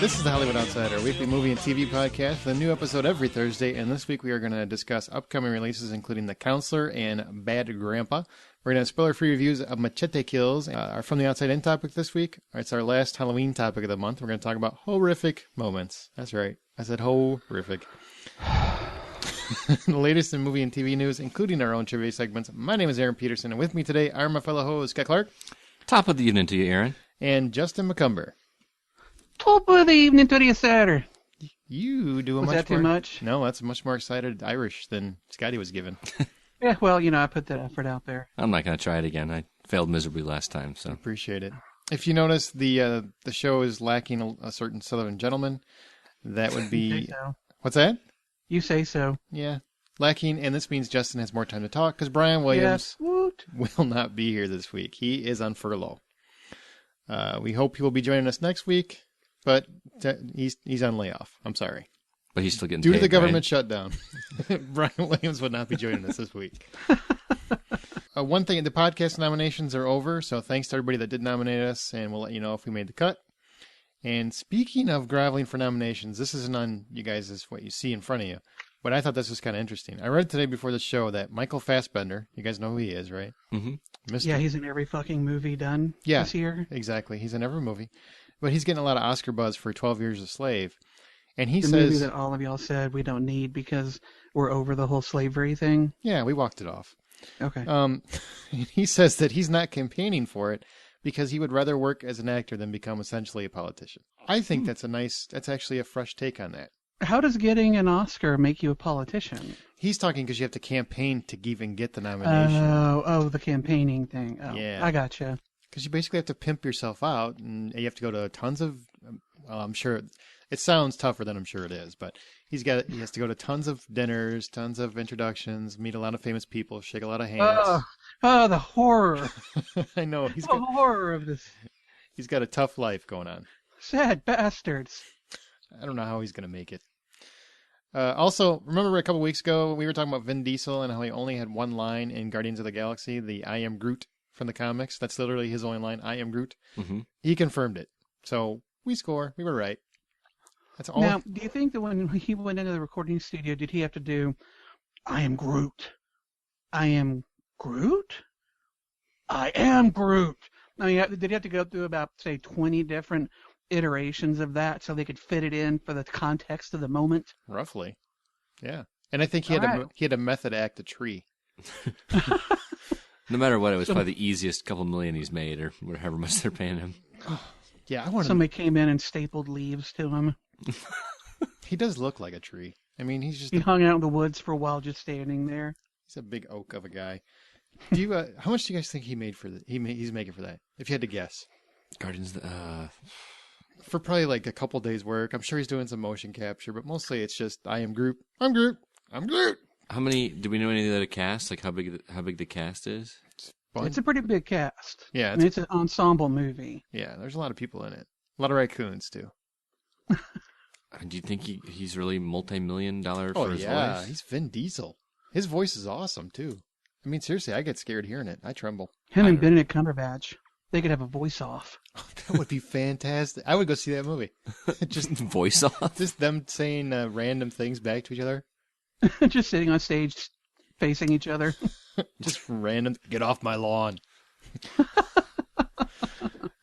This is the Hollywood Outsider, a weekly movie and TV podcast with a new episode every Thursday, and this week we are going to discuss upcoming releases including The Counselor and Bad Grandpa. We're going to have spoiler-free reviews of Machete Kills. Our From the Outside In topic this week, it's our last Halloween topic of the month. We're going to talk about horrific moments. That's right, I said horrific. The latest in movie and TV news, including our own trivia segments. My name is Aaron Peterson, and with me today are my fellow hosts, Scott Clark. Top of the evening to you, Aaron. And Justin McCumber. Top of the evening to you, sir. You do a was much that more... too much? No, that's a much more excited Irish than Scotty was given. Yeah, well, I put that effort out there. I'm not going to try it again. I failed miserably last time, so. Appreciate it. If you notice, the show is lacking a certain Southern gentleman. That would be... You say so. What's that? You say so. Yeah. Lacking, and this means Justin has more time to talk, because Brian Williams will not be here this week. He is on furlough. We hope he will be joining us next week, but he's on layoff. I'm sorry. But he's still getting Due paid, to the government right? shutdown, Brian Williams would not be joining us this week. One thing, the podcast nominations are over, so thanks to everybody that did nominate us, and we'll let you know if we made the cut. And speaking of groveling for nominations, this isn't on you guys as what you see in front of you, but I thought this was kind of interesting. I read today before the show that Michael Fassbender, you guys know who he is, right? Mm-hmm. Yeah, he's in every fucking movie done this year. Exactly. He's in every movie. But he's getting a lot of Oscar buzz for 12 Years a Slave. And he the says... movie that all of y'all said we don't need because we're over the whole slavery thing. Yeah, we walked it off. Okay. He says that he's not campaigning for it because he would rather work as an actor than become essentially a politician. I think that's actually a fresh take on that. How does getting an Oscar make you a politician? He's talking because you have to campaign to even get the nomination. Oh, the campaigning thing. Oh, yeah. I gotcha. Because you basically have to pimp yourself out, and you have to go to tons of, I'm sure, it sounds tougher than I'm sure it is, but he has to go to tons of dinners, tons of introductions, meet a lot of famous people, shake a lot of hands. Oh, the horror. I know. Horror of this. He's got a tough life going on. Sad bastards. I don't know how he's going to make it. Also, remember a couple weeks ago, we were talking about Vin Diesel and how he only had one line in Guardians of the Galaxy, the I am Groot from the comics. That's literally his only line, I am Groot. Mm-hmm. He confirmed it. So, we score. We were right. That's all. Now, do you think that when he went into the recording studio, did he have to do, I am Groot? I am Groot? I am Groot. I mean, did he have to go through about, say, 20 different iterations of that so they could fit it in for the context of the moment? Roughly. Yeah. And I think he had to method act a tree. No matter what, it was probably the easiest couple million he's made, or however much they're paying him. Yeah, Somebody came in and stapled leaves to him. He does look like a tree. I mean, he hung out in the woods for a while just standing there. He's a big oak of a guy. Do you? How much do you guys think he made for that? He's making for that, if you had to guess. Guardians, for probably like a couple days' work. I'm sure he's doing some motion capture, but mostly it's just I am Groot. I'm Groot. I'm Groot. How many? Do we know any of the cast? Like how big the cast is? It's a pretty big cast. Yeah, it's an ensemble movie. Yeah, there's a lot of people in it. A lot of raccoons too. Do you think he's really multi-million-dollar for his voice? Oh yeah, he's Vin Diesel. His voice is awesome too. I mean, seriously, I get scared hearing it. I tremble. Him and Benedict Cumberbatch. They could have a voice off. That would be fantastic. I would go see that movie. Just voice off? Just them saying random things back to each other. Just sitting on stage facing each other. Just random, get off my lawn.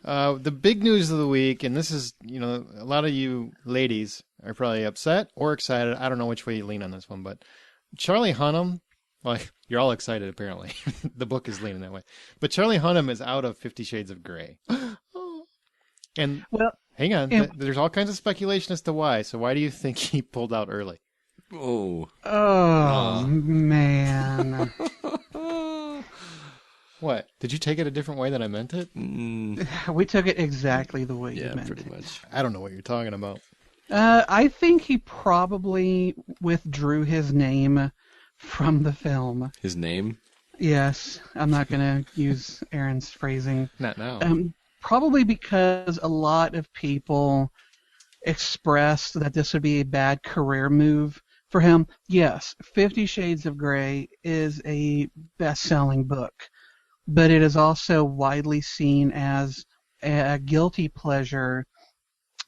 The big news of the week, and this is, a lot of you ladies are probably upset or excited. I don't know which way you lean on this one, but Charlie Hunnam, well, you're all excited apparently. The book is leaning that way. But Charlie Hunnam is out of 50 Shades of Grey. And hang on, there's all kinds of speculation as to why. So why do you think he pulled out early? Oh man. What? Did you take it a different way than I meant it? We took it exactly the way you meant it. Yeah, pretty much. I don't know what you're talking about. I think he probably withdrew his name from the film. His name? Yes. I'm not going to use Aaron's phrasing. Not now. Probably because a lot of people expressed that this would be a bad career move for him. Yes, 50 Shades of Grey is a best-selling book, but it is also widely seen as a guilty pleasure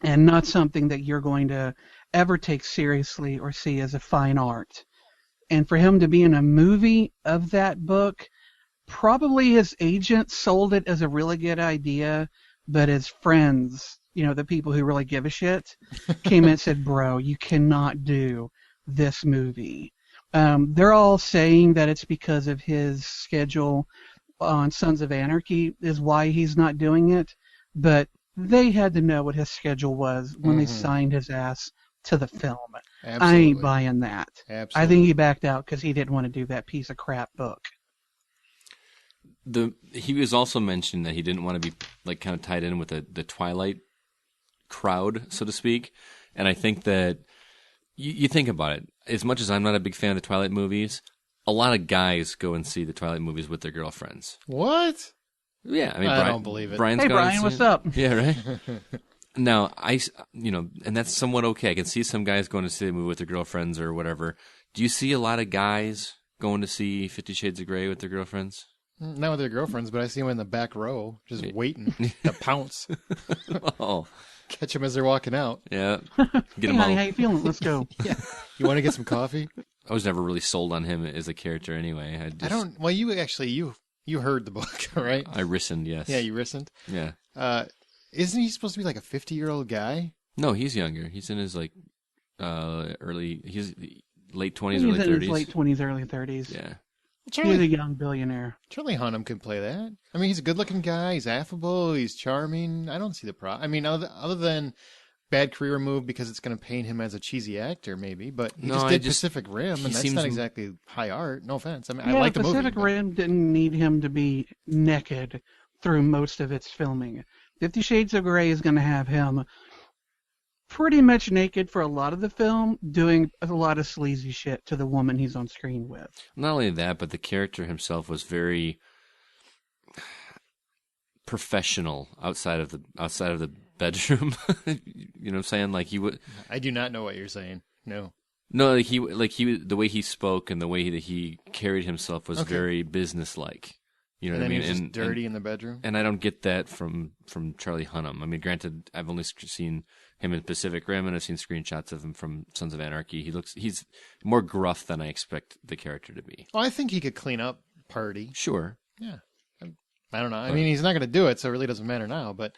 and not something that you're going to ever take seriously or see as a fine art. And for him to be in a movie of that book, probably his agent sold it as a really good idea, but his friends, the people who really give a shit, came in and said, bro, you cannot do this movie. They're all saying that it's because of his schedule on Sons of Anarchy is why he's not doing it, but they had to know what his schedule was when they signed his ass to the film. Absolutely. I ain't buying that. Absolutely. I think he backed out because he didn't want to do that piece of crap book. He was also mentioned that he didn't want to be like kind of tied in with the Twilight crowd, so to speak. And I think that you think about it. As much as I'm not a big fan of the Twilight movies, a lot of guys go and see the Twilight movies with their girlfriends. What? Yeah, I mean, I don't believe it. Brian's Hey, gone Brian, and what's seen it. up? Yeah, right. Now, and that's somewhat okay. I can see some guys going to see the movie with their girlfriends or whatever. Do you see a lot of guys going to see 50 Shades of Grey with their girlfriends? Not with their girlfriends, but I see them in the back row, just waiting to pounce. Oh, Catch them as they're walking out. yeah. Hey, Get them honey, all. how you feeling? Let's go. Yeah. You want to get some coffee? I was never really sold on him as a character anyway. I don't. Well, you actually you heard the book, right? I listened, yes. Yeah, you listened. Yeah. Isn't he supposed to be like a 50-year-old guy? No, he's younger. He's in his like he's late 20s, He's early in 30s. his late 20s, early 30s. Yeah. He's a young billionaire. Charlie Hunnam could play that. I mean, he's a good-looking guy. He's affable. He's charming. I don't see the problem. I mean, other than bad career move because it's going to paint him as a cheesy actor, maybe. But he just did Pacific Rim, and that's not exactly high art. No offense. I mean, I like the movie. Pacific Rim didn't need him to be naked through most of its filming. 50 Shades of Grey is going to have him pretty much naked for a lot of the film, doing a lot of sleazy shit to the woman he's on screen with. Not only that, but the character himself was very professional outside of the bedroom. You know what I'm saying? Like he would. I do not know what you're saying. No. No, the way he spoke and the way that he carried himself was very businesslike. You know and what I mean? He's just dirty in the bedroom. And I don't get that from Charlie Hunnam. I mean, granted, I've only seen him in Pacific Rim, and I've seen screenshots of him from Sons of Anarchy. He's more gruff than I expect the character to be. Well, I think he could clean up party. Sure. Yeah. I don't know. I mean, he's not going to do it, so it really doesn't matter now. But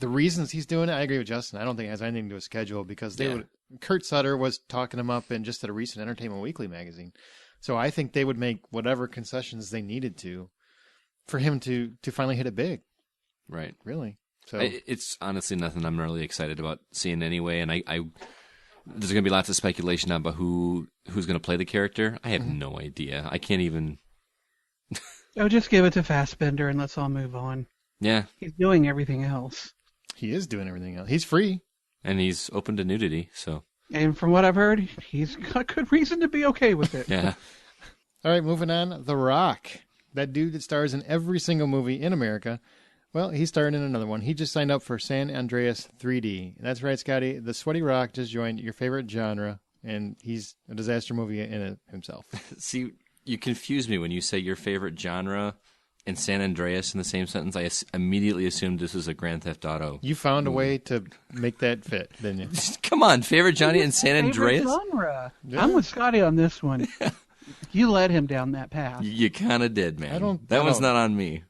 the reasons he's doing it, I agree with Justin. I don't think it has anything to do with schedule because Kurt Sutter was talking him up in just at a recent Entertainment Weekly magazine. So I think they would make whatever concessions they needed to for him to finally hit it big. Right. Really. So it's honestly nothing I'm really excited about seeing anyway. And I there's going to be lots of speculation about who's going to play the character. I have no idea. I can't even. Oh, just give it to Fassbender and let's all move on. Yeah. He's doing everything else. he is doing everything else. He's free. And he's open to nudity, so. And from what I've heard, he's got good reason to be okay with it. Yeah. All right, moving on. The Rock. That dude that stars in every single movie in America. Well, he's starring in another one. He just signed up for San Andreas 3D. That's right, Scotty. The Sweaty Rock just joined your favorite genre, and he's a disaster movie in it himself. See, you confuse me when you say your favorite genre and San Andreas in the same sentence. I immediately assumed this was a Grand Theft Auto. You found a way to make that fit, didn't you? Come on, favorite Johnny and San Andreas? Favorite genre. Yeah. I'm with Scotty on this one. You led him down that path. You kind of did, man. I That one's don't- not on me.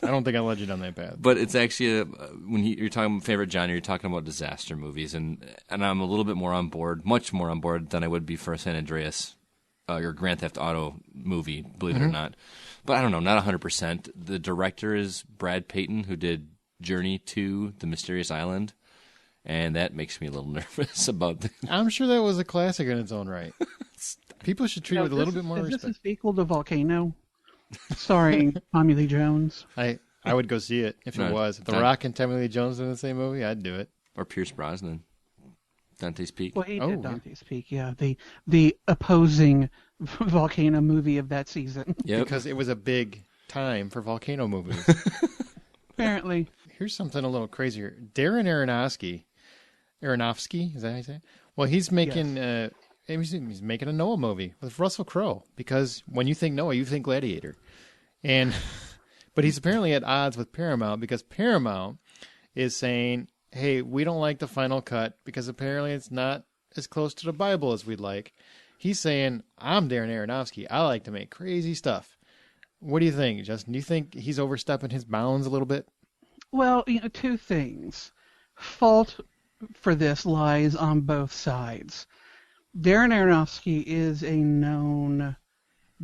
I don't think I led you down that path. But it's actually when you're talking about favorite genre, you're talking about disaster movies, and I'm a little bit more on board, much more on board than I would be for a San Andreas or Grand Theft Auto movie, believe it or not. But I don't know, not 100%. The director is Brad Payton, who did Journey to the Mysterious Island, and that makes me a little nervous about the I'm sure that was a classic in its own right. People should treat it with a little bit more Is this respect. a sequel to Volcano? Starring Tommy Lee Jones. I would go see it if it No, was. If The not- Rock and Tommy Lee Jones in the same movie, I'd do it. or Pierce Brosnan, Dante's Peak. Well, he Oh, did yeah. Dante's Peak, yeah. The opposing Volcano movie of that season. Yep. Because it was a big time for volcano movies. Apparently. Here's something a little crazier. Darren Aronofsky, is that how you say it? Well, he's making he's making a Noah movie with Russell Crowe because when you think Noah, you think Gladiator, and but he's apparently at odds with Paramount because Paramount is saying, hey, we don't like the final cut because apparently it's not as close to the Bible as we'd like. He's saying, I'm Darren Aronofsky. I like to make crazy stuff. What do you think, Justin? Do you think he's overstepping his bounds a little bit? Well, two things. Fault for this lies on both sides. Darren Aronofsky is a known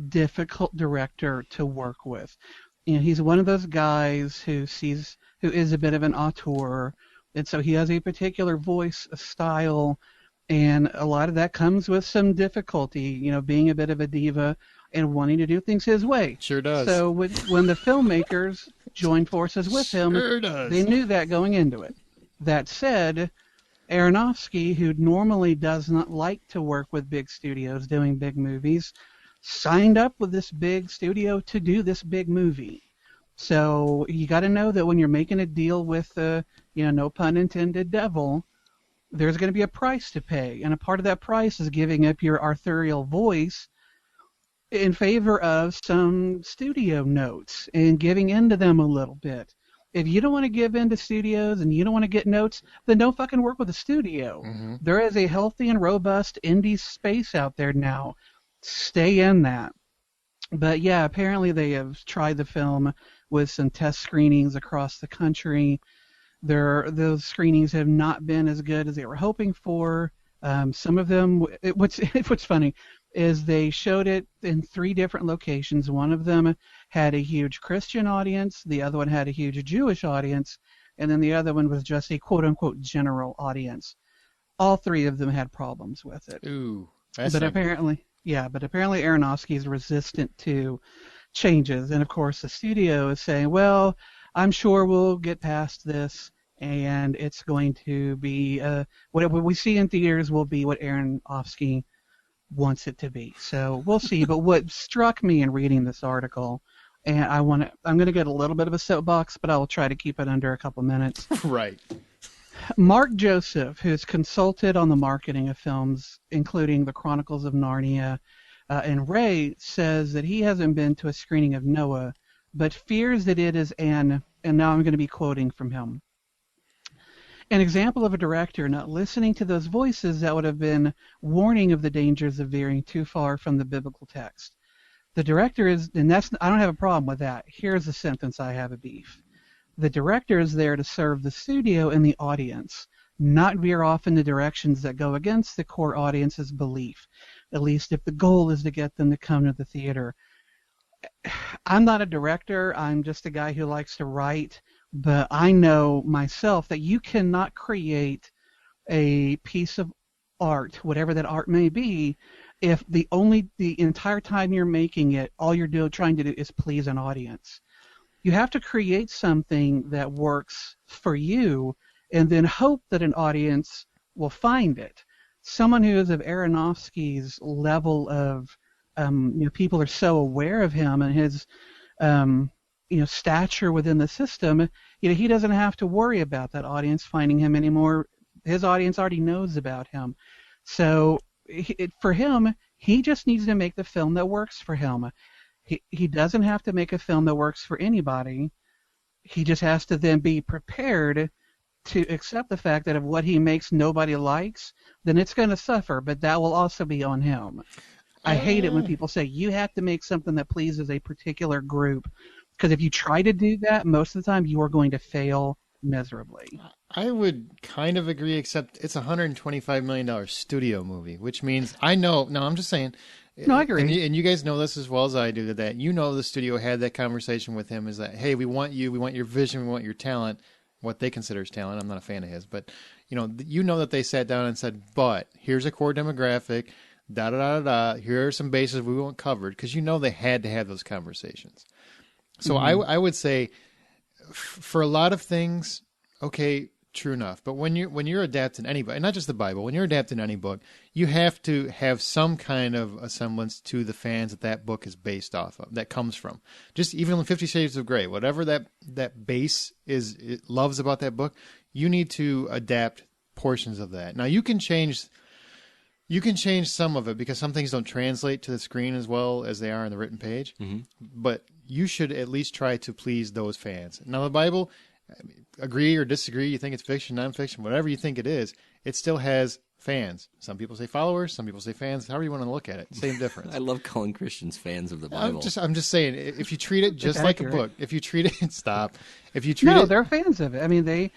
difficult director to work with. He's one of those guys who is a bit of an auteur, and so he has a particular voice, a style, and a lot of that comes with some difficulty, being a bit of a diva and wanting to do things his way. Sure does. So when the filmmakers joined forces with him, they knew that going into it. That said, Aronofsky, who normally does not like to work with big studios doing big movies, signed up with this big studio to do this big movie. So you got to know that when you're making a deal with no pun intended, devil, there's going to be a price to pay, and a part of that price is giving up your authorial voice in favor of some studio notes and giving into them a little bit. If you don't want to give in to studios and you don't want to get notes, then don't fucking work with a studio. Mm-hmm. There is a healthy and robust indie space out there now. Stay in that. But yeah, apparently they have tried the film with some test screenings across the country. Those screenings have not been as good as they were hoping for. Some of them, what's funny is they showed it in 3 different locations. One of them had a huge Christian audience, the other one had a huge Jewish audience, and then the other one was just a quote-unquote general audience. All 3 of them had problems with it. Ooh, but apparently Aronofsky is resistant to changes, and of course the studio is saying, well, I'm sure we'll get past this, and it's going to be what we see in theaters will be what Aronofsky wants it to be. So we'll see. But what struck me in reading this article, and I'm going to get a little bit of a soapbox, but I'll try to keep it under a couple minutes. Right. Mark Joseph, who's consulted on the marketing of films, including The Chronicles of Narnia and Ray, says that he hasn't been to a screening of Noah, but fears that it is and now I'm going to be quoting from him, an example of a director not listening to those voices that would have been warning of the dangers of veering too far from the biblical text. The director is, and I don't have a problem with that. Here's a sentence I have a beef. The director is there to serve the studio and the audience, not veer off in the directions that go against the core audience's belief, at least if the goal is to get them to come to the theater. I'm not a director. I'm just a guy who likes to write, but I know myself that you cannot create a piece of art, whatever that art may be, if the entire time you're making it, all you're trying to do is please an audience. You have to create something that works for you and then hope that an audience will find it. Someone who is of Aronofsky's level of, people are so aware of him and his, stature within the system, he doesn't have to worry about that audience finding him anymore. His audience already knows about him. So for him, he just needs to make the film that works for him. He doesn't have to make a film that works for anybody. He just has to then be prepared to accept the fact that if what he makes nobody likes, then it's going to suffer, but that will also be on him. I hate it when people say you have to make something that pleases a particular group, because if you try to do that, most of the time you are going to fail miserably. I would kind of agree, except it's a $125 million studio movie, which means I'm just saying. No, I agree. And you guys know this as well as I do, that the studio had that conversation with him, is that, hey, we want you, we want your vision, we want your talent, what they consider as talent. I'm not a fan of his, but that they sat down and said, but here's a core demographic, here are some bases we want covered, because they had to have those conversations. So I would say for a lot of things, okay, true enough. But when you're adapting anybody, not just the Bible, when you're adapting any book, you have to have some kind of a semblance to the fans that book is based off of, that comes from. Just even in 50 Shades of Grey, whatever that base it loves about that book, you need to adapt portions of that. Now you can change some of it because some things don't translate to the screen as well as they are on the written page. Mm-hmm. But you should at least try to please those fans. Now the Bible, agree or disagree, you think it's fiction, nonfiction, whatever you think it is, it still has fans. Some people say followers, some people say fans. However you want to look at it, same difference. I love calling Christians fans of the Bible. I'm just saying, if you treat it just like a book, if you treat it, if you treat No, it, they're fans of it. I mean,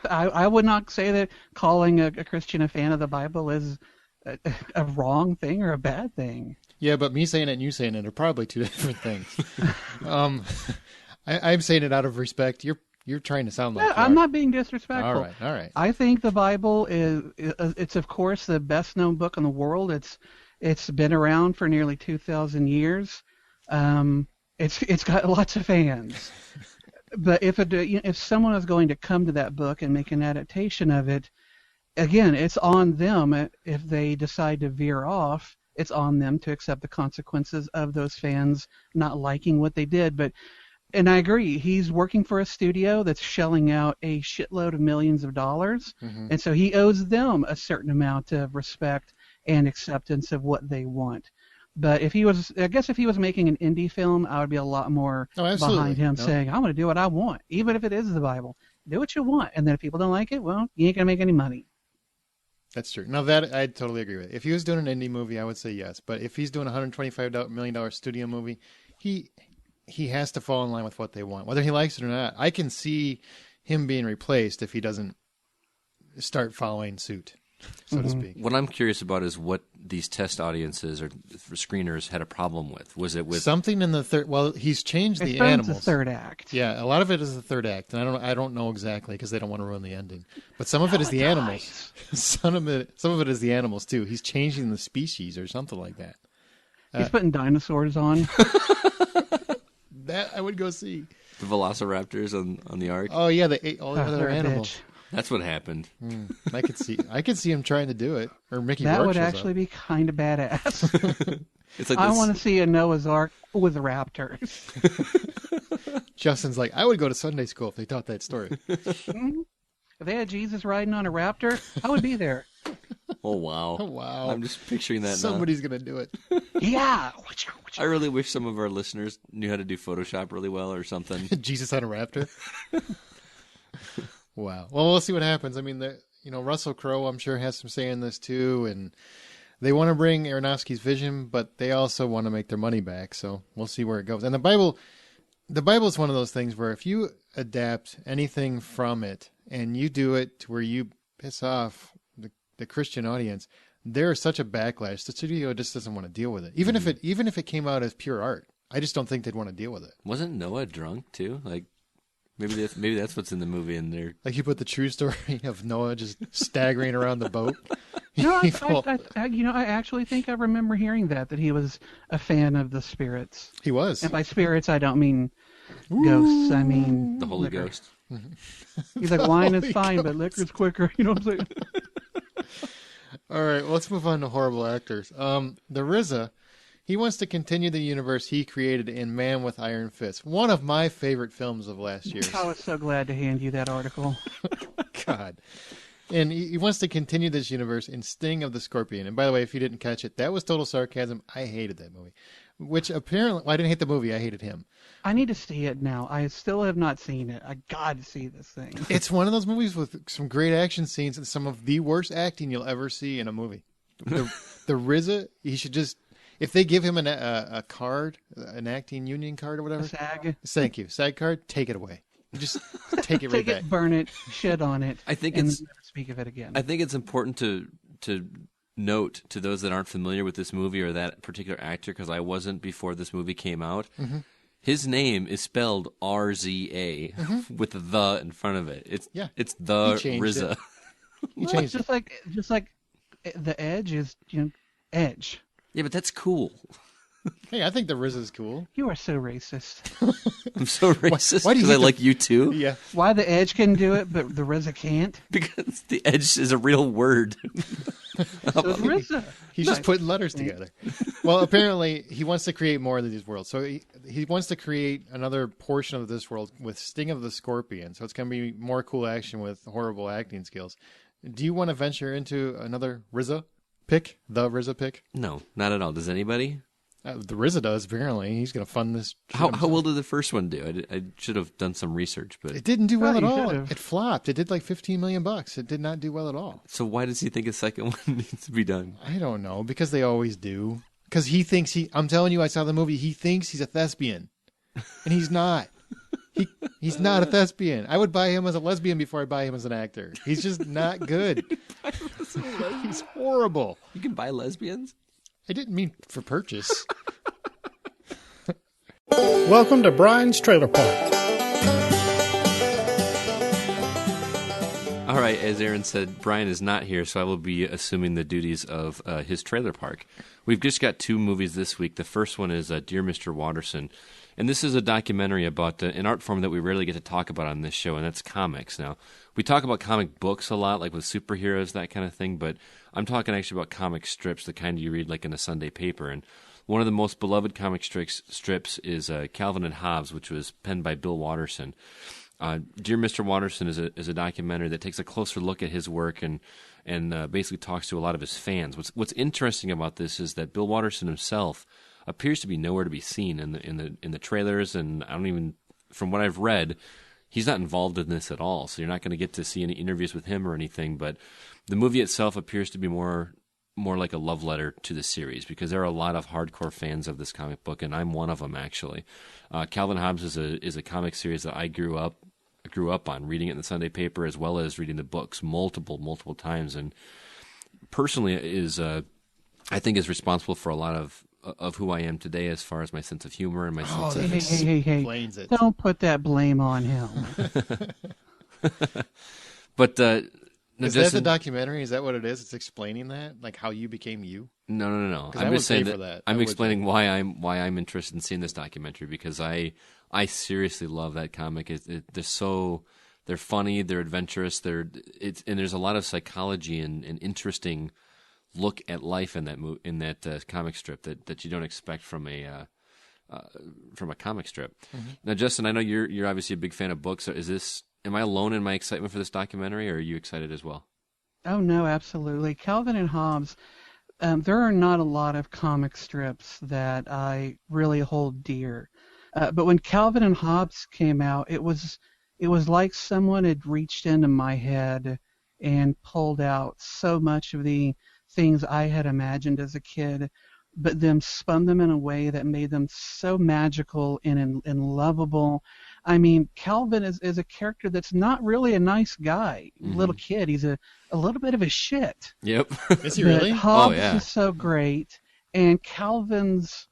I would not say that calling a Christian a fan of the Bible is a wrong thing or a bad thing. Yeah, but me saying it and you saying it are probably two different things. I'm saying it out of respect. You're trying to sound like you I'm are. not being disrespectful. All right. I I think the Bible it's of course the best known book in the world. It's been around for nearly 2,000 years. It's got lots of fans. But if someone is going to come to that book and make an adaptation of it, again, it's on them. If they decide to veer off, it's on them to accept the consequences of those fans not liking what they did. And I agree, he's working for a studio that's shelling out a shitload of millions of dollars, and so he owes them a certain amount of respect and acceptance of what they want. But if he was making an indie film, I would be a lot more behind him saying, I'm going to do what I want, even if it is the Bible. Do what you want, and then if people don't like it, well, you ain't going to make any money. That's true. Now that I totally agree with. If he was doing an indie movie, I would say yes. But if he's doing a $125 million studio movie, he has to fall in line with what they want, whether he likes it or not. I can see him being replaced if he doesn't start following suit, so to speak. What I'm curious about is what these test audiences or screeners had a problem with. Was it with something in the third? Well, he's changed the animals. The third act. Yeah, a lot of it is the third act, and I don't know exactly because they don't want to ruin the ending. But some of it is the animals. Some of it is the animals too. He's changing the species or something like that. He's putting dinosaurs on. That I would go see. the velociraptors on the ark? Oh yeah, they ate all the other animals. That's what happened. I could see him trying to do it, or Mickey That Rourke would shows actually up. be kind of badass. It's like I this- want to see a Noah's Ark with raptors. Justin's like, I would go to Sunday school if they taught that story. If they had Jesus riding on a raptor, I would be there. Oh wow! Oh, wow. I'm just picturing that. Somebody's gonna do it. Yeah. I really wish some of our listeners knew how to do Photoshop really well or something. Jesus on a raptor. Wow. Well, we'll see what happens. I mean, Russell Crowe, I'm sure, has some say in this too, and they want to bring Aronofsky's vision, but they also want to make their money back. So we'll see where it goes. And the Bible is one of those things where if you adapt anything from it and you do it to where you piss off the Christian audience, there's such a backlash. The studio just doesn't want to deal with it. Even if it came out as pure art, I just don't think they'd want to deal with it. Wasn't Noah drunk too? Like maybe that's what's in the movie, and they're like you put the true story of Noah just staggering around the boat. No, I actually think I remember hearing that he was a fan of the spirits. He was. And by spirits, I don't mean ghosts. I mean the Holy liquor. Ghost. He's like, wine is Holy fine, but Ghost. liquor's quicker. You know what I'm saying? All right, well, let's move on to horrible actors. The RZA, he wants to continue the universe he created in Man with Iron Fist, one of my favorite films of last year. I was so glad to hand you that article. God. And he wants to continue this universe in Sting of the Scorpion. And by the way, if you didn't catch it, that was total sarcasm. I hated that movie. Which apparently, I didn't hate the movie, I hated him. I need to see it now. I still have not seen it. I got to see this thing. It's one of those movies with some great action scenes and some of the worst acting you'll ever see in a movie. The RZA, he should just, if they give him a card, an acting union card or whatever. SAG. Thank you. SAG card, take it away. Just take it right Take back. it, burn it, shit on it. I think and it's- never speak of it again. I think it's important to note to those that aren't familiar with this movie or that particular actor, because I wasn't before this movie came out. Mm-hmm. His name is spelled RZA with the in front of it. It's the He changed RZA. it. He Well, changed just like the Edge is, Edge. Yeah, but that's cool. Hey, I think the RZA is cool. You are so racist. I'm so racist why do you because I get like you too. Yeah. Why the Edge can do it, but the RZA can't? Because the edge is a real word. So it's RZA. He's just putting letters together. Well, apparently he wants to create more of these worlds. So he wants to create another portion of this world with Sting of the Scorpion. So it's going to be more cool action with horrible acting skills. Do you want to venture into another RZA pick? The RZA pick? No, not at all. Does anybody? The RZA does, apparently. He's going to fund this. How well did the first one do? I should have done some research, but It didn't do well at you all. should've. It flopped. It did like $15 million. It did not do well at all. so why does he think a second one needs to be done? I don't know, because they always do. Because he thinks I'm telling you, I saw the movie, he thinks he's a thespian. And he's not. He's not a thespian. I would buy him as a lesbian before I buy him as an actor. He's just not good. He's horrible. You can buy lesbians? I didn't mean for purchase. Welcome to Brian's Trailer Park. All right, as Aaron said, Brian is not here, so I will be assuming the duties of his trailer park. We've just got 2 movies this week. The first one is Dear Mr. Watterson, and this is a documentary about an art form that we rarely get to talk about on this show, and that's comics. Now, we talk about comic books a lot, like with superheroes, that kind of thing, but I'm talking actually about comic strips, the kind you read like in a Sunday paper, and one of the most beloved comic strips is Calvin and Hobbes, which was penned by Bill Watterson. Dear Mr. Watterson is a documentary that takes a closer look at his work and basically talks to a lot of his fans. What's interesting about this is that Bill Watterson himself appears to be nowhere to be seen in the trailers, and I don't even, from what I've read, he's not involved in this at all. So you're not going to get to see any interviews with him or anything. But the movie itself appears to be more like a love letter to the series, because there are a lot of hardcore fans of this comic book, and I'm one of them actually. Calvin Hobbes is a comic series that I grew up on, reading it in the Sunday paper as well as reading the books multiple times, and personally I think is responsible for a lot of who I am today as far as my sense of humor and my sense of Hey. Explains it. Don't put that blame on him. But Is that the documentary? Is that what it is? It's explaining that, like how you became you. No. I I'm would just saying pay that for that. I'm I would explaining why I'm interested in seeing this documentary, because I seriously love that comic. They're funny, they're adventurous, and there's a lot of psychology and interesting look at life in that comic strip that you don't expect from a comic strip. Mm-hmm. Now, Justin, I know you're obviously a big fan of books. So am I alone in my excitement for this documentary, or are you excited as well? Oh, no, absolutely. Calvin and Hobbes, there are not a lot of comic strips that I really hold dear. But when Calvin and Hobbes came out, it was like someone had reached into my head and pulled out so much of the things I had imagined as a kid, but then spun them in a way that made them so magical and lovable. I mean, Calvin is a character that's not really a nice guy, little kid. He's a little bit of a shit. Yep. Is he really? Hobbes Oh, yeah. is so great, and Calvin's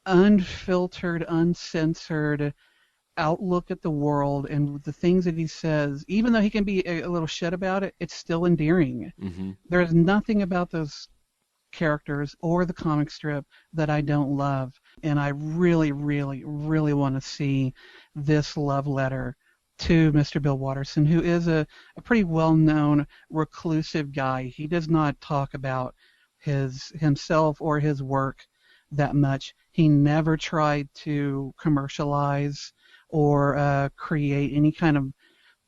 unfiltered, uncensored outlook at the world and the things that he says, even though he can be a little shit about it, it's still endearing. Mm-hmm. There's nothing about those characters or the comic strip that I don't love, and I really, really, really want to see this love letter to Mr. Bill Watterson, who is a pretty well-known reclusive guy. He does not talk about himself or his work that much. He never tried to commercialize or create any kind of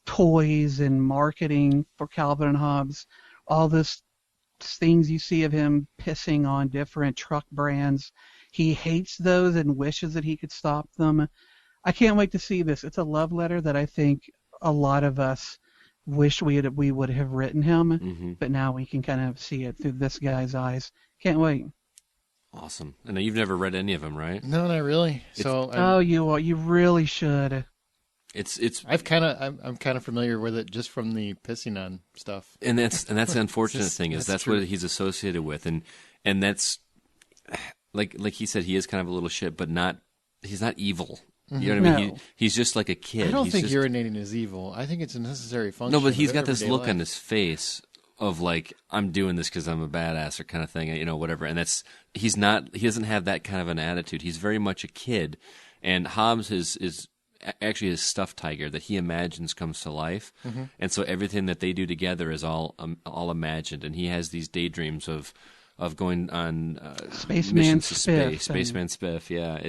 toys and marketing for Calvin and Hobbes. All this things you see of him pissing on different truck brands, he hates those and wishes that he could stop them. I can't wait to see this. It's a love letter that I think a lot of us wish we would have written him, but now we can kind of see it through this guy's eyes. Can't wait. Awesome. And you've never read any of them, right? No, not really. You really should. I'm I'm kind of familiar with it just from the pissing on stuff. And that's the unfortunate thing is that's true. what he's associated with, and that's like he said, he is kind of a little shit, but he's not evil. You know what I mean? No. He's just like a kid. I don't He's think just, urinating is evil. I think it's a necessary function. No, but he's of got this everyday look life. on his face of like, I'm doing this because I'm a badass or kind of thing, whatever. And he doesn't have that kind of an attitude. He's very much a kid. And Hobbes is actually his stuffed tiger that he imagines comes to life. Mm-hmm. And so everything that they do together is all imagined. And he has these daydreams of going on Spaceman missions to space. Spiff. Spaceman Spiff, yeah.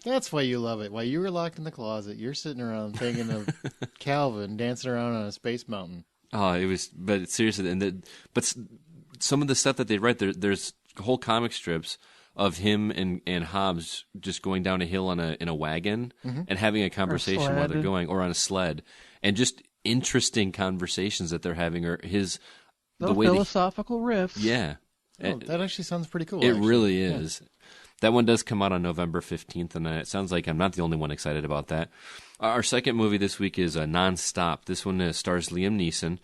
That's why you love it. While you were locked in the closet, you're sitting around thinking of Calvin dancing around on a space mountain. Oh, but seriously, but some of the stuff that they write, there's whole comic strips of him and Hobbs just going down a hill in a wagon and having a conversation while they're going, or on a sled, and just interesting conversations that they're having, or the way philosophical riffs. Yeah. Oh, that actually sounds pretty cool. It really is. Yeah. That one does come out on November 15th, and it sounds like I'm not the only one excited about that. Our second movie this week is Non-Stop. This one stars Liam Neeson.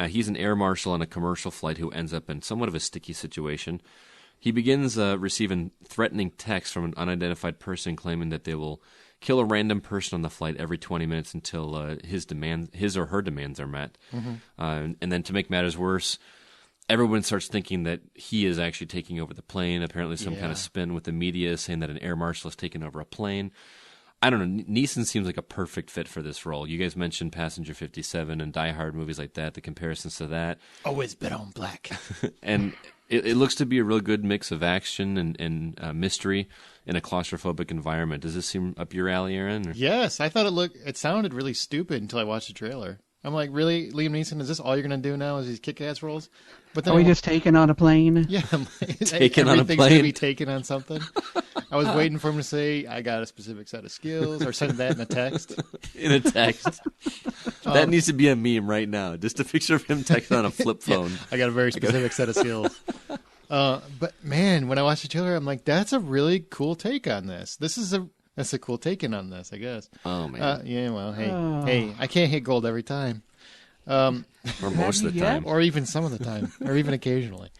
He's an air marshal on a commercial flight who ends up in somewhat of a sticky situation. He begins receiving threatening texts from an unidentified person claiming that they will kill a random person on the flight every 20 minutes until his or her demands are met. And then to make matters worse, everyone starts thinking that he is actually taking over the plane. Apparently some kind of spin with the media saying that an air marshal has taken over a plane. I don't know. Neeson seems like a perfect fit for this role. You guys mentioned Passenger 57 and Die Hard, movies like that, the comparisons to that. Always bet on black. And it looks to be a real good mix of action and mystery in a claustrophobic environment. Does this seem up your alley, Aaron? Or? Yes, I thought it sounded really stupid until I watched the trailer. I'm like, really, Liam Neeson, is this all you're going to do now, is these kick-ass roles? But then Are we just taking on a plane? Yeah. Taking on a plane? Everything's going to be taken on something. I was waiting for him to say, I got a specific set of skills, or send that in a text. In a text. That needs to be a meme right now. Just a picture of him texting on a flip phone. Yeah, I got a very specific set of skills. But, man, when I watched the trailer, I'm like, that's a really cool take on this. That's a cool taking on this, I guess. Oh, man. Yeah, well, hey, I can't hit gold every time. Or most of the time. Or even some of the time. Or even occasionally.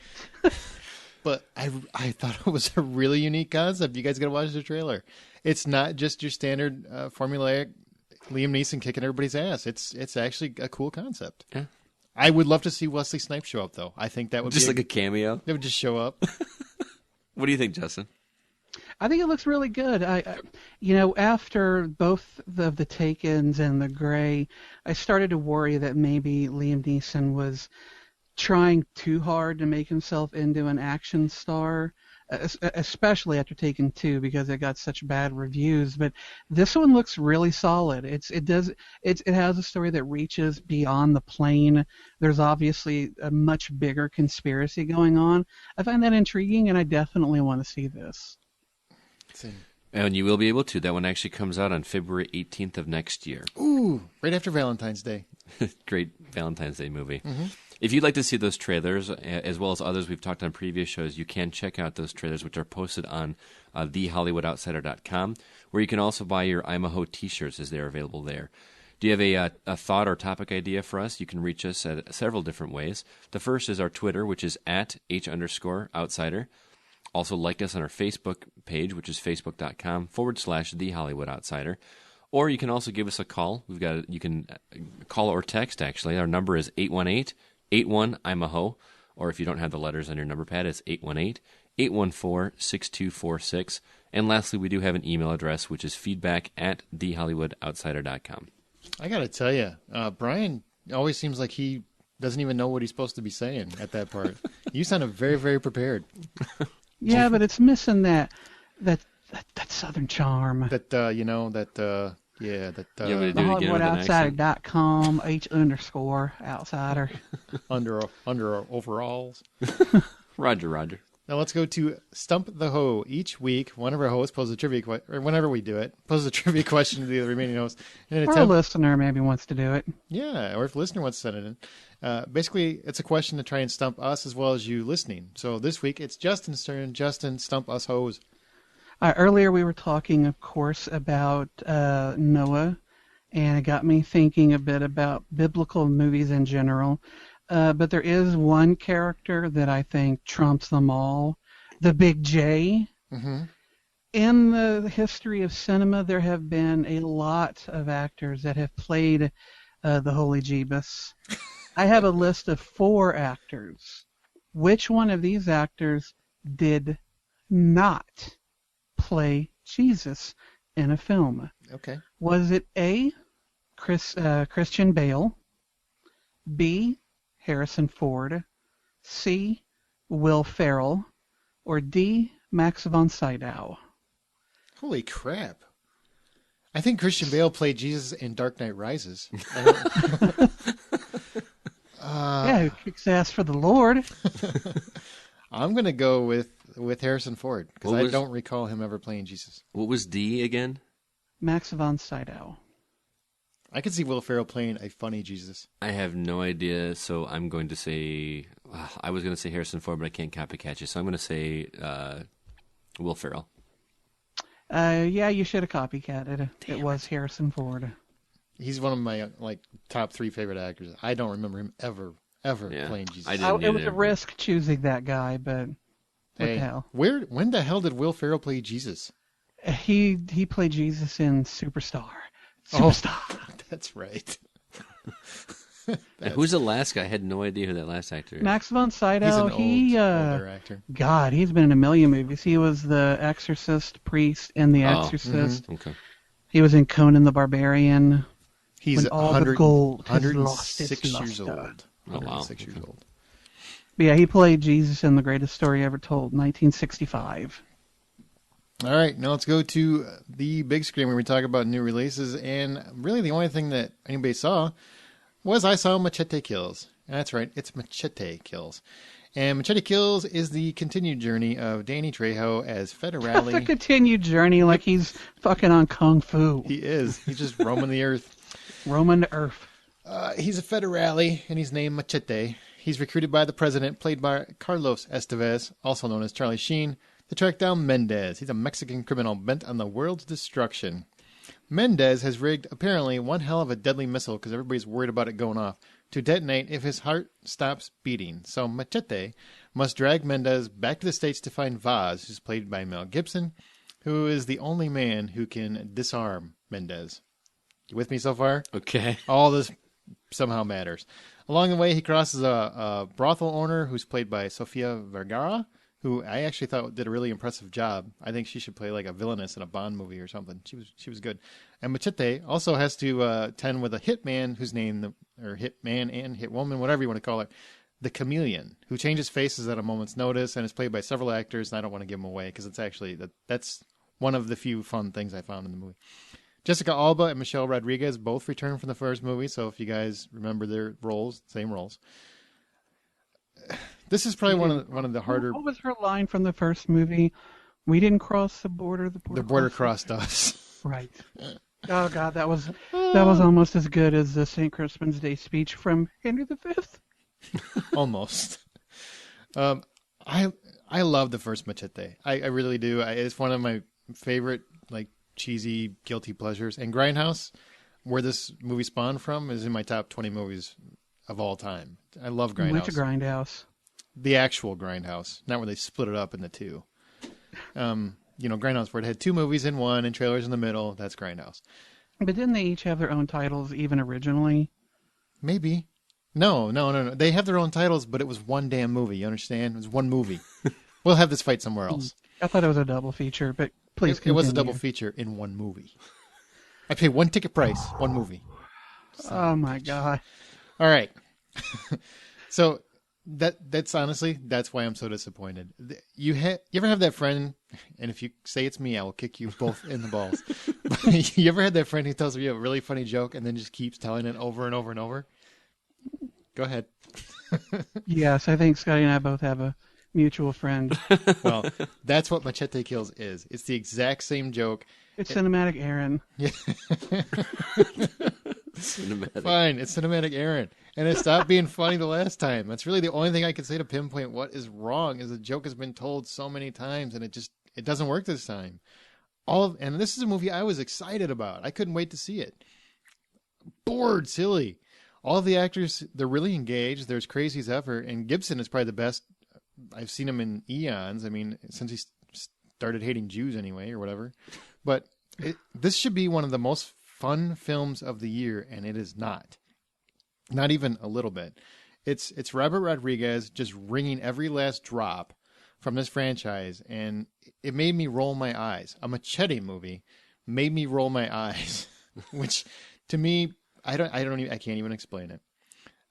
But I thought it was a really unique concept. You guys got to watch the trailer. It's not just your standard formulaic Liam Neeson kicking everybody's ass. It's actually a cool concept. Yeah. I would love to see Wesley Snipes show up, though. I think that would just like a cameo? They would just show up. What do you think, Justin? I think it looks really good. After both of the Take-Ins and The Grey, I started to worry that maybe Liam Neeson was trying too hard to make himself into an action star, especially after Taken 2 because it got such bad reviews. But this one looks really solid. It has a story that reaches beyond the plane. There's obviously a much bigger conspiracy going on. I find that intriguing, and I definitely want to see this. And you will be able to. That one actually comes out on February 18th of next year. Ooh, right after Valentine's Day. Great Valentine's Day movie. If you'd like to see those trailers, as well as others we've talked on previous shows, you can check out those trailers, which are posted on thehollywoodoutsiders.com, where you can also buy your I'm a Ho t-shirts as they're available there. Do you have a thought or topic idea for us? You can reach us at several different ways. The first is our Twitter, which is at @H_outsider. Also, like us on our Facebook page, which is facebook.com/The Hollywood Outsider. Or you can also give us a call. You can call or text, actually. Our number is 818-81-I'm-a-Ho. Or if you don't have the letters on your number pad, it's 818-814-6246. And lastly, we do have an email address, which is feedback@thehollywoodoutsiders.com. I got to tell you, Brian always seems like he doesn't even know what he's supposed to be saying at that part. You sounded very, very prepared. Yeah, but it's missing that southern charm. HollywoodOutsider.com, H_outsider. Under overalls. Roger. Now let's go to Stump the Ho. Each week, one of our hosts poses a trivia question, or whenever we do it, poses a trivia question to the other remaining hosts. Or a listener maybe wants to do it. Yeah, or if a listener wants to send it in. Basically, it's a question to try and stump us as well as you listening. So this week, it's Justin's turn. Justin, stump us hoes. Earlier we were talking, of course, about Noah, and it got me thinking a bit about biblical movies in general. But there is one character that I think trumps them all, the Big J. Mm-hmm. In the history of cinema, there have been a lot of actors that have played the Holy Jeebus. I have a list of 4 actors. Which one of these actors did not play Jesus in a film? Okay. Was it A, Christian Bale, B, Harrison Ford, C, Will Ferrell, or D, Max von Sydow? Holy crap. I think Christian Bale played Jesus in Dark Knight Rises. Yeah, who kicks ass for the Lord. I'm going to go with with Harrison Ford because I don't recall him ever playing Jesus. What was D again? Max von Sydow. I could see Will Ferrell playing a funny Jesus. I have no idea, so I'm going to say... I was going to say Harrison Ford, but I can't copycat you, so I'm going to say Will Ferrell. Yeah, you should have copycatted. It was Harrison Ford. He's one of my top 3 favorite actors. I don't remember him ever playing Jesus. I didn't It was either, a risk choosing that guy, but what the hell? When the hell did Will Ferrell play Jesus? He played Jesus in Superstar. Superstar. That's right. Who's the last guy? I had no idea who that last actor is. Max von Sydow. He's an older actor. God, he's been in a million movies. He was the Exorcist priest in The Exorcist. Mm-hmm. Okay. He was in Conan the Barbarian. He's When all the gold has 106 lost years its luster. old. Oh, wow. 106 years old. But yeah, he played Jesus in The Greatest Story Ever Told, 1965. All right, now let's go to the big screen where we talk about new releases. And really the only thing that anybody saw was I saw Machete Kills. That's right, it's Machete Kills. And Machete Kills is the continued journey of Danny Trejo as Federale. The continued journey like he's fucking on Kung Fu. He is. He's just roaming the earth. Roaming the earth. He's a Federale, and he's named Machete. He's recruited by the president, played by Carlos Estevez, also known as Charlie Sheen, to track down Mendez. He's a Mexican criminal bent on the world's destruction. Mendez has rigged, apparently, one hell of a deadly missile, because everybody's worried about it going off, to detonate if his heart stops beating. So Machete must drag Mendez back to the States to find Vaz, who's played by Mel Gibson, who is the only man who can disarm Mendez. You with me so far? Okay. All this somehow matters. Along the way, he crosses a brothel owner who's played by Sofia Vergara, who I actually thought did a really impressive job. I think she should play like a villainess in a Bond movie or something. She was good. And Machete also has to tend with a hitman who's named, or hitman and hitwoman, whatever you want to call her, the Chameleon, who changes faces at a moment's notice and is played by several actors. And I don't want to give them away because it's actually that's one of the few fun things I found in the movie. Jessica Alba and Michelle Rodriguez both returned from the first movie, so if you guys remember their roles, same roles. This is probably one of the harder. What was her line from the first movie? We didn't cross the border. The border crossed us. Right. Oh God, that was almost as good as the St. Crispin's Day speech from Henry V. Almost. I love the first Machete. I really do. It's one of my favorite cheesy guilty pleasures. And Grindhouse, where this movie spawned from, is in my top 20 movies of all time. I love Grindhouse. Went to Grindhouse. The actual Grindhouse, not where they split it up into two. Grindhouse, where it had two movies in one and trailers in the middle. That's Grindhouse. But didn't they each have their own titles even originally? Maybe. No. They have their own titles, but it was one damn movie. You understand? It was one movie. We'll have this fight somewhere else. I thought it was a double feature, but please continue. It was a double feature in one movie. I paid one ticket price, one movie. Oh my God. All right. So that's honestly, that's why I'm so disappointed. You ever have that friend, and if you say it's me, I will kick you both in the balls. You ever had that friend who tells you a really funny joke and then just keeps telling it over and over and over? Go ahead. Yes, I think Scotty and I both have a mutual friend. Well, that's what Machete Kills is. It's the exact same joke. It's Cinematic Aaron. Yeah. Cinematic. Fine, it's Cinematic Aaron. And it stopped being funny the last time. That's really the only thing I can say to pinpoint what is wrong, is the joke has been told so many times and it doesn't work this time. And this is a movie I was excited about. I couldn't wait to see it. Bored, silly. All of the actors, they're really engaged. There's crazy as ever. And Gibson is probably the best. I've seen him in eons. I mean, since he started hating Jews anyway, or whatever. But this should be one of the most fun films of the year, and it is not. Not even a little bit. It's Robert Rodriguez just wringing every last drop from this franchise, and it made me roll my eyes. A Machete movie made me roll my eyes, which to me, I can't even explain it.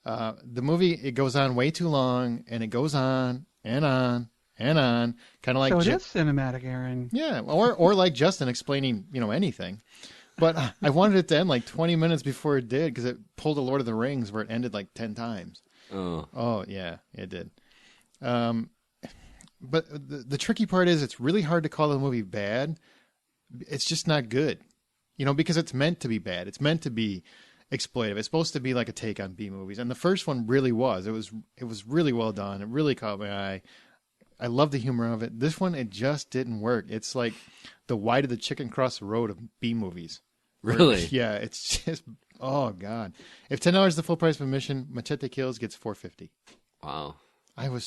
The movie, it goes on way too long, and it goes on and on and on, kind of like. So it is Cinematic Aaron. Yeah, or like Justin explaining, anything. But I wanted it to end like 20 minutes before it did, because it pulled a Lord of the Rings where it ended like 10 times. Oh yeah, it did. But the tricky part is it's really hard to call the movie bad. It's just not good, because it's meant to be bad. It's meant to be exploitive. It's supposed to be like a take on B movies, and the first one really was. It was really well done. It really caught my eye. I love the humor of it. This one, it just didn't work. It's like the Why Did the Chicken Cross the Road of B movies. Really? Yeah, it's just, oh God. If $10 is the full price of admission, Machete Kills gets $4.50. Wow. I was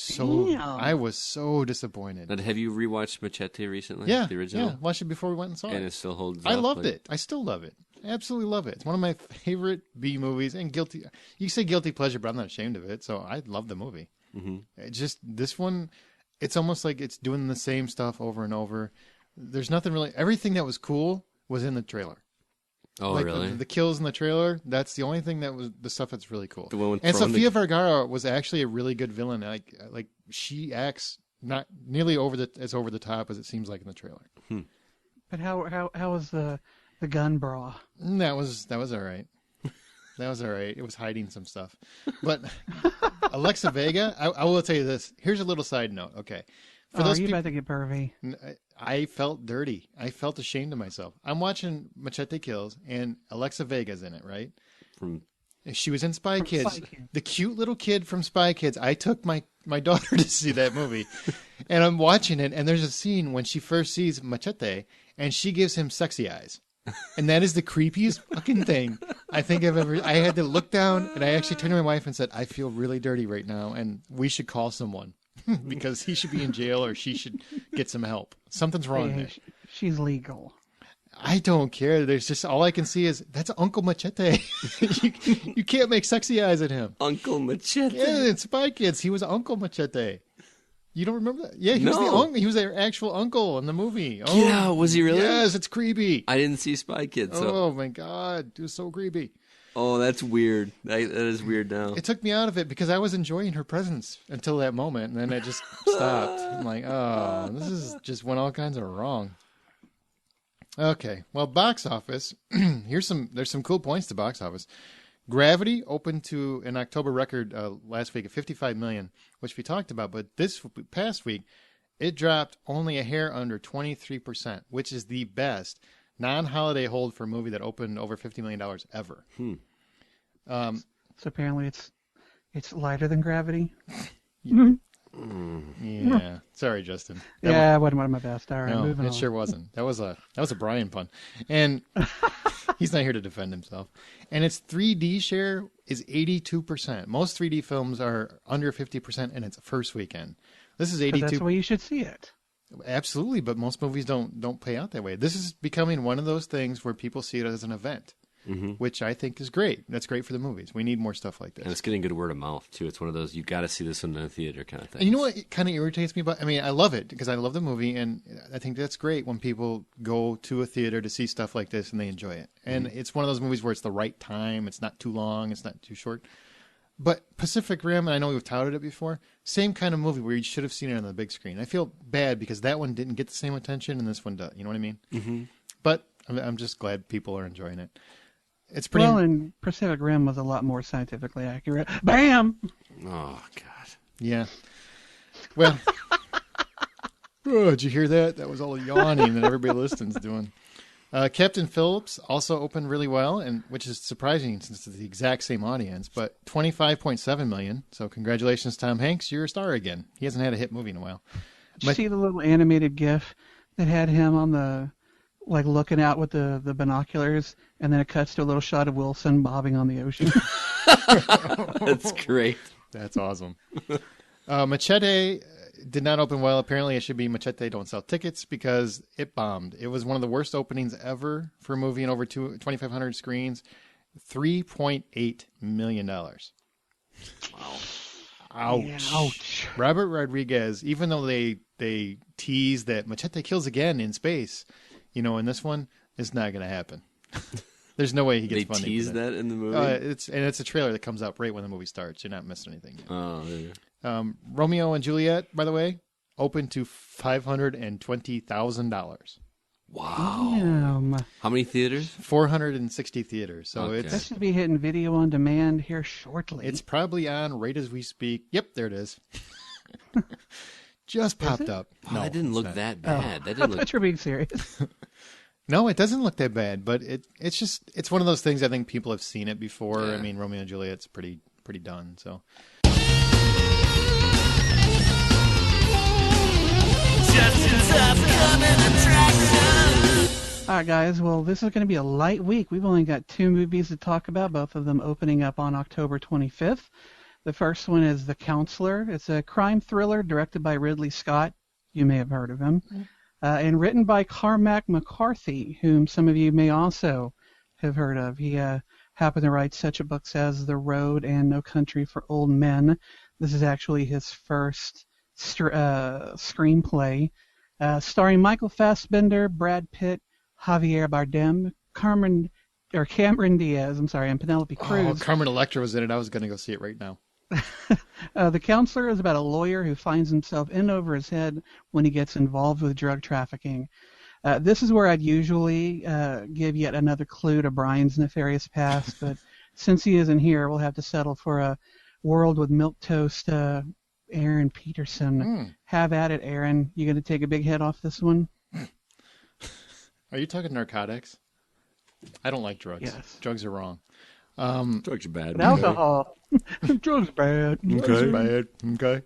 so disappointed. But have you rewatched Machete recently? Yeah, the original. yeah. Watched it before we went and saw And it. it still holds I up? loved it. I still love it. I absolutely love it. It's one of my favorite B movies and guilty. You say guilty pleasure, but I'm not ashamed of it. So I love the movie. Mm-hmm. It just this one, it's almost like it's doing the same stuff over and over. There's nothing really. Everything that was cool was in the trailer. Oh, like really? The kills in the trailer, that's the only thing that was the stuff that's really cool. The one with and Sofia Vergara was actually a really good villain. Like she acts not nearly over the top as it seems like in the trailer. But how was the gun bra? That was all right. That was all right. It was hiding some stuff. But Alexa Vega, I will tell you this. Here's a little side note. Okay. Are you about to get pervy? I felt dirty. I felt ashamed of myself. I'm watching Machete Kills, and Alexa Vega's in it, right? She was in Spy Kids. Spy Kids. The cute little kid from Spy Kids. I took my daughter to see that movie, and I'm watching it, and there's a scene when she first sees Machete, and she gives him sexy eyes. And that is the creepiest fucking thing I think I've ever... I had to look down, and I actually turned to my wife and said, I feel really dirty right now, and we should call someone. Because he should be in jail or she should get some help. Something's wrong there. She's legal. I don't care. There's just all I can see is that's Uncle Machete. you can't make sexy eyes at him. Uncle Machete. Yeah, in Spy Kids, he was Uncle Machete. You don't remember that? Yeah, he was their actual uncle in the movie. Oh, Get out. Was he really? Yes, it's creepy. I didn't see Spy Kids. So. Oh my God, it was so creepy. Oh, that's weird. That is weird now. It took me out of it because I was enjoying her presence until that moment, and then I just stopped. I'm like, oh, this is just went all kinds of wrong. Okay, well, box office. There's some cool points to box office. Gravity opened to an October record last week of 55 million, which we talked about, but this past week it dropped only a hair under 23%, which is the best non-holiday hold for a movie that opened over $50 million ever. So apparently it's lighter than Gravity. Yeah. Sorry, Justin. Yeah, it wasn't one of my best. All right, No, moving it on. sure wasn't. That was a Brian pun. And he's not here to defend himself. And its 3D share is 82%. Most 3D films are under 50% in its first weekend. This is 82. But that's the way you should see it. Absolutely, but most movies don't pay out that way. This is becoming one of those things where people see it as an event, which I think is great. That's great for the movies. We need more stuff like this. And it's getting good word of mouth, too. It's one of those, you got to see this in the theater kind of thing. And you know what kind of irritates me about? I mean, I love it because I love the movie, and I think that's great when people go to a theater to see stuff like this and they enjoy it. And it's one of those movies where it's the right time. It's not too long. It's not too short. But Pacific Rim, and I know we've touted it before, same kind of movie where you should have seen it on the big screen. I feel bad because that one didn't get the same attention and this one does. You know what I mean? Mm-hmm. But I'm just glad people are enjoying it. It's pretty... Well, and Pacific Rim was a lot more scientifically accurate. Bam! Oh, God. Yeah. Well, oh, did you hear that? That was all yawning that everybody listening's doing. Captain Phillips also opened really well, and which is surprising since it's the exact same audience, but 25.7 million. So congratulations, Tom Hanks. You're a star again. He hasn't had a hit movie in a while. Did you see the little animated GIF that had him on the, like, looking out with the binoculars, and then it cuts to a little shot of Wilson bobbing on the ocean? That's great. That's awesome. Machete did not open well. Apparently, it should be Machete Don't Sell Tickets because it bombed. It was one of the worst openings ever for a movie in over 2,500 screens. $3.8 million. Wow. Ouch. Yeah, ouch. Robert Rodriguez, even though they tease that Machete kills again in space, in this one, it's not going to happen. There's no way he gets funding. They tease that in the movie? It's a trailer that comes out right when the movie starts. You're not missing anything yet. Oh, there you go. Romeo and Juliet, by the way, opened to $520,000. Wow. Damn. How many theaters? 460 theaters. So Okay. That should be hitting video on demand here shortly. it's probably on right as we speak. Yep, there it is. Just popped up. Oh, that didn't it's look not. that bad. That I didn't look. thought you were being serious. No, it doesn't look that bad, but it's one of those things. I think people have seen it before. Yeah. I mean, Romeo and Juliet's pretty done. So All right, guys. Well, this is going to be a light week. We've only got 2 movies to talk about, both of them opening up on October 25th. The first one is The Counselor. It's a crime thriller directed by Ridley Scott. You may have heard of him. And written by Cormac McCarthy, whom some of you may also have heard of. He happened to write such books as The Road and No Country for Old Men. This is actually his first screenplay. Starring Michael Fassbender, Brad Pitt, Javier Bardem, Cameron Diaz, and Penelope Cruz. Oh, Carmen Electra was in it. I was going to go see it right now. The Counselor is about a lawyer who finds himself in over his head when he gets involved with drug trafficking. This is where I'd usually give yet another clue to Brian's nefarious past, but since he isn't here, we'll have to settle for a world with milquetoast Aaron Peterson. Have at it, Aaron. You going to take a big hit off this one? Are you talking narcotics? I don't like drugs. Yes. Drugs are wrong. Drugs are bad. But alcohol. Drugs bad. Drugs are bad. Okay.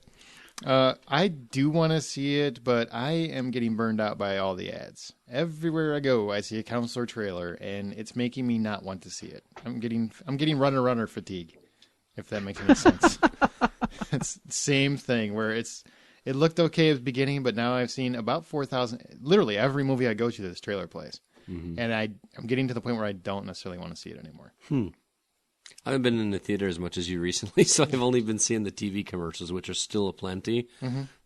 I do want to see it, but I am getting burned out by all the ads. Everywhere I go, I see a Counselor trailer, and it's making me not want to see it. I'm getting runner fatigue, if that makes any sense. It's the same thing where it looked okay at the beginning, but now I've seen about 4,000. Literally every movie I go to, this trailer plays, and I'm getting to the point where I don't necessarily want to see it anymore. I haven't been in the theater as much as you recently, so I've only been seeing the TV commercials, which are still aplenty.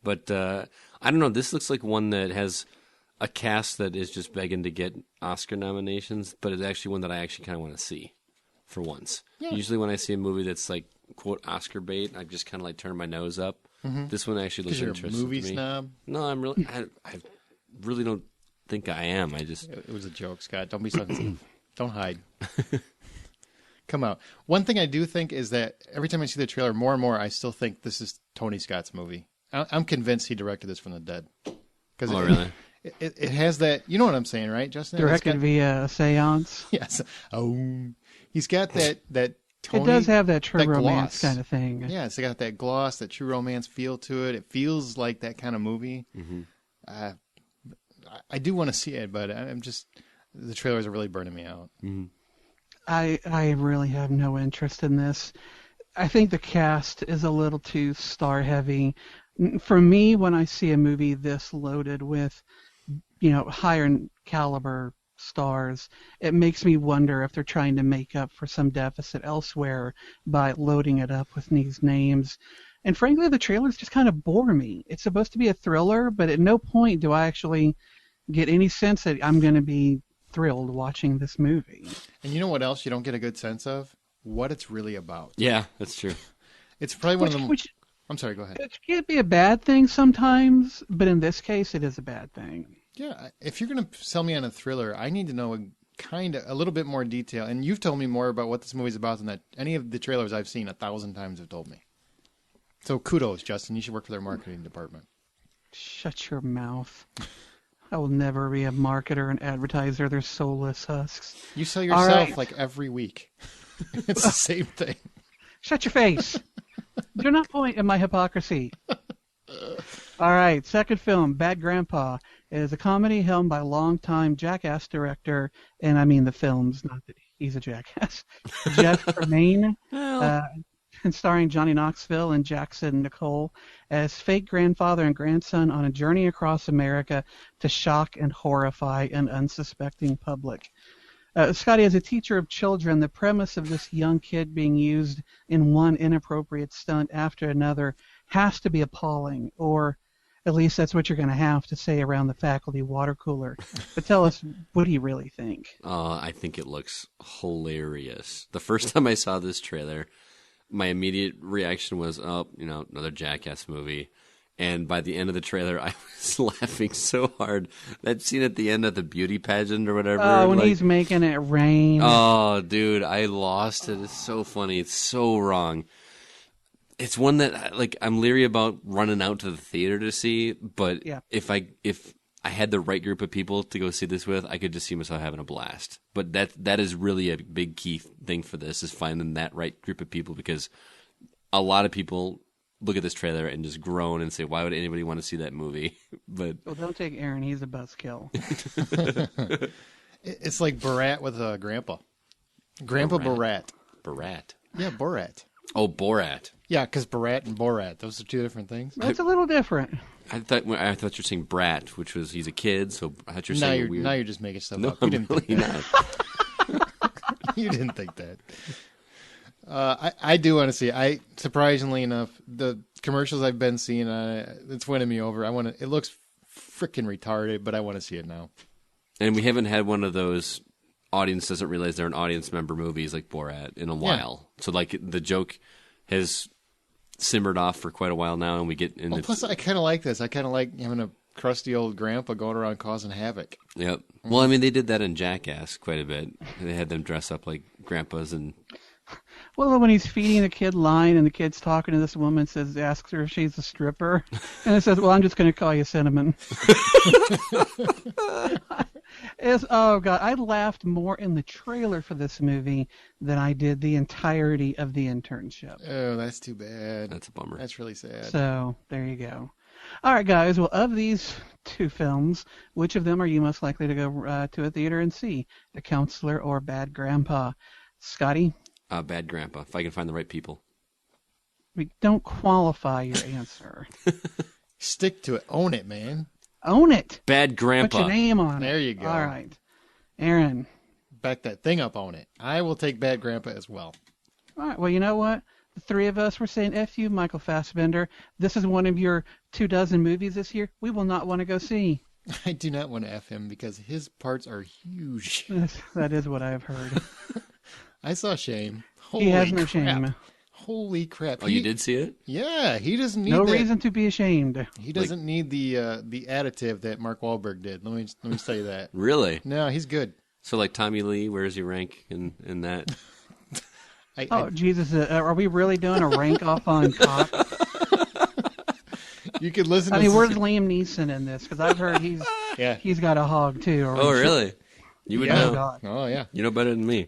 But I don't know. This looks like one that has a cast that is just begging to get Oscar nominations, but it's actually one that I actually kind of want to see for once. Yeah. Usually when I see a movie that's like, quote, Oscar bait, I just kind of like turn my nose up. This one actually looks Because you're a interesting movie to me. snob. No, I really don't think I am. It was a joke, Scott. Don't be sensitive. Don't hide. Come out. One thing I do think is that every time I see the trailer, more and more, I still think this is Tony Scott's movie. I'm convinced he directed this from the dead. Really? It has that. You know what I'm saying, right, Justin? Directed via a seance. Yes. Oh, he's got that Tony. It does have that true that romance gloss. kind of thing. Yeah, it's got that gloss, that true romance feel to it. It feels like that kind of movie. I do want to see it, but I'm just the trailers are really burning me out. I really have no interest in this. I think the cast is a little too star heavy. For me, when I see a movie this loaded with, higher caliber stars, it makes me wonder if they're trying to make up for some deficit elsewhere by loading it up with these names. And frankly, the trailers just kind of bore me. It's supposed to be a thriller, but at no point do I actually get any sense that I'm going to be thrilled watching this movie. And you know what else you don't get a good sense of? What it's really about. Yeah, that's true. It's probably one of them. Which I'm sorry, go ahead. it can't be a bad thing sometimes, but in this case, it is a bad thing. Yeah, if you're going to sell me on a thriller, I need to know a little bit more detail. And you've told me more about what this movie's about than that any of the trailers I've seen 1,000 times have told me. So kudos, Justin. You should work for their marketing department. Shut your mouth. I will never be a marketer and advertiser. They're soulless husks. You sell All yourself right. like every week. It's the same thing. Shut your face. Do not point at my hypocrisy. All right, second film, Bad Grandpa, is a comedy helmed by longtime Jackass director, and I mean the films, not that he's a jackass, Jeff Tremaine, and starring Johnny Knoxville and Jackson Nicole as fake grandfather and grandson on a journey across America to shock and horrify an unsuspecting public. Scotty, as a teacher of children, the premise of this young kid being used in one inappropriate stunt after another has to be appalling, or at least that's what you're going to have to say around the faculty water cooler. But tell us, what do you really think? I think it looks hilarious. The first time I saw this trailer, my immediate reaction was, another Jackass movie. And by the end of the trailer, I was laughing so hard. That scene at the end of the beauty pageant or whatever. Oh, when he's making it rain. Oh, dude, I lost it. It's so funny. It's so wrong. It's one that I'm leery about running out to the theater to see, but if I had the right group of people to go see this with, I could just see myself having a blast. But that is really a big key thing for this, is finding that right group of people, because a lot of people look at this trailer and just groan and say, why would anybody want to see that movie? But Well, don't take Aaron. He's a buzzkill. It's like Borat with a grandpa. Grandpa Borat. Borat. Yeah, Borat. Oh, Borat. Yeah, because Borat and Borat, those are two different things. That's a little different. I thought you were saying Brat, which was he's a kid, so I thought you were saying weird. Now you're just making stuff No, up. You I'm didn't really think not. You didn't think that. I do want to see it. Surprisingly enough, the commercials I've been seeing, it's winning me over. It looks freaking retarded, but I want to see it now. And we haven't had one of those audience doesn't realize they're an audience member movies like Borat in a while. So the joke has simmered off for quite a while now, and we get in. Plus, I kind of like this. I kind of like having a crusty old grandpa going around causing havoc. Yep. Well, I mean, they did that in Jackass quite a bit. They had them dress up like grandpas and. Well, when he's feeding the kid line and the kid's talking to this woman, asks her if she's a stripper, and it says, "Well, I'm just going to call you Cinnamon." Oh God, I laughed more in the trailer for this movie than I did the entirety of the internship. Oh, that's too bad. That's a bummer. That's really sad. So there you go. All right, guys. Well, of these two films, which of them are you most likely to go to a theater and see? The Counselor or Bad Grandpa? Scotty? Bad Grandpa, if I can find the right people. We don't qualify your answer. Stick to it. Own it, man. Own it. Bad Grandpa. Put your name on it. There you go. All right. Aaron. Back that thing up on it. I will take Bad Grandpa as well. All right. Well, you know what? The three of us were saying, F you, Michael Fassbender. This is one of your 24 movies this year we will not want to go see. I do not want to F him because his parts are huge. That is what I've heard. I saw Shame. He has no crap. shame. Holy crap. Oh, you did see it? Yeah, he doesn't need No that. reason to be ashamed. He doesn't need the additive that Mark Wahlberg did. Let me tell you that. Really? No, he's good. So like Tommy Lee, where does he rank in that? Jesus, are we really doing a rank off on cock? You could listen I to mean, where's Liam Neeson in this? Because I've heard he's got a hog too. Oh, really? You would know. God. Oh, yeah. You know better than me.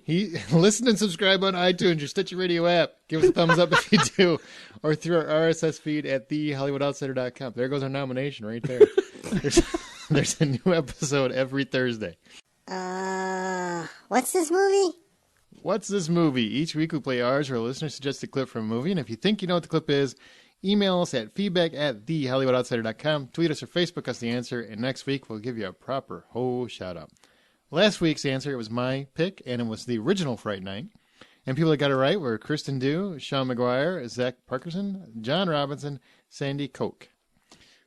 Listen and subscribe on iTunes, your Stitcher Radio app. Give us a thumbs up if you do. Or through our RSS feed at thehollywoodoutsiders.com. There goes our nomination right there. There's a new episode every Thursday. What's this movie? What's this movie? Each week we play ours, where a listener suggests a clip from a movie. And if you think you know what the clip is, email us at feedback@thehollywoodoutsiders.com. Tweet us or Facebook us the answer. And next week we'll give you a proper shout-out. Last week's answer, it was my pick, and it was the original Fright Night. And people that got it right were Kristen Dew, Sean McGuire, Zach Parkinson, John Robinson, Sandy Koch.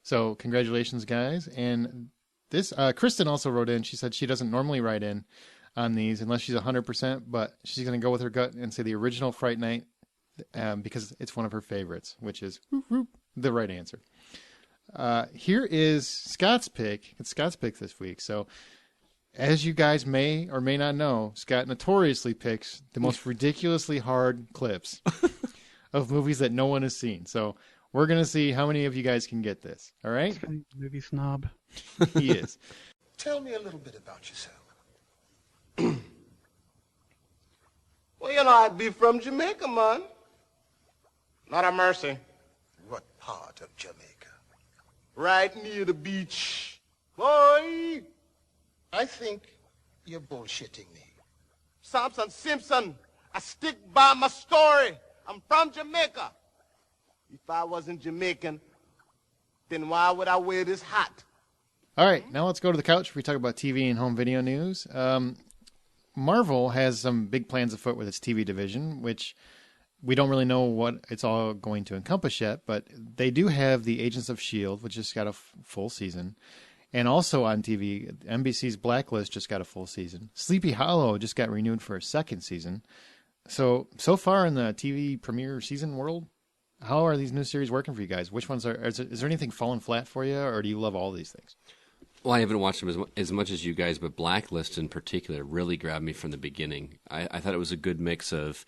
So congratulations, guys. And this, Kristen also wrote in. She said she doesn't normally write in on these unless she's 100%, but she's going to go with her gut and say the original Fright Night because it's one of her favorites, which is the right answer. Here is Scott's pick. It's Scott's pick this week. So as you guys may or may not know, Scott notoriously picks the most ridiculously hard clips of movies that no one has seen. So we're going to see how many of you guys can get this. All right? Movie snob. He is. Tell me a little bit about yourself. Well, you know, I'd be from Jamaica, man. Not a mercy. What part of Jamaica? Right near the beach. Boy! I think you're bullshitting me. Samson Simpson, I stick by my story. I'm from Jamaica. If I wasn't Jamaican, then why would I wear this hat? All right, now let's go to the couch. We talk about TV and home video news. Marvel has some big plans afoot with its TV division, which we don't really know what it's all going to encompass yet, but they do have the Agents of S.H.I.E.L.D., which just got a full season. And also on TV, NBC's Blacklist just got a full season. Sleepy Hollow just got renewed for a second season. So far in the TV premiere season world, how are these new series working for you guys? Which ones is there anything falling flat for you, or do you love all these things? Well, I haven't watched them as much as you guys, but Blacklist in particular really grabbed me from the beginning. I thought it was a good mix of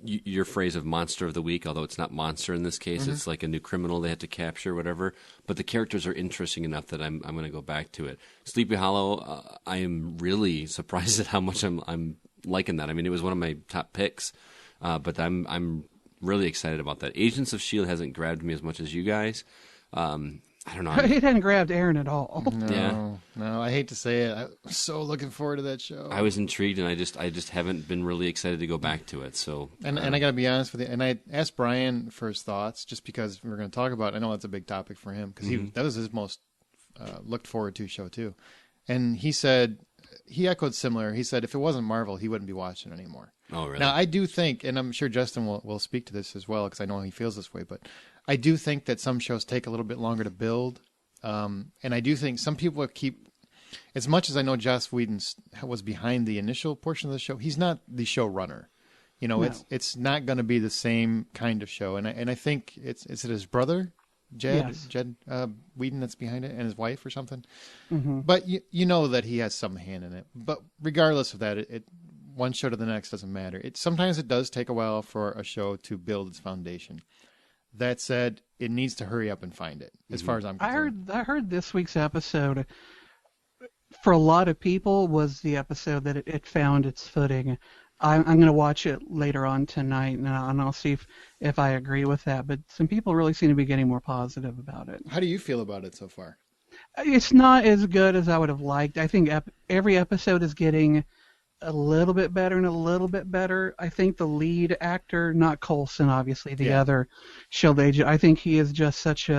your phrase of monster of the week, although it's not monster in this case, it's like a new criminal they have to capture, whatever. But the characters are interesting enough that I'm going to go back to it. Sleepy Hollow, I am really surprised at how much I'm liking that. I mean, it was one of my top picks, but I'm really excited about that. Agents of S.H.I.E.L.D. hasn't grabbed me as much as you guys. I don't know. It hadn't grabbed Aaron at all. No, I hate to say it. I'm so looking forward to that show. I was intrigued, and I just haven't been really excited to go back to it. So, and I got to be honest with you. And I asked Brian for his thoughts, just because we're going to talk about. I know that's a big topic for him because that was his most looked forward to show too. And he said he echoed similar. He said if it wasn't Marvel, he wouldn't be watching it anymore. Oh, really? Now I do think, and I'm sure Justin will speak to this as well because I know he feels this way, but I do think that some shows take a little bit longer to build. And I do think some people keep, as much as I know Joss Whedon was behind the initial portion of the show, he's not the showrunner. You know, No. it's not going to be the same kind of show. And I think is it his brother, Jed Whedon, that's behind it, and his wife or something. Mm-hmm. But you know that he has some hand in it. But regardless of that, it one show to the next doesn't matter. Sometimes it does take a while for a show to build its foundation. That said, it needs to hurry up and find it, as far as I'm concerned. I heard this week's episode, for a lot of people, was the episode that it found its footing. I'm going to watch it later on tonight, and I'll see if I agree with that. But some people really seem to be getting more positive about it. How do you feel about it so far? It's not as good as I would have liked. I think every episode is getting a little bit better and a little bit better. I think the lead actor, not Coulson, obviously, the other S.H.I.E.L.D. agent, I think he is just such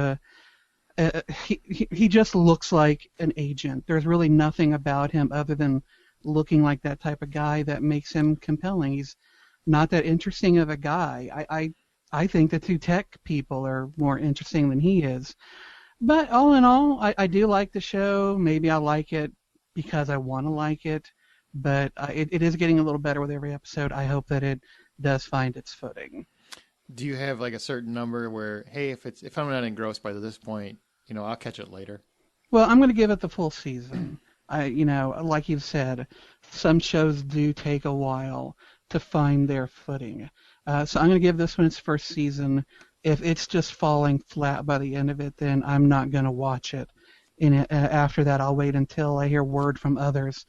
he just looks like an agent. There's really nothing about him other than looking like that type of guy that makes him compelling. He's not that interesting of a guy. I think the two tech people are more interesting than he is. But all in all, I do like the show. Maybe I like it because I want to like it. But it is getting a little better with every episode. I hope that it does find its footing. Do you have like a certain number where, hey, if I'm not engrossed by this point, I'll catch it later? Well, I'm going to give it the full season. Like you've said, some shows do take a while to find their footing. So I'm going to give this one its first season. If it's just falling flat by the end of it, then I'm not going to watch it. After that, I'll wait until I hear word from others.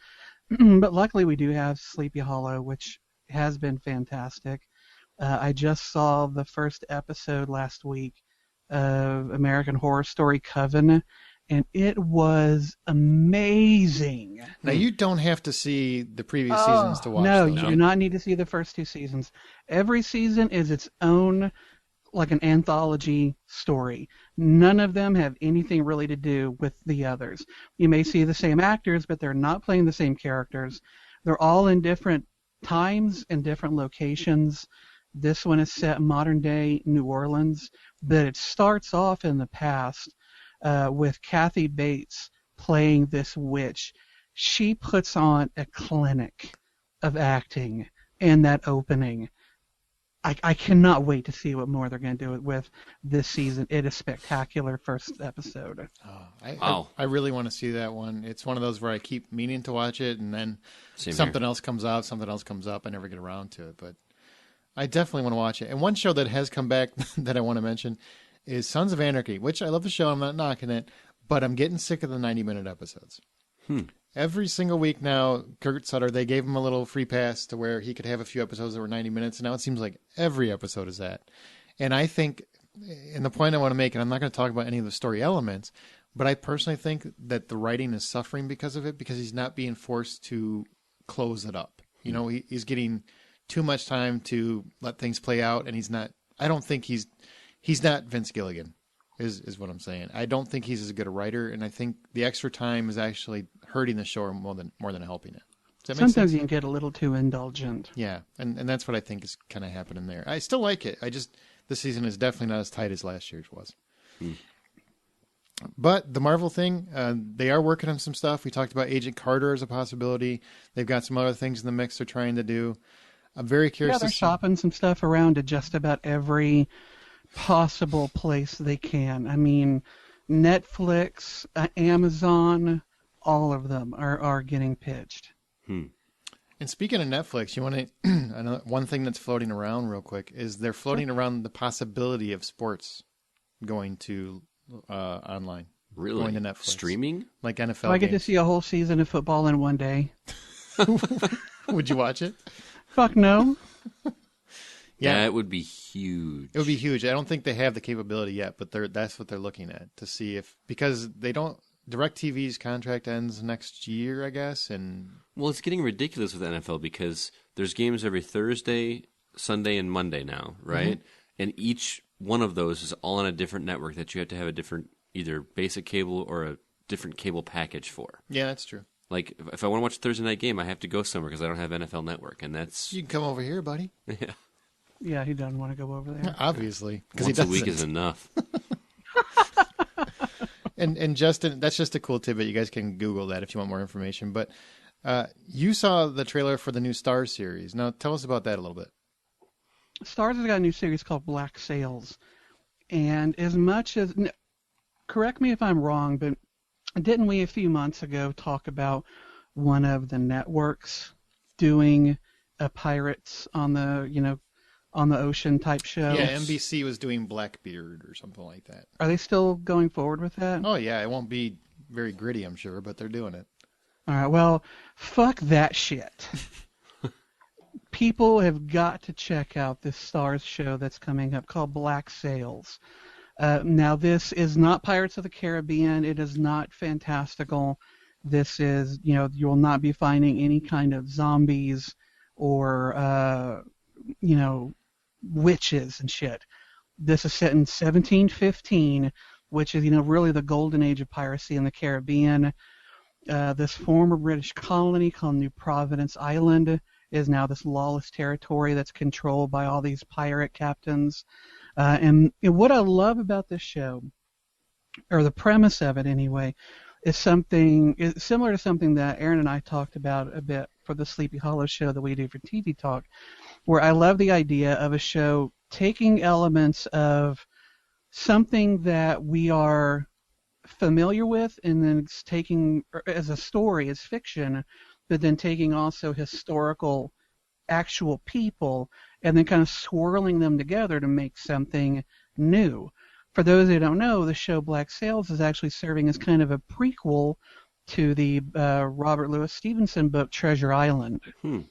But luckily we do have Sleepy Hollow, which has been fantastic. I just saw the first episode last week of American Horror Story Coven, and it was amazing. Now, you don't have to see the previous seasons to watch No, those. you do not need to see the first two seasons. Every season is its own, like an anthology story. None of them have anything really to do with the others. You may see the same actors, but they're not playing the same characters. They're all in different times and different locations. This one is set in modern-day New Orleans, but it starts off in the past with Kathy Bates playing this witch. She puts on a clinic of acting in that opening. I cannot wait to see what more they're going to do with this season. It is spectacular first episode. I really want to see that one. It's one of those where I keep meaning to watch it, and then something else comes out, something else comes up. I never get around to it, but I definitely want to watch it. And one show that has come back that I want to mention is Sons of Anarchy, which I love the show. I'm not knocking it, but I'm getting sick of the 90-minute episodes. Every single week now, Kurt Sutter, they gave him a little free pass to where he could have a few episodes that were 90 minutes, and now it seems like every episode is that. And I think, and the point I want to make, and I'm not going to talk about any of the story elements, but I personally think that the writing is suffering because of it, because he's not being forced to close it up. He's getting too much time to let things play out, and I don't think he's not Vince Gilligan. Is what I'm saying. I don't think he's as good a writer, and I think the extra time is actually hurting the show more than helping it. Does that make Sometimes sense? you can get a little too indulgent. Yeah, and that's what I think is kind of happening there. I still like it. This season is definitely not as tight as last year's was. But the Marvel thing, they are working on some stuff. We talked about Agent Carter as a possibility. They've got some other things in the mix they're trying to do. I'm very curious. Yeah, they're shopping some stuff around to just about every possible place they can. I mean, Netflix, Amazon, all of them are getting pitched. And speaking of Netflix, you want to one thing that's floating around real quick is they're floating around the possibility of sports going to online. Really? Going to Netflix. Streaming? Like NFL So I get to games. see a whole season of football in one day. Would you watch it? Fuck no. Yeah. That would be huge. It would be huge. I don't think they have the capability yet, but that's what they're looking at to see if, because they don't, DirecTV's contract ends next year, I guess, and Well, it's getting ridiculous with NFL because there's games every Thursday, Sunday, and Monday now, right? And each one of those is all on a different network that you have to have a different either basic cable or a different cable package for. yeah, that's true. Like, if I want to watch a Thursday night game, I have to go somewhere because I don't have NFL Network, and that's... You can come over here, buddy. Yeah. Yeah, he doesn't want to go over there. Obviously, because he Once a doesn't. week is enough. And Justin, that's just a cool tidbit. You guys can Google that if you want more information. But you saw the trailer for the new Stars series. Now, tell us about that a little bit. Starz has got a new series called Black Sails. And as much as... Correct me if I'm wrong, but didn't we a few months ago talk about one of the networks doing a pirates on the, on the ocean type show? Yeah, NBC was doing Blackbeard or something like that. Are they still going forward with that? Oh, yeah. It won't be very gritty, I'm sure, but they're doing it. All right, well, fuck that shit. People have got to check out this Starz show that's coming up called Black Sails. Now, this is not Pirates of the Caribbean. It is not fantastical. This is, you will not be finding any kind of zombies or, witches and shit. This is set in 1715, which is, really the golden age of piracy in the Caribbean. This former British colony called New Providence Island is now this lawless territory that's controlled by all these pirate captains. And what I love about this show, or the premise of it anyway, is similar to something that Aaron and I talked about a bit for the Sleepy Hollow show that we do for TV Talk, where I love the idea of a show taking elements of something that we are familiar with and then it's taking as a story, as fiction, but then taking also historical actual people and then kind of swirling them together to make something new. For those who don't know, the show Black Sails is actually serving as kind of a prequel to the Robert Louis Stevenson book Treasure Island. And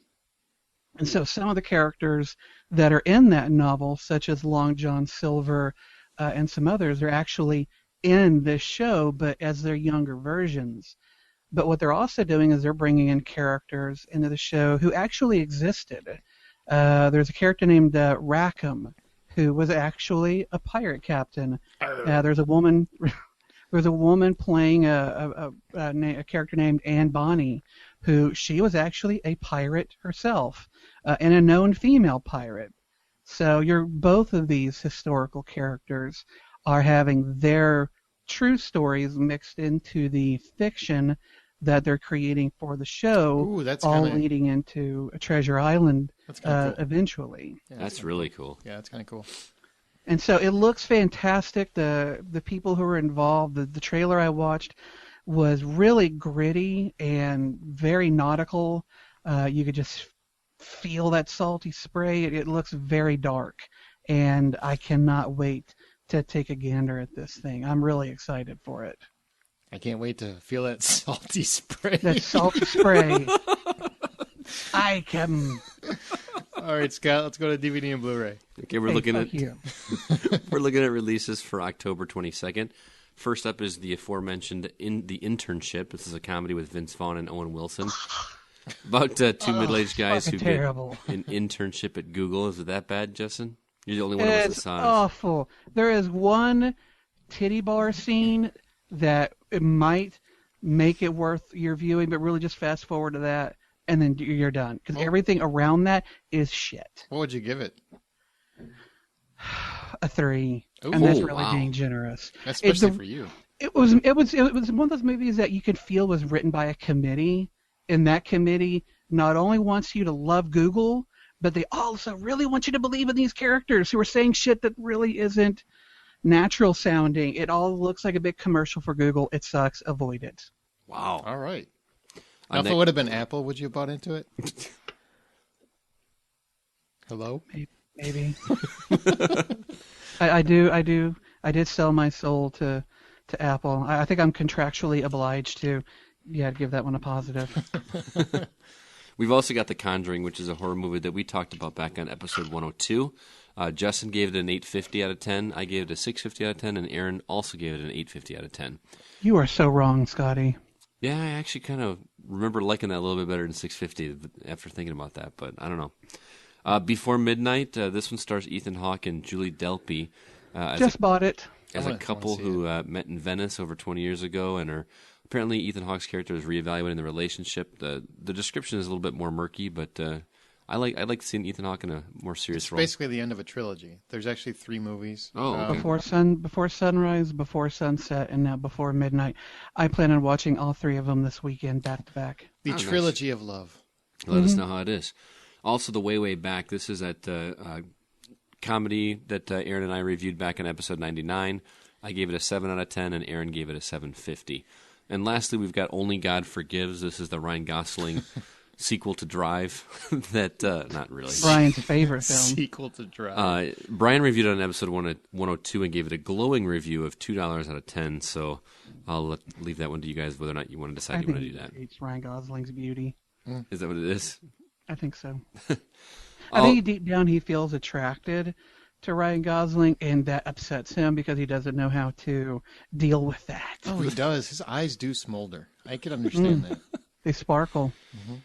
so some of the characters that are in that novel, such as Long John Silver and some others, are actually in this show, but as their younger versions. But what they're also doing is they're bringing in characters into the show who actually existed. There's a character named Rackham, who was actually a pirate captain. There's a woman playing a character named Anne Bonny, who she was actually a pirate herself, and a known female pirate. So both of these historical characters are having their true stories mixed into the fiction that they're creating for the show. Ooh, that's all kinda... leading into a Treasure Island cool. eventually. Yeah, that's really cool. Yeah, that's kind of cool. And so it looks fantastic. The people who are involved, the trailer I watched was really gritty and very nautical. You could just feel that salty spray. It looks very dark, and I cannot wait to take a gander at this thing. I'm really excited for it. I can't wait to feel that salty spray. That salty spray. I can. All right, Scott, let's go to DVD and Blu-ray. Okay, we're looking at releases for October 22nd. First up is the aforementioned The Internship. This is a comedy with Vince Vaughn and Owen Wilson about two middle-aged guys who get an internship at Google. Is it that bad, Justin? You're the only one of us that saw it. It's awful. There is one titty bar scene that it might make it worth your viewing, but really just fast forward to that, and then you're done. Because everything around that is shit. What would you give it? A 3. Ooh, and that's really being generous. Especially for you. It was one of those movies that you could feel was written by a committee, and that committee not only wants you to love Google, but they also really want you to believe in these characters who are saying shit that really isn't natural sounding. It all looks like a big commercial for Google. It sucks. Avoid it. Wow. All right. Now, if it would have been Apple, would you have bought into it? Hello? Maybe. I did sell my soul to Apple. I think I'm contractually obliged to give that one a positive. We've also got The Conjuring, which is a horror movie that we talked about back on episode 102. Justin gave it an 850 out of 10. I gave it a 650 out of 10, and Aaron also gave it an 850 out of 10. You are so wrong, Scotty. Yeah, I actually kind of remember liking that a little bit better than 650 after thinking about that, but I don't know. Before Midnight, this one stars Ethan Hawke and Julie Delpy. Bought it. As a couple who met in Venice over 20 years ago, and are apparently Ethan Hawke's character is reevaluating the relationship. The description is a little bit more murky, but I like seeing Ethan Hawke in a more serious role. Basically, the end of a trilogy. There's actually 3 movies. Oh, okay. Before sunrise, before sunset, and now before midnight. I plan on watching all 3 of them this weekend, back to back. The trilogy of love. Let us know how it is. Also, The Way Back. This is that comedy that Aaron and I reviewed back in episode 99. I gave it a 7 out of 10, and Aaron gave it a 750. And lastly, we've got Only God Forgives. This is the Ryan Gosling sequel to Drive. Not really. Brian's favorite film. Sequel to Drive. Brian reviewed it on episode 102 and gave it a glowing review of $2 out of 10. So I'll leave that one to you guys whether or not you want to decide you want to do that. It's Ryan Gosling's beauty. Is that what it is? I think so. I think deep down he feels attracted to Ryan Gosling, and that upsets him because he doesn't know how to deal with that. Oh, he does. His eyes do smolder. I can understand that. They sparkle. Mm-hmm.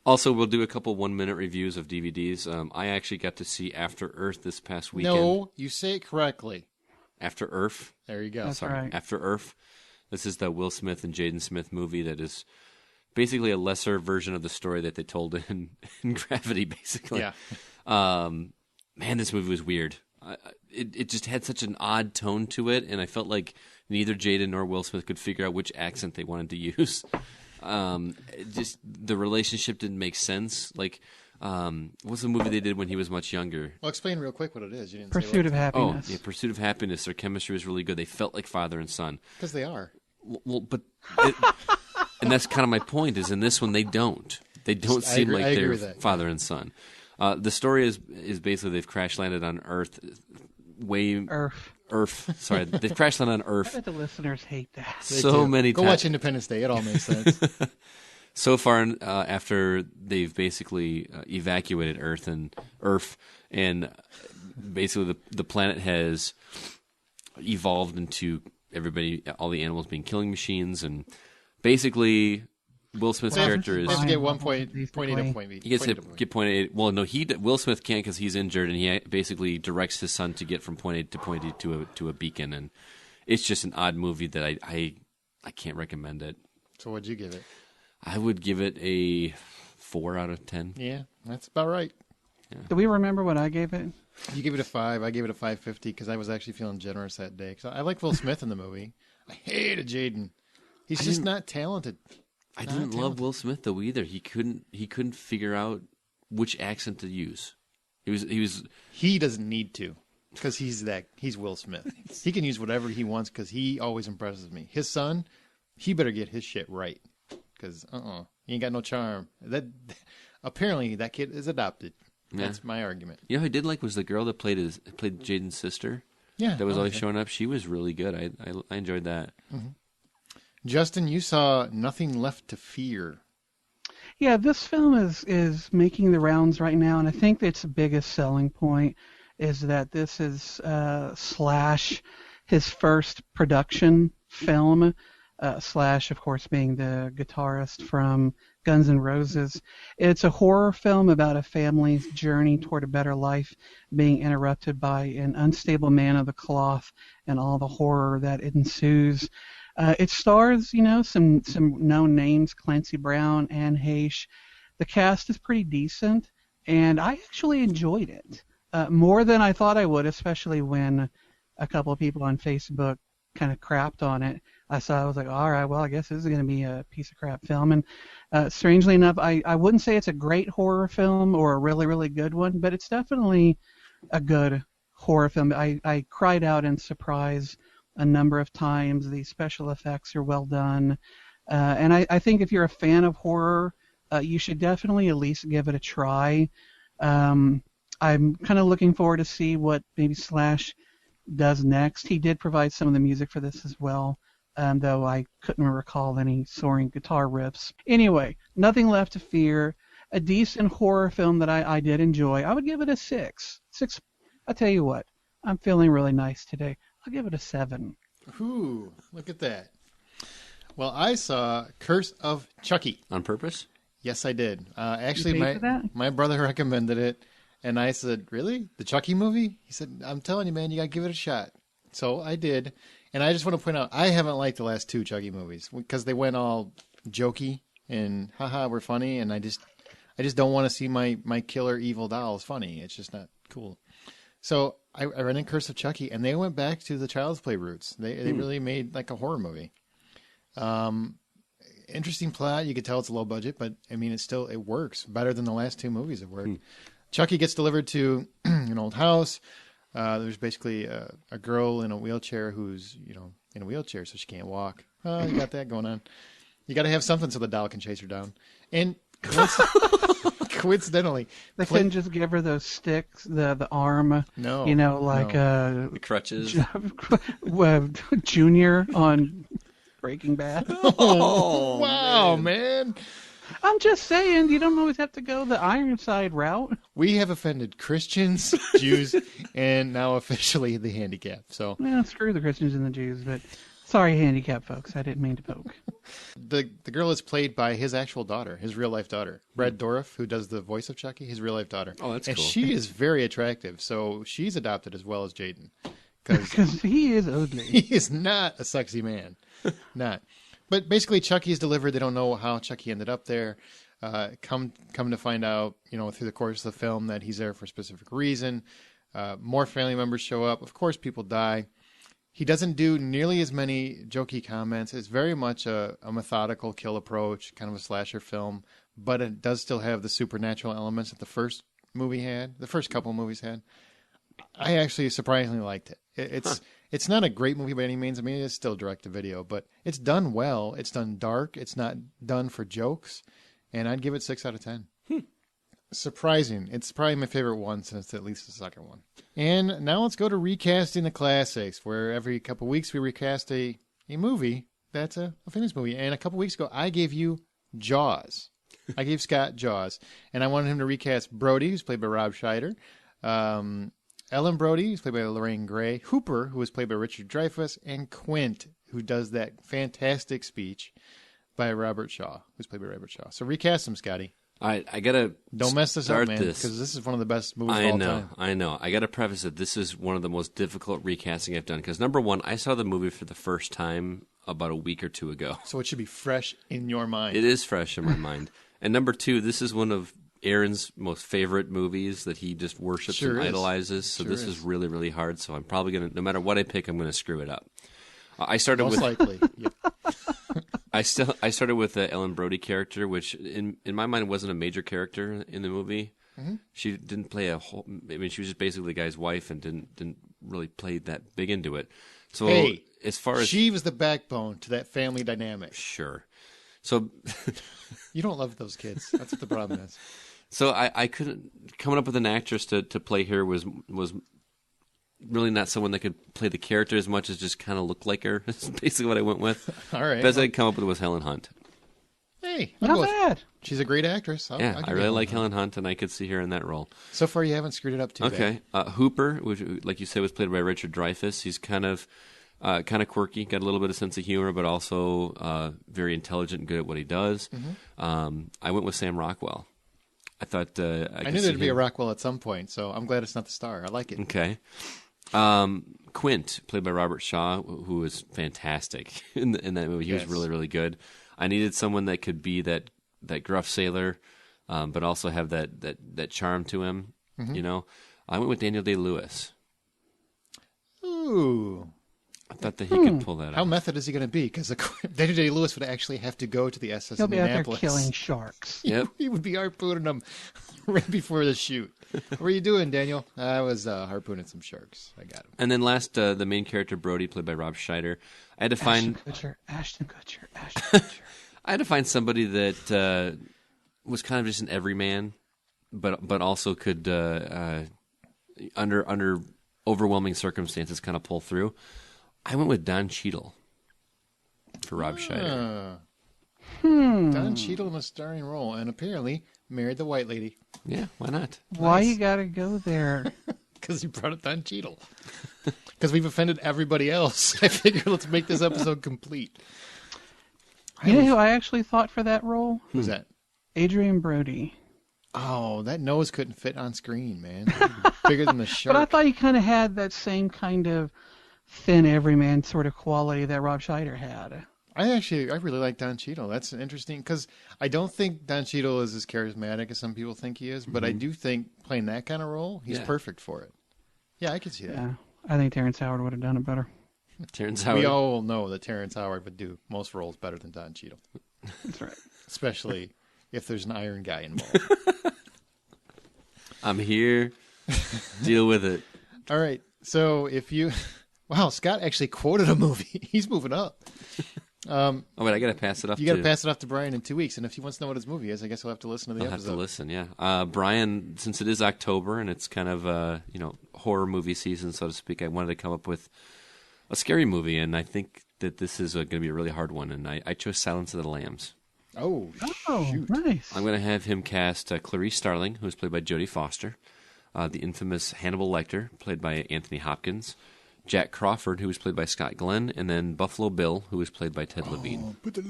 Also, we'll do a couple 1-minute reviews of DVDs. I actually got to see After Earth this past weekend. No, you say it correctly. After Earth. There you go. That's Sorry, right. After Earth. This is the Will Smith and Jaden Smith movie that is basically a lesser version of the story that they told in Gravity, basically. Yeah. Man, this movie was weird. It just had such an odd tone to it, and I felt like neither Jaden nor Will Smith could figure out which accent they wanted to use. Just the relationship didn't make sense. Like, what's the movie they did when he was much younger? Well, explain real quick what it is. You didn't Pursuit of Oh, Happiness. yeah, Pursuit of Happiness. Their chemistry was really good. They felt like father and son. Because they are. Well, but and that's kind of my point. Is in this one they don't. They don't I seem agree- I like agree they're with that. father and son. The story is basically they've crash landed on Earth. Earth. Sorry, they've crash landed on I Earth bet the listeners hate that. They so do. many Go times. watch Independence Day. It all makes sense. So far, after they've basically evacuated Earth, and basically the planet has evolved into all the animals being killing machines, and basically Will Smith's character is They have to get Fine. 1 point A to point B. he gets to Point A to point get point A. Well, no, Will Smith can't because he's injured, and he basically directs his son to get from point A to point B to a beacon, and it's just an odd movie that I can't recommend it. So what'd you give it? I would give it a 4 out of 10. Yeah, that's about right. Do we remember what I gave it? You gave it a 5. I gave it a 550 because I was actually feeling generous that day. 'Cause I like Will Smith in the movie. I hated Jaden. He's just not talented. I didn't love Will Smith though either. He couldn't figure out which accent to use. He doesn't need to because he's Will Smith. He can use whatever he wants because he always impresses me. His son, he better get his shit right because he ain't got no charm. That apparently that kid is adopted. That's my argument. You know who I did like was the girl that played Jaden's sister. Yeah, That was always showing up. She was really good. I enjoyed that. Mm-hmm. Justin, you saw Nothing Left to Fear. Yeah, this film is making the rounds right now, and I think its biggest selling point is that this is Slash, his first production film. Slash, of course, being the guitarist from Guns N' Roses. It's a horror film about a family's journey toward a better life being interrupted by an unstable man of the cloth and all the horror that ensues. It stars, some known names, Clancy Brown, Anne Heche. The cast is pretty decent, and I actually enjoyed it more than I thought I would, especially when a couple of people on Facebook kind of crapped on it. I was like, all right, well, I guess this is going to be a piece of crap film. And strangely enough, I wouldn't say it's a great horror film or a really, really good one, but it's definitely a good horror film. I cried out in surprise a number of times. The special effects are well done. And I think if you're a fan of horror, you should definitely at least give it a try. I'm kind of looking forward to see what maybe Slash does next. He did provide some of the music for this as well, though I couldn't recall any soaring guitar riffs. Anyway, Nothing Left to Fear, a decent horror film that I did enjoy. I would give it a 6. 6. I'll tell you what, I'm feeling really nice today. I'll give it a 7. Ooh, look at that. Well, I saw Curse of Chucky. On purpose? Yes, I did. Actually, You paid for that? my brother recommended it, and I said, really? The Chucky movie? He said, I'm telling you, man, you got to give it a shot. So I did, and I just want to point out, I haven't liked the last 2 Chucky movies because they went all jokey and haha, we're funny, and I just don't want to see my killer evil dolls funny. It's just not cool. So I ran in Curse of Chucky, and they went back to the Child's Play roots. They really made like a horror movie. Interesting plot. You could tell it's low budget, but I mean, it works better than the last 2 movies have worked. Chucky gets delivered to an old house. There's basically a girl in a wheelchair who's, in a wheelchair, so she can't walk. Oh, you got that going on. You got to have something so the doll can chase her down. And coincidentally, They couldn't just give her those sticks, the arm, No, The crutches. Junior on Breaking Bad. Oh, wow, man. I'm just saying, you don't always have to go the Ironside route. We have offended Christians, Jews, and now officially the handicap. So Well, screw the Christians and the Jews, but sorry, handicap folks, I didn't mean to poke. the girl is played by his actual daughter, his real life daughter, Brad Dourif, who does the voice of Chucky, his real life daughter. Oh, that's and cool. she is very attractive, so she's adopted as well as Jaden, because Because he is ugly. he is not a sexy man, not. But basically, Chucky is delivered. They don't know how Chucky ended up there. Come to find out, through the course of the film that he's there for a specific reason. More family members show up. Of course, people die. He doesn't do nearly as many jokey comments. It's very much a methodical kill approach, kind of a slasher film, but it does still have the supernatural elements that the first movie had, the first couple movies had. I actually surprisingly liked it. It's not a great movie by any means. I mean, it's still direct to video, but it's done well. It's done dark. It's not done for jokes, and I'd give it 6 out of 10. Surprising. It's probably my favorite one since at least the second one. And now let's go to recasting the classics, where every couple weeks we recast a movie that's a famous movie. And a couple weeks ago, I gave you Jaws. I gave Scott Jaws, and I wanted him to recast Brody, who's played by Rob Schneider. Ellen Brody, who's played by Lorraine Gray. Hooper, who was played by Richard Dreyfuss. And Quint, who does that fantastic speech by Robert Shaw, who's played by Robert Shaw. So recast him, Scotty. I gotta Don't mess this up, start man, because this is one of the best movies of all time. I know. I gotta preface that this is one of the most difficult recasting I've done, because number one, I saw the movie for the first time about a week or 2 ago. So it should be fresh in your mind. It is fresh in my mind. And number two, this is one of Aaron's most favorite movies that he just worships Sure and is. idolizes. So Sure this is. is really, really hard. So I'm probably going to, no matter what I pick, I'm going to screw it up. I started Most with likely. Yep. I started with the Ellen Brody character, which in my mind wasn't a major character in the movie. Mm-hmm. She didn't play a whole. I mean, she was just basically the guy's wife and didn't really play that big into it. So Hey, as far as she was the backbone to that family dynamic. sure, so You don't love those kids. That's what the problem is. so I couldn't coming up with an actress to play her was really not someone that could play the character as much as just kind of look like her. That's basically what I went with. All right. Best I could come up with was Helen Hunt. Hey, I'll Not go with- bad. She's a great actress. I'll Yeah, give I you really that like one. Helen Hunt, and I could see her in that role. So far, you haven't screwed it up too bad. Okay, Hooper, which, like you said, was played by Richard Dreyfuss. He's kind of quirky, got a little bit of sense of humor, but also very intelligent and good at what he does. Mm-hmm. I went with Sam Rockwell. I thought I knew there'd be a Rockwell at some point, so I'm glad it's not the star. I like it. Okay. Quint, played by Robert Shaw, who was fantastic in that movie. He was Yes. really, really good. I needed someone that could be that gruff sailor, but also have that charm to him. Mm-hmm. You know, I went with Daniel Day-Lewis. Ooh. I thought that he could pull that How off. method is he going to be? Because Daniel Day-Lewis would actually have to go to the SS He'll be out there Indianapolis. killing sharks. Yep. He would be harpooning them right before the shoot. What were you doing, Daniel? I was harpooning some sharks. I got him. And then last, the main character, Brody, played by Rob Schneider. I had to find... Ashton Kutcher. I had to find somebody that was kind of just an everyman, but also could under overwhelming circumstances kind of pull through. I went with Don Cheadle for Rob Schneider. Don Cheadle in a starring role, and apparently married the white lady. Yeah, why not? Why you gotta go there? Because you brought up Don Cheadle. Because we've offended everybody else. I figure let's make this episode complete. You know who I actually thought for that role? Who's that? Adrian Brody. Oh, that nose couldn't fit on screen, man. Bigger than the shark. But I thought he kind of had that same kind of thin everyman sort of quality that Rob Schneider had. I really like Don Cheadle. That's interesting because I don't think Don Cheadle is as charismatic as some people think he is, but I do think playing that kind of role, he's perfect for it. Yeah, I could see that. Yeah, I think Terrence Howard would have done it better. Terrence Howard. We all know that Terrence Howard would do most roles better than Don Cheadle. That's right. Especially if there's an iron guy involved. I'm here. Deal with it. All right. So if you... Wow, Scott actually quoted a movie. He's moving up. Oh, wait, I got to pass it off. You got to pass it off to Brian in 2 weeks, and if he wants to know what his movie is, I guess he'll have to listen to the episode. I'll have to listen. Yeah, Brian, since it is October and it's kind of horror movie season, so to speak, I wanted to come up with a scary movie, and I think that this is going to be a really hard one, and I chose Silence of the Lambs. Oh, shoot. Nice. I'm going to have him cast Clarice Starling, who is played by Jodie Foster, the infamous Hannibal Lecter, played by Anthony Hopkins, Jack Crawford, who was played by Scott Glenn, and then Buffalo Bill, who was played by Ted Levine. Put the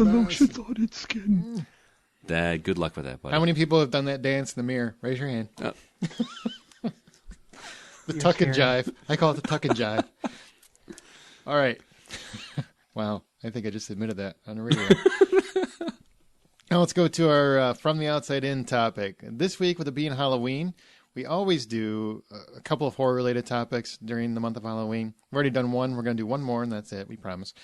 lotion on its skin. Good luck with that, buddy. How many people have done that dance in the mirror? Raise your hand. Oh. The tuck and jive. I call it the tuck and jive. All right. Wow. I think I just admitted that on the radio. Now let's go to our From the Outside In topic. This week, with it being Halloween, we always do a couple of horror-related topics during the month of Halloween. We've already done one. We're going to do one more, and that's it. We promise.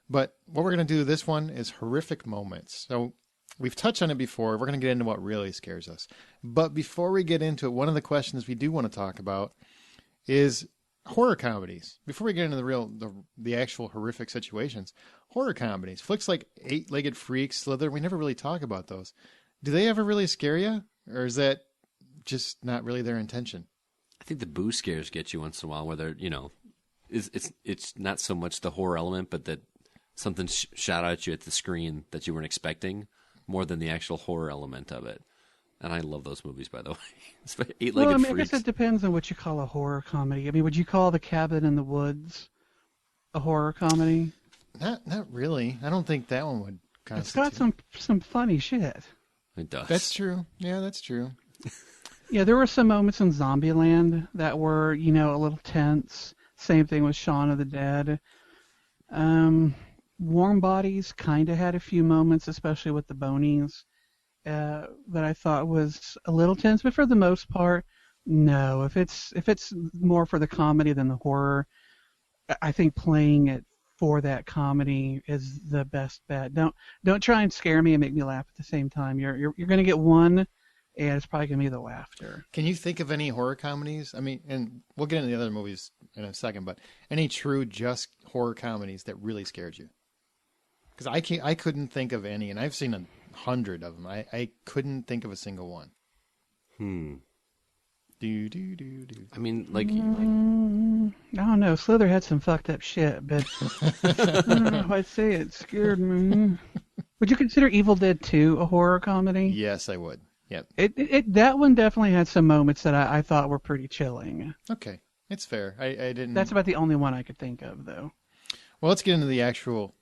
But what we're going to do this one is horrific moments. So we've touched on it before. We're going to get into what really scares us. But before we get into it, one of the questions we do want to talk about is horror comedies. Before we get into the actual horrific situations, horror comedies. Flicks like Eight-Legged Freak, Slither, we never really talk about those. Do they ever really scare you? Or is that just not really their intention? I think the boo scares get you once in a while, whether, it's not so much the horror element, but that something shot at you at the screen that you weren't expecting, more than the actual horror element of it. And I love those movies, by the way. Eight-Legged I guess it depends on what you call a horror comedy. I mean, would you call The Cabin in the Woods a horror comedy? Not really. I don't think that one would constitute. It's got some funny shit. It does. That's true. Yeah, that's true. Yeah, there were some moments in Zombieland that were, a little tense. Same thing with Shaun of the Dead. Warm Bodies kind of had a few moments, especially with the bonies, that I thought was a little tense. But for the most part, no. If it's more for the comedy than the horror, I think playing it for that comedy is the best bet. Don't try and scare me and make me laugh at the same time. You're going to get one. And it's probably going to be the laughter. Can you think of any horror comedies? I mean, and we'll get into the other movies in a second, but any true just horror comedies that really scared you? Because I couldn't think of any, and I've seen 100 of them. I couldn't think of a single one. I mean, like... I don't know. Slither had some fucked up shit, but I don't know if I'd say it scared me. Would you consider Evil Dead 2 a horror comedy? Yes, I would. Yep. That one definitely had some moments that I thought were pretty chilling. Okay. It's fair. I didn't... That's about the only one I could think of, though. Well, let's get into the actual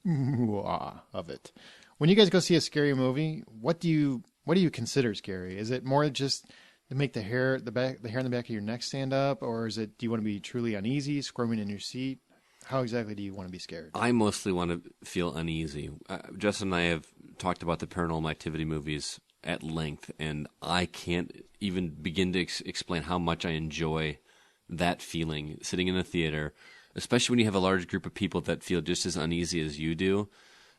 of it. When you guys go see a scary movie, what do you consider scary? Is it more just to make the hair in the back of your neck stand up, or do you want to be truly uneasy, squirming in your seat? How exactly do you want to be scared? I mostly want to feel uneasy. Justin and I have talked about the Paranormal Activity movies at length, and I can't even begin to explain how much I enjoy that feeling sitting in a theater, especially when you have a large group of people that feel just as uneasy as you do,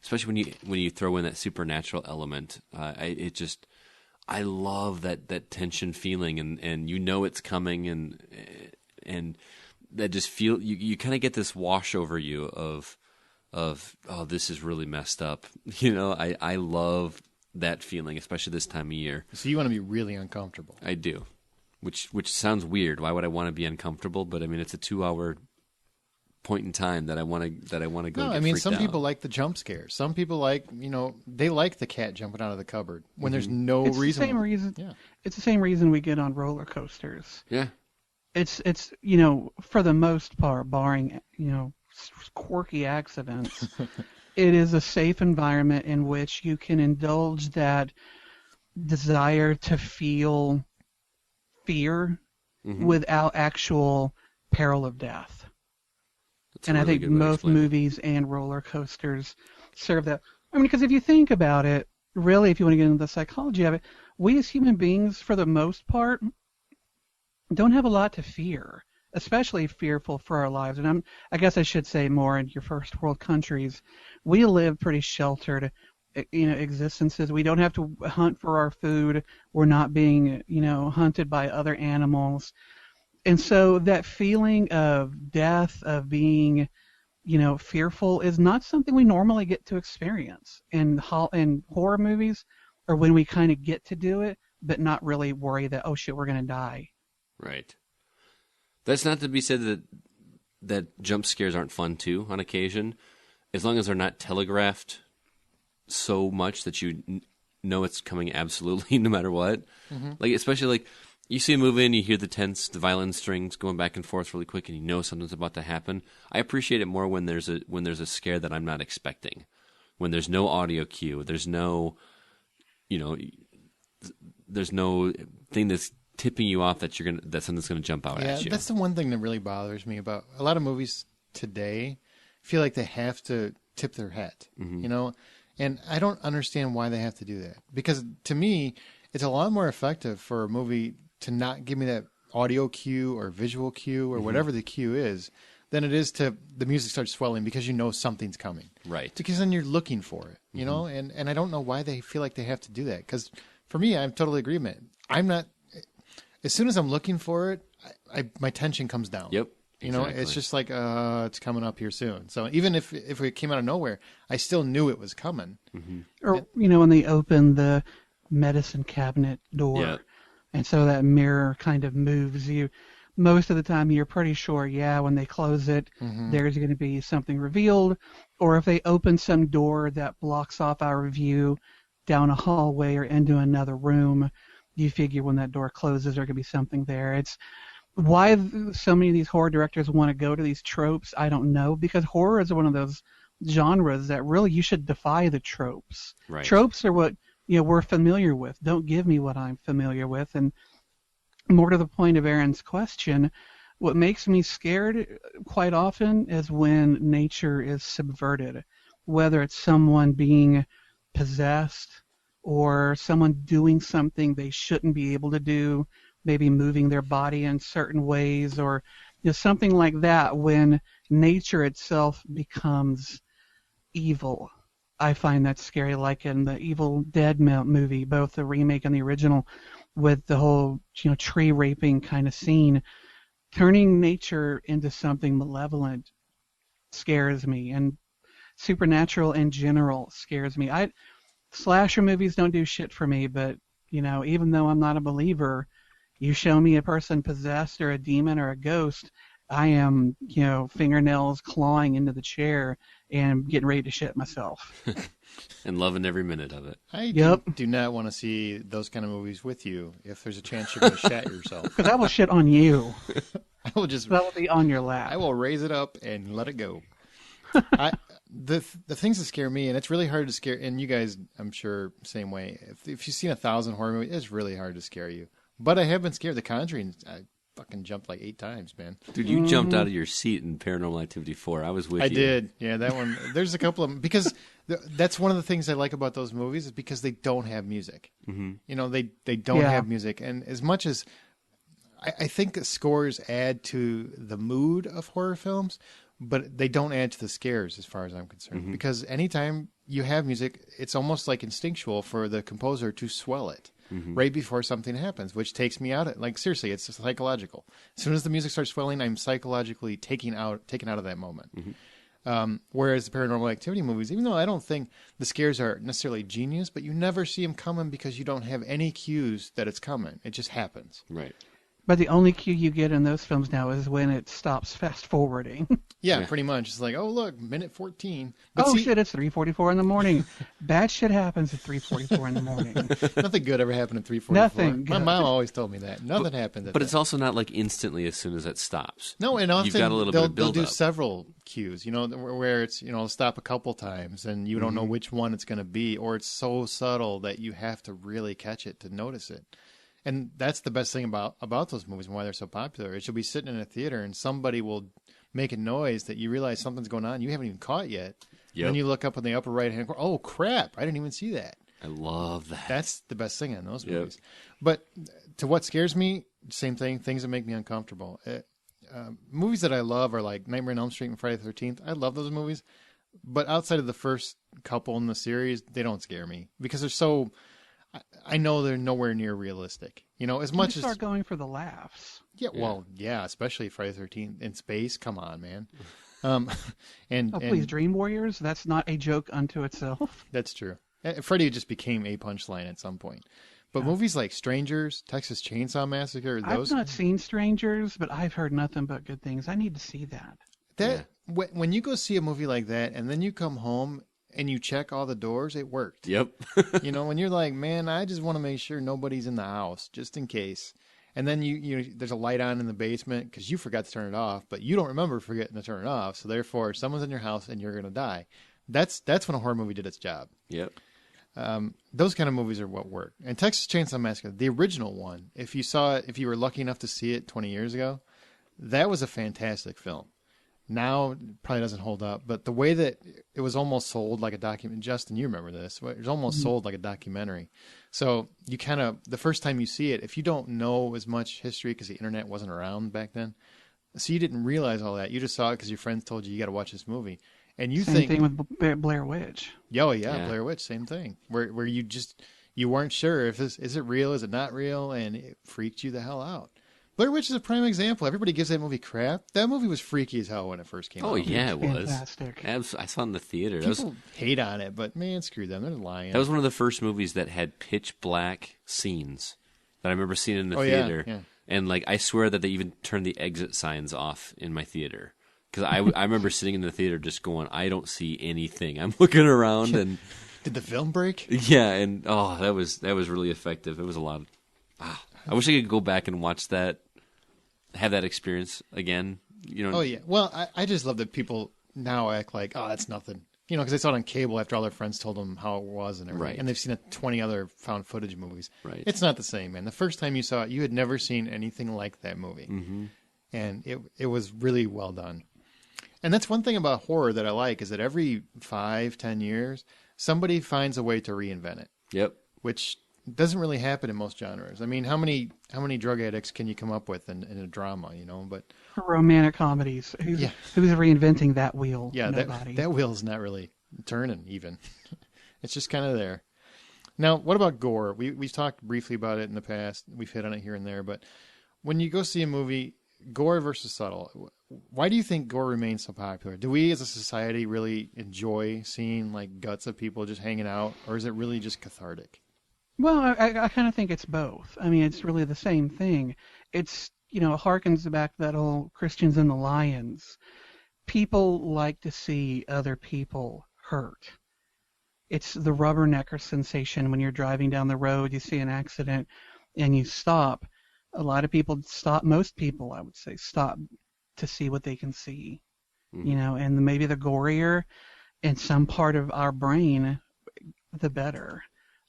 especially when you throw in that supernatural element. I love that tension feeling, and it's coming, and that just you kind of get this wash over you of of, oh, this is really messed up. You know, I love that feeling, especially this time of year. So you want to be really uncomfortable. I do, which sounds weird. Why would I want to be uncomfortable? But I mean, it's a 2-hour point in time that I want to go. No, get I mean, freaked some out. people like the jump scares. Some people like, they like the cat jumping out of the cupboard when there's no It's reason. the same reason. Yeah. It's the same reason we get on roller coasters. Yeah. It's for the most part, barring quirky accidents, it is a safe environment in which you can indulge that desire to feel fear without actual peril of death. That's a And I really think good way to most explain it. movies and roller coasters serve that. I mean, because if you think about it, really, if you want to get into the psychology of it, we as human beings, for the most part, don't have a lot to fear, especially fearful for our lives. And I guess I should say more in your first world countries, we live pretty sheltered, existences. We don't have to hunt for our food. We're not being, hunted by other animals. And so that feeling of death, of being, fearful is not something we normally get to experience in horror movies, or when we kind of get to do it, but not really worry that, oh shit, we're going to die. Right. That's not to be said that jump scares aren't fun too on occasion, as long as they're not telegraphed so much that you know it's coming absolutely no matter what. Like, especially like you see a movie and you hear the violin strings going back and forth really quick, and you know something's about to happen. I appreciate it more when there's a scare that I'm not expecting, when there's no audio cue, there's no thing that's tipping you off that that something's gonna jump out at you. That's the one thing that really bothers me about a lot of movies today. Feel like they have to tip their hat, and I don't understand why they have to do that. Because to me, it's a lot more effective for a movie to not give me that audio cue or visual cue or whatever the cue is, than it is to the music starts swelling because you know something's coming. Right. Because then you're looking for it, and I don't know why they feel like they have to do that. Because for me, I'm totally agreement. I'm not. As soon as I'm looking for it, my tension comes down. Yep. Exactly. It's just like it's coming up here soon. So even if it came out of nowhere, I still knew it was coming. Or when they open the medicine cabinet door, Yeah. and so that mirror kind of moves you. Most of the time, you're pretty sure, when they close it, there's going to be something revealed. Or if they open some door that blocks off our view down a hallway or into another room, you figure when that door closes, there could be something there. It's why so many of these horror directors want to go to these tropes. I don't know, because horror is one of those genres that really you should defy the tropes. Right. Tropes are what we're familiar with. Don't give me what I'm familiar with. And more to the point of Aaron's question, what makes me scared quite often is when nature is subverted, whether it's someone being possessed or someone doing something they shouldn't be able to do, maybe moving their body in certain ways, or something like that. When nature itself becomes evil, I find that scary, like in the Evil Dead movie, both the remake and the original, with the whole tree raping kind of scene. Turning nature into something malevolent scares me, and supernatural in general scares me. Slasher movies don't do shit for me, but even though I'm not a believer, you show me a person possessed or a demon or a ghost, I am fingernails clawing into the chair and getting ready to shit myself. And loving every minute of it. I do not want to see those kind of movies with you if there's a chance you're going to shat yourself. Because I will shit on you. I will just. That will be on your lap. I will raise it up and let it go. The things that scare me, and it's really hard to scare, and you guys, I'm sure, same way. If you've seen 1,000 horror movies, it's really hard to scare you. But I have been scared. The Conjuring, I fucking jumped like 8 times, man. Dude, you jumped out of your seat in Paranormal Activity 4. I was with you. I did. Yeah, that one. There's a couple of them. Because that's one of the things I like about those movies is because they don't have music. They don't have music. And as much as I think scores add to the mood of horror films, but they don't add to the scares as far as I'm concerned. Because anytime you have music, it's almost like instinctual for the composer to swell it right before something happens, which takes me out. Like, seriously, it's psychological. As soon as the music starts swelling, I'm psychologically taken out of that moment. Whereas the Paranormal Activity movies, even though I don't think the scares are necessarily genius, but you never see them coming because you don't have any cues that it's coming. It just happens. Right. But the only cue you get in those films now is when it stops fast forwarding. Yeah, pretty much. It's like, oh, look, minute 14. But Oh see, shit, it's 3:44 in the morning. Bad shit happens at 3:44 in the morning. nothing good ever happened at 3:44. Nothing My good. mom always told me that. Nothing happened at But that. it's also not like instantly as soon as it stops. No, and often You've got a little bit of they'll do build-up. several cues, where it's, it'll stop a couple times and you don't know which one it's going to be, or it's so subtle that you have to really catch it to notice it. And that's the best thing about those movies and why they're so popular is you'll be sitting in a theater and somebody will make a noise that you realize something's going on you haven't even caught yet. Yep. Then you look up in the upper right hand corner, oh crap, I didn't even see that. I love that. That's the best thing in those Yep. movies. But to what scares me, same thing, things that make me uncomfortable. Movies that I love are like Nightmare on Elm Street and Friday the 13th. I love those movies. But outside of the first couple in the series, they don't scare me because they're so... I know they're nowhere near realistic. As much You as... start going for the laughs. Yeah, well, yeah, especially Friday the 13th in space. Come on, man. And Please, Dream Warriors, that's not a joke unto itself. That's true. Freddy just became a punchline at some point. But movies like Strangers, Texas Chainsaw Massacre, those... I've not seen Strangers, but I've heard nothing but good things. I need to see that. When you go see a movie like that and then you come home and you check all the doors, it worked. Yep. When you're like, man, I just want to make sure nobody's in the house just in case. And then there's a light on in the basement because you forgot to turn it off, but you don't remember forgetting to turn it off. So therefore, someone's in your house and you're going to die. That's when a horror movie did its job. Yep. Those kind of movies are what work. And Texas Chainsaw Massacre, the original one, if you were lucky enough to see it 20 years ago, that was a fantastic film. Now it probably doesn't hold up, but the way that it was almost sold like a document, Justin, you remember this, it was almost sold like a documentary. So you kind of, the first time you see it, if you don't know as much history because the internet wasn't around back then, so you didn't realize all that. You just saw it because your friends told you got to watch this movie. And you Same thing with Blair Witch. Oh yeah, Blair Witch, same thing. Where you weren't sure if is it real, is it not real, and it freaked you the hell out. Blair Witch is a prime example. Everybody gives that movie crap. That movie was freaky as hell when it first came out. Oh yeah, it was. Fantastic. I saw it in the theater. People hate on it, but man, screw them. They're lying. That was one of the first movies that had pitch black scenes that I remember seeing in the theater. Yeah. And I swear that they even turned the exit signs off in my theater. Because I remember sitting in the theater just going, I don't see anything. I'm looking around and... Did the film break? Yeah, and that was really effective. It was a lot of... I wish I could go back and watch that, have that experience again. Oh, yeah. Well, I just love that people now act like, oh, that's nothing. Because they saw it on cable after all their friends told them how it was and everything. Right. And they've seen 20 other found footage movies. Right. It's not the same, man. The first time you saw it, you had never seen anything like that movie. Mm-hmm. And it was really well done. And that's one thing about horror that I like is that every 5-10 years, somebody finds a way to reinvent it. Yep. Which doesn't really happen in most genres. I mean, how many drug addicts can you come up with in a drama, But romantic comedies. Who's reinventing that wheel? yeah, Nobody. that wheel's not really turning even. It's just kind of there. Now, what about gore? We've talked briefly about it in the past. We've hit on it here and there, but when you go see a movie, gore versus subtle, why do you think gore remains so popular? Do we as a society really enjoy seeing guts of people just hanging out, or is it really just cathartic? Well, I kind of think it's both. I mean, it's really the same thing. It's, it harkens back to that whole Christians and the Lions. People like to see other people hurt. It's the rubbernecker sensation when you're driving down the road, you see an accident, and you stop. A lot of people stop, most people, I would say, stop to see what they can see. And maybe the gorier in some part of our brain, the better.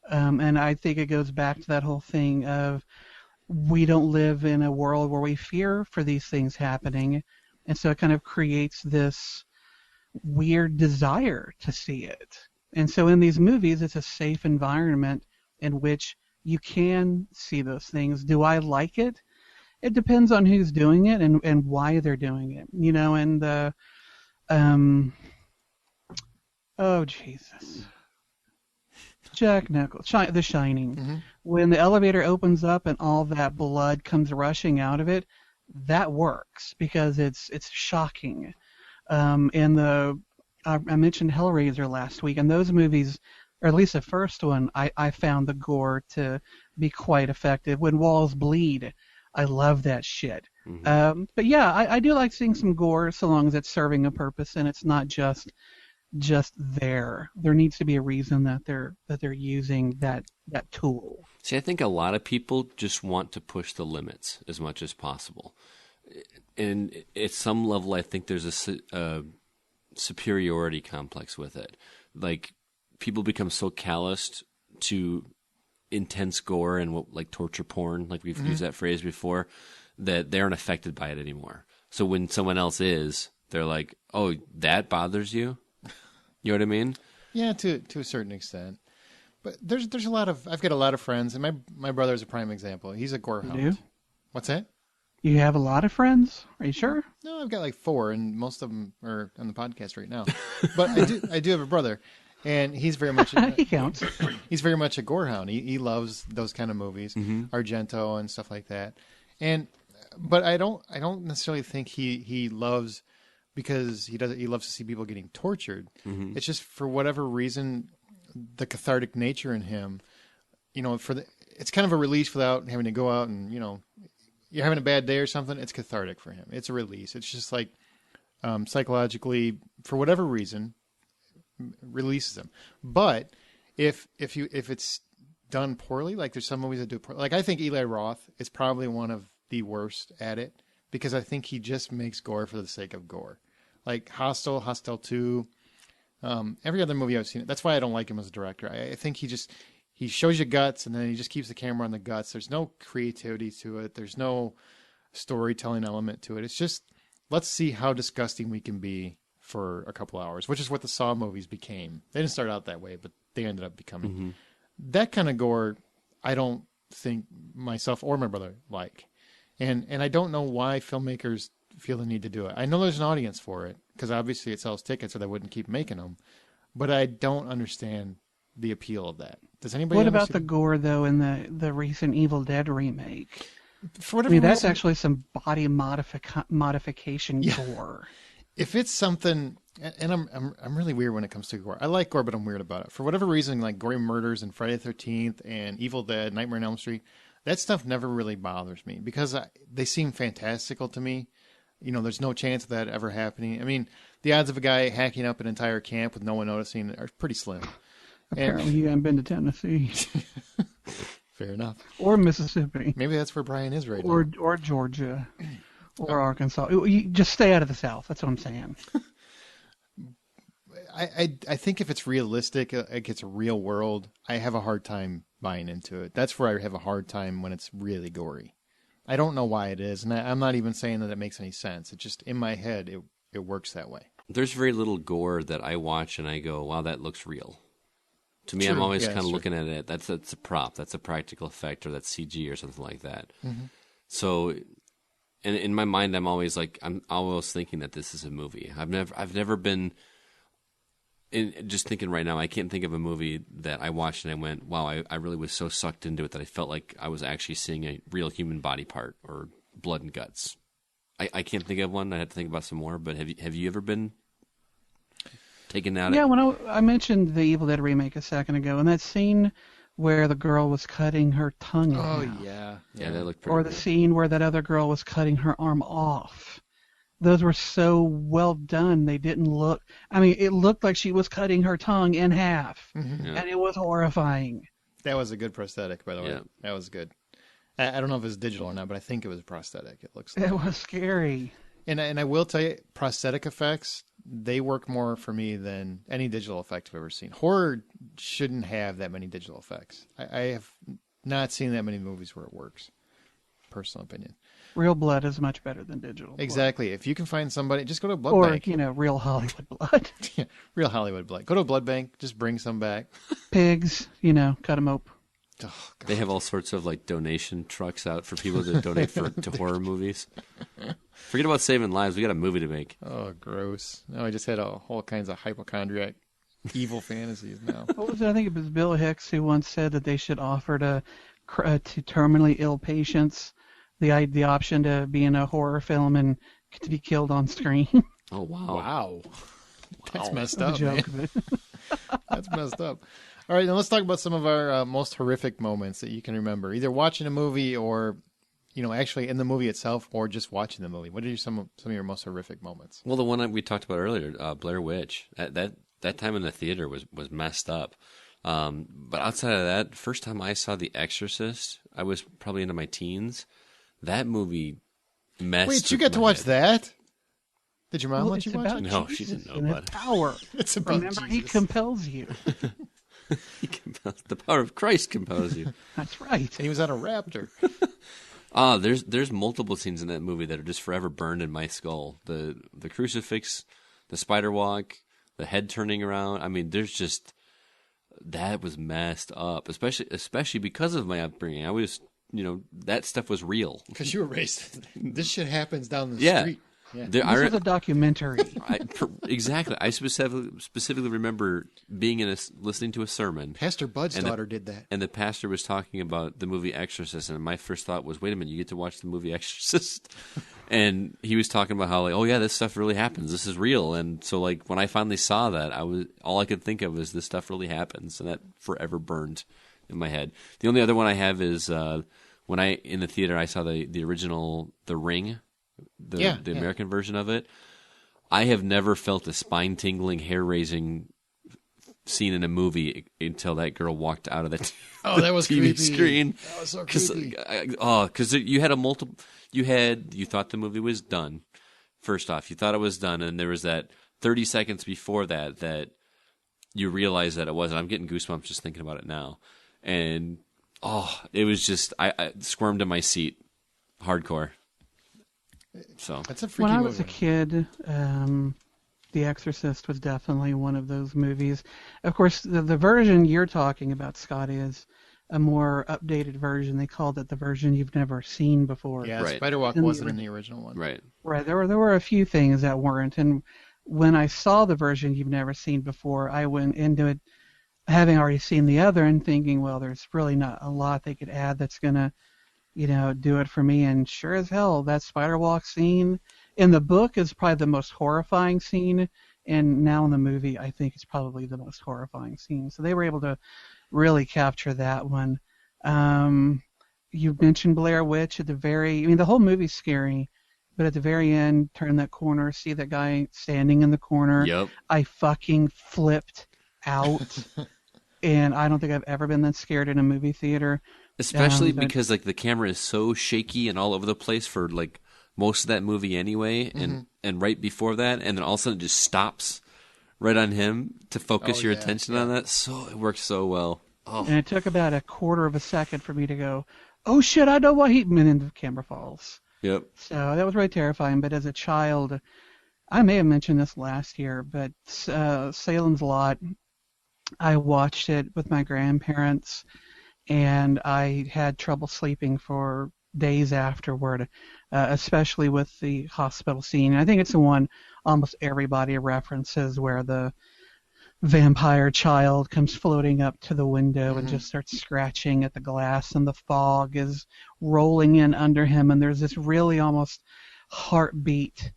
And I think it goes back to that whole thing of we don't live in a world where we fear for these things happening. And so it kind of creates this weird desire to see it. And so in these movies, it's a safe environment in which you can see those things. Do I like it? It depends on who's doing it and why they're doing it. Oh, Jesus. Jack Nicholson, The Shining. Mm-hmm. When the elevator opens up and all that blood comes rushing out of it, that works because it's shocking. And I mentioned Hellraiser last week, and those movies, or at least the first one, I found the gore to be quite effective. When walls bleed, I love that shit. Mm-hmm. But yeah, I do like seeing some gore so long as it's serving a purpose and it's not just there. There needs to be a reason that they're using that tool. See, I think a lot of people just want to push the limits as much as possible. And at some level, I think there's a superiority complex with it. Like, people become so calloused to intense gore and like torture porn, like we've used that phrase before, that they aren't affected by it anymore. So when someone else is, they're like, "Oh, that bothers you?" You know what I mean? Yeah, to a certain extent. But there's I've got a lot of friends, and my brother's a prime example. He's a gore hound. You do? What's that? You have a lot of friends? Are you sure? No, I've got like 4, and most of them are on the podcast right now. But I do have a brother, and he's very much He counts. he's very much a gore hound. He loves those kind of movies, Mm-hmm. Argento and stuff like that. But I don't necessarily think he loves because he loves to see people getting tortured. Mm-hmm. It's just for whatever reason, the cathartic nature in him, it's kind of a release without having to go out and, you're having a bad day or something. It's cathartic for him. It's a release. It's just like psychologically, for whatever reason, releases him. But if it's done poorly, like there's some movies that do it poorly. Like I think Eli Roth is probably one of the worst at it because I think he just makes gore for the sake of gore. Like Hostel 2, every other movie I've seen. That's why I don't like him as a director. I think he shows you guts and then he just keeps the camera on the guts. There's no creativity to it. There's no storytelling element to it. It's just, let's see how disgusting we can be for a couple hours, which is what the Saw movies became. They didn't start out that way, but they ended up becoming. Mm-hmm. That kind of gore, I don't think myself or my brother like. And I don't know why filmmakers feel the need to do it. I know there's an audience for it, because obviously it sells tickets or they wouldn't keep making them. But I don't understand the appeal of that. Does anybody What about the understand? gore, though, in the recent Evil Dead remake? For I whatever mean, that's reason, actually some body modification Yeah. gore. if it's something, and I'm really weird when it comes to gore. I like gore, but I'm weird about it. For whatever reason, like gory murders and Friday the 13th and Evil Dead, Nightmare on Elm Street, that stuff never really bothers me because they seem fantastical to me. There's no chance of that ever happening. I mean, the odds of a guy hacking up an entire camp with no one noticing are pretty slim. Apparently, you haven't been to Tennessee Fair enough. or Mississippi Maybe that's where Brian is right now. or Georgia or Arkansas. You just stay out of the South. That's what I'm saying. I think if it's realistic, like it's a real world, I have a hard time buying into it. That's where I have a hard time when it's really gory. I don't know why it is, and I'm not even saying that it makes any sense. It's just in my head, it works that way. There's very little gore that I watch and I go, wow, that looks real. To me, True. I'm always Yeah, kind of that's looking at it. That's a prop. That's a practical effect, or that's CG or something like that. Mm-hmm. So, and in my mind, I'm always thinking that this is a movie. I've never been. Just thinking right now, I can't think of a movie that I watched and I went, wow, I really was so sucked into it that I felt like I was actually seeing a real human body part or blood and guts. I can't think of one. I had to think about some more. But have you ever been taken out? Yeah, when I mentioned the Evil Dead remake a second ago, and that scene where the girl was cutting her tongue Oh, out, yeah. Yeah, that looked pretty or the good. scene where that other girl was cutting her arm off. Those were so well done. They didn't look. I mean, it looked like she was cutting her tongue in half, Mm-hmm. Yeah. and it was horrifying. That was a good prosthetic, by the way. Yeah. That was good. I don't know if it was digital or not, but I think it was a prosthetic. It looks like. It was scary. And I will tell you, prosthetic effects, they work more for me than any digital effect I've ever seen. Horror shouldn't have that many digital effects. I have not seen that many movies where it works. Personal opinion. Real blood is much better than digital blood. Exactly. If you can find somebody, just go to a blood Or, bank. real Hollywood blood. Yeah, real Hollywood blood. Go to a blood bank. Just bring some back. Pigs, cut them up. Oh, God. They have all sorts of donation trucks out for people to donate to horror movies. Forget about saving lives. We got a movie to make. Oh, gross. No, I just had all kinds of hypochondriac, evil fantasies now. What was it? I think it was Bill Hicks who once said that they should offer to terminally ill patients the option to be in a horror film and to be killed on screen. Oh, wow. Wow. That's messed A up, man. joke, but That's messed up. All right, now let's talk about some of our most horrific moments that you can remember, either watching a movie or, actually in the movie itself, or just watching the movie. What are some of your most horrific moments? Well, the one that we talked about earlier, Blair Witch, that time in the theater was messed up. But outside of that, first time I saw The Exorcist, I was probably into my teens. That movie messed. Wait, you with got to my watch head. that? Did your mom well, let it's you watch about it? No, she Jesus didn't know and his about it. power. It's about Remember, he Jesus. compels you. The power of Christ compels you. That's right. And he was on a raptor. There's multiple scenes in that movie that are just forever burned in my skull. The crucifix, the spider walk, the head turning around. I mean, there's just that was messed up, especially because of my upbringing. I was, that stuff was real. Because you were raised. This shit happens down the Yeah. street. Yeah. This is a documentary. Exactly. I specifically remember being listening to a sermon. Pastor Bud's daughter did that. And the pastor was talking about the movie Exorcist, and my first thought was, wait a minute, you get to watch the movie Exorcist? And he was talking about how, like, oh yeah, this stuff really happens. This is real. And so, like, when I finally saw that, all I could think of was this stuff really happens, and that forever burned in my head. The only other one I have is when in the theater I saw the original The Ring, the American version of it. I have never felt a spine-tingling, hair-raising scene in a movie until that girl walked out of that That was TV creepy. screen. That was so creepy. Because you had you thought the movie was done. First off, you thought it was done, and there was that 30 seconds before that you realized that it wasn't. I'm getting goosebumps just thinking about it now. And, it was just, I squirmed in my seat. Hardcore. So That's a freaky When I movie. was a kid, The Exorcist was definitely one of those movies. Of course, the version you're talking about, Scott, is a more updated version. They called it the version you've never seen before. Yeah, Right. Spider Walk In the wasn't in the original one. right. Right. There were a few things that weren't. And when I saw the version you've never seen before, I went into it having already seen the other and thinking, well, there's really not a lot they could add that's going to, do it for me. And sure as hell, that spider walk scene in the book is probably the most horrifying scene. And now in the movie, I think it's probably the most horrifying scene. So they were able to really capture that one. You mentioned Blair Witch at the whole movie's scary, but at the very end, turn that corner, see that guy standing in the corner. Yep. I fucking flipped out. And I don't think I've ever been that scared in a movie theater. Especially but- because like the camera is so shaky and all over the place for like most of that movie anyway, and right before that, and then all of a sudden it just stops right on him to focus your attention on that. So it worked so well. Oh, And it took about a quarter of a second for me to go, oh shit, I know what and then the camera falls. yep. So that was really terrifying. But as a child, I may have mentioned this last year, but Salem's Lot, I watched it with my grandparents, and I had trouble sleeping for days afterward, especially with the hospital scene. I think it's the one almost everybody references where the vampire child comes floating up to the window and just starts scratching at the glass, and the fog is rolling in under him, and there's this really almost heartbeat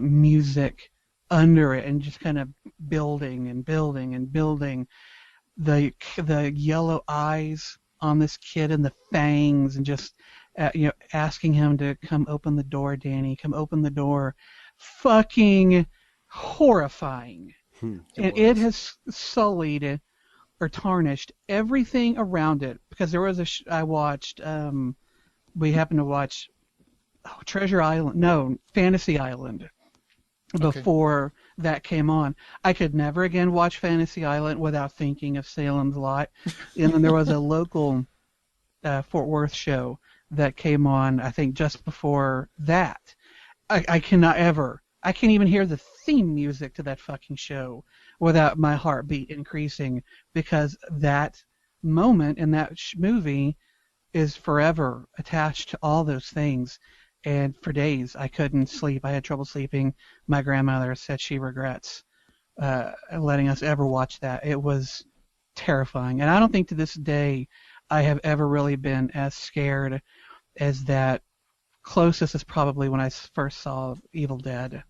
music under it, and just kind of building and building and building. The yellow eyes on this kid and the fangs, and just asking him to come open the door, Danny, come open the door. Fucking horrifying. And it has sullied or tarnished everything around it, because there was I watched we happened to watch Fantasy Island before that came on. I could never again watch Fantasy Island without thinking of Salem's Lot. And then there was a local Fort Worth show that came on, I think, just before that. I can't even hear the theme music to that fucking show without my heartbeat increasing, because that moment in that movie is forever attached to all those things. And for days, I couldn't sleep. I had trouble sleeping. My grandmother said she regrets letting us ever watch that. It was terrifying. And I don't think to this day I have ever really been as scared as that. Closest is probably when I first saw Evil Dead.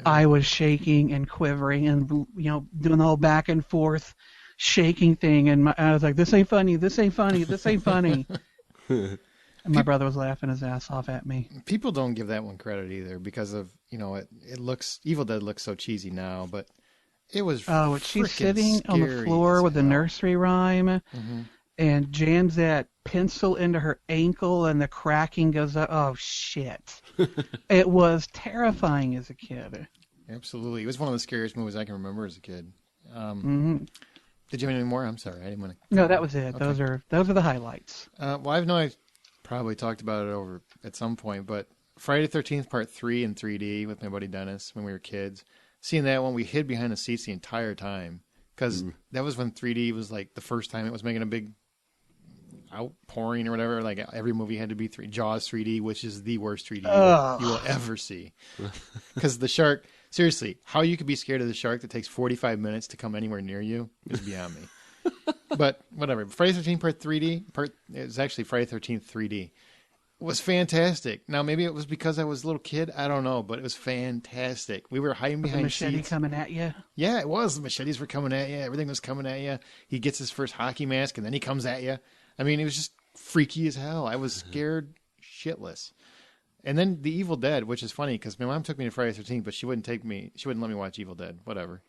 I was shaking and quivering and, doing the whole back and forth shaking thing. And I was like, this ain't funny, this ain't funny, this ain't funny. And my brother was laughing his ass off at me. People don't give that one credit either because of, it looks, Evil Dead looks so cheesy now, but it was she's sitting on the floor with a nursery rhyme and jams that pencil into her ankle and the cracking goes up. Oh, shit. It was terrifying as a kid. Absolutely. It was one of the scariest movies I can remember as a kid. Did you have any more? I'm sorry. I didn't want to... No, that was it. Okay. Those are the highlights. Well, I know I probably talked about it over at some point, but Friday the 13th Part 3 in 3D with my buddy Dennis when we were kids. Seeing that one, we hid behind the seats the entire time because that was when 3D was like the first time it was making a big outpouring or whatever. Like every movie had to be Jaws 3D, which is the worst 3D you will ever see. Because the shark, seriously, how you could be scared of the shark that takes 45 minutes to come anywhere near you is beyond me. But whatever. Friday the 13th Part 3D, it was actually Friday the 13th 3D. Was fantastic. Now, maybe it was because I was a little kid. I don't know, but it was fantastic. We were hiding behind the machete seats. coming at you? Yeah, it was. The machetes were coming at you. Everything was coming at you. He gets his first hockey mask, and then he comes at you. I mean, it was just freaky as hell. I was scared shitless. And then The Evil Dead, which is funny because my mom took me to Friday the 13th, but she wouldn't let me watch Evil Dead. Whatever.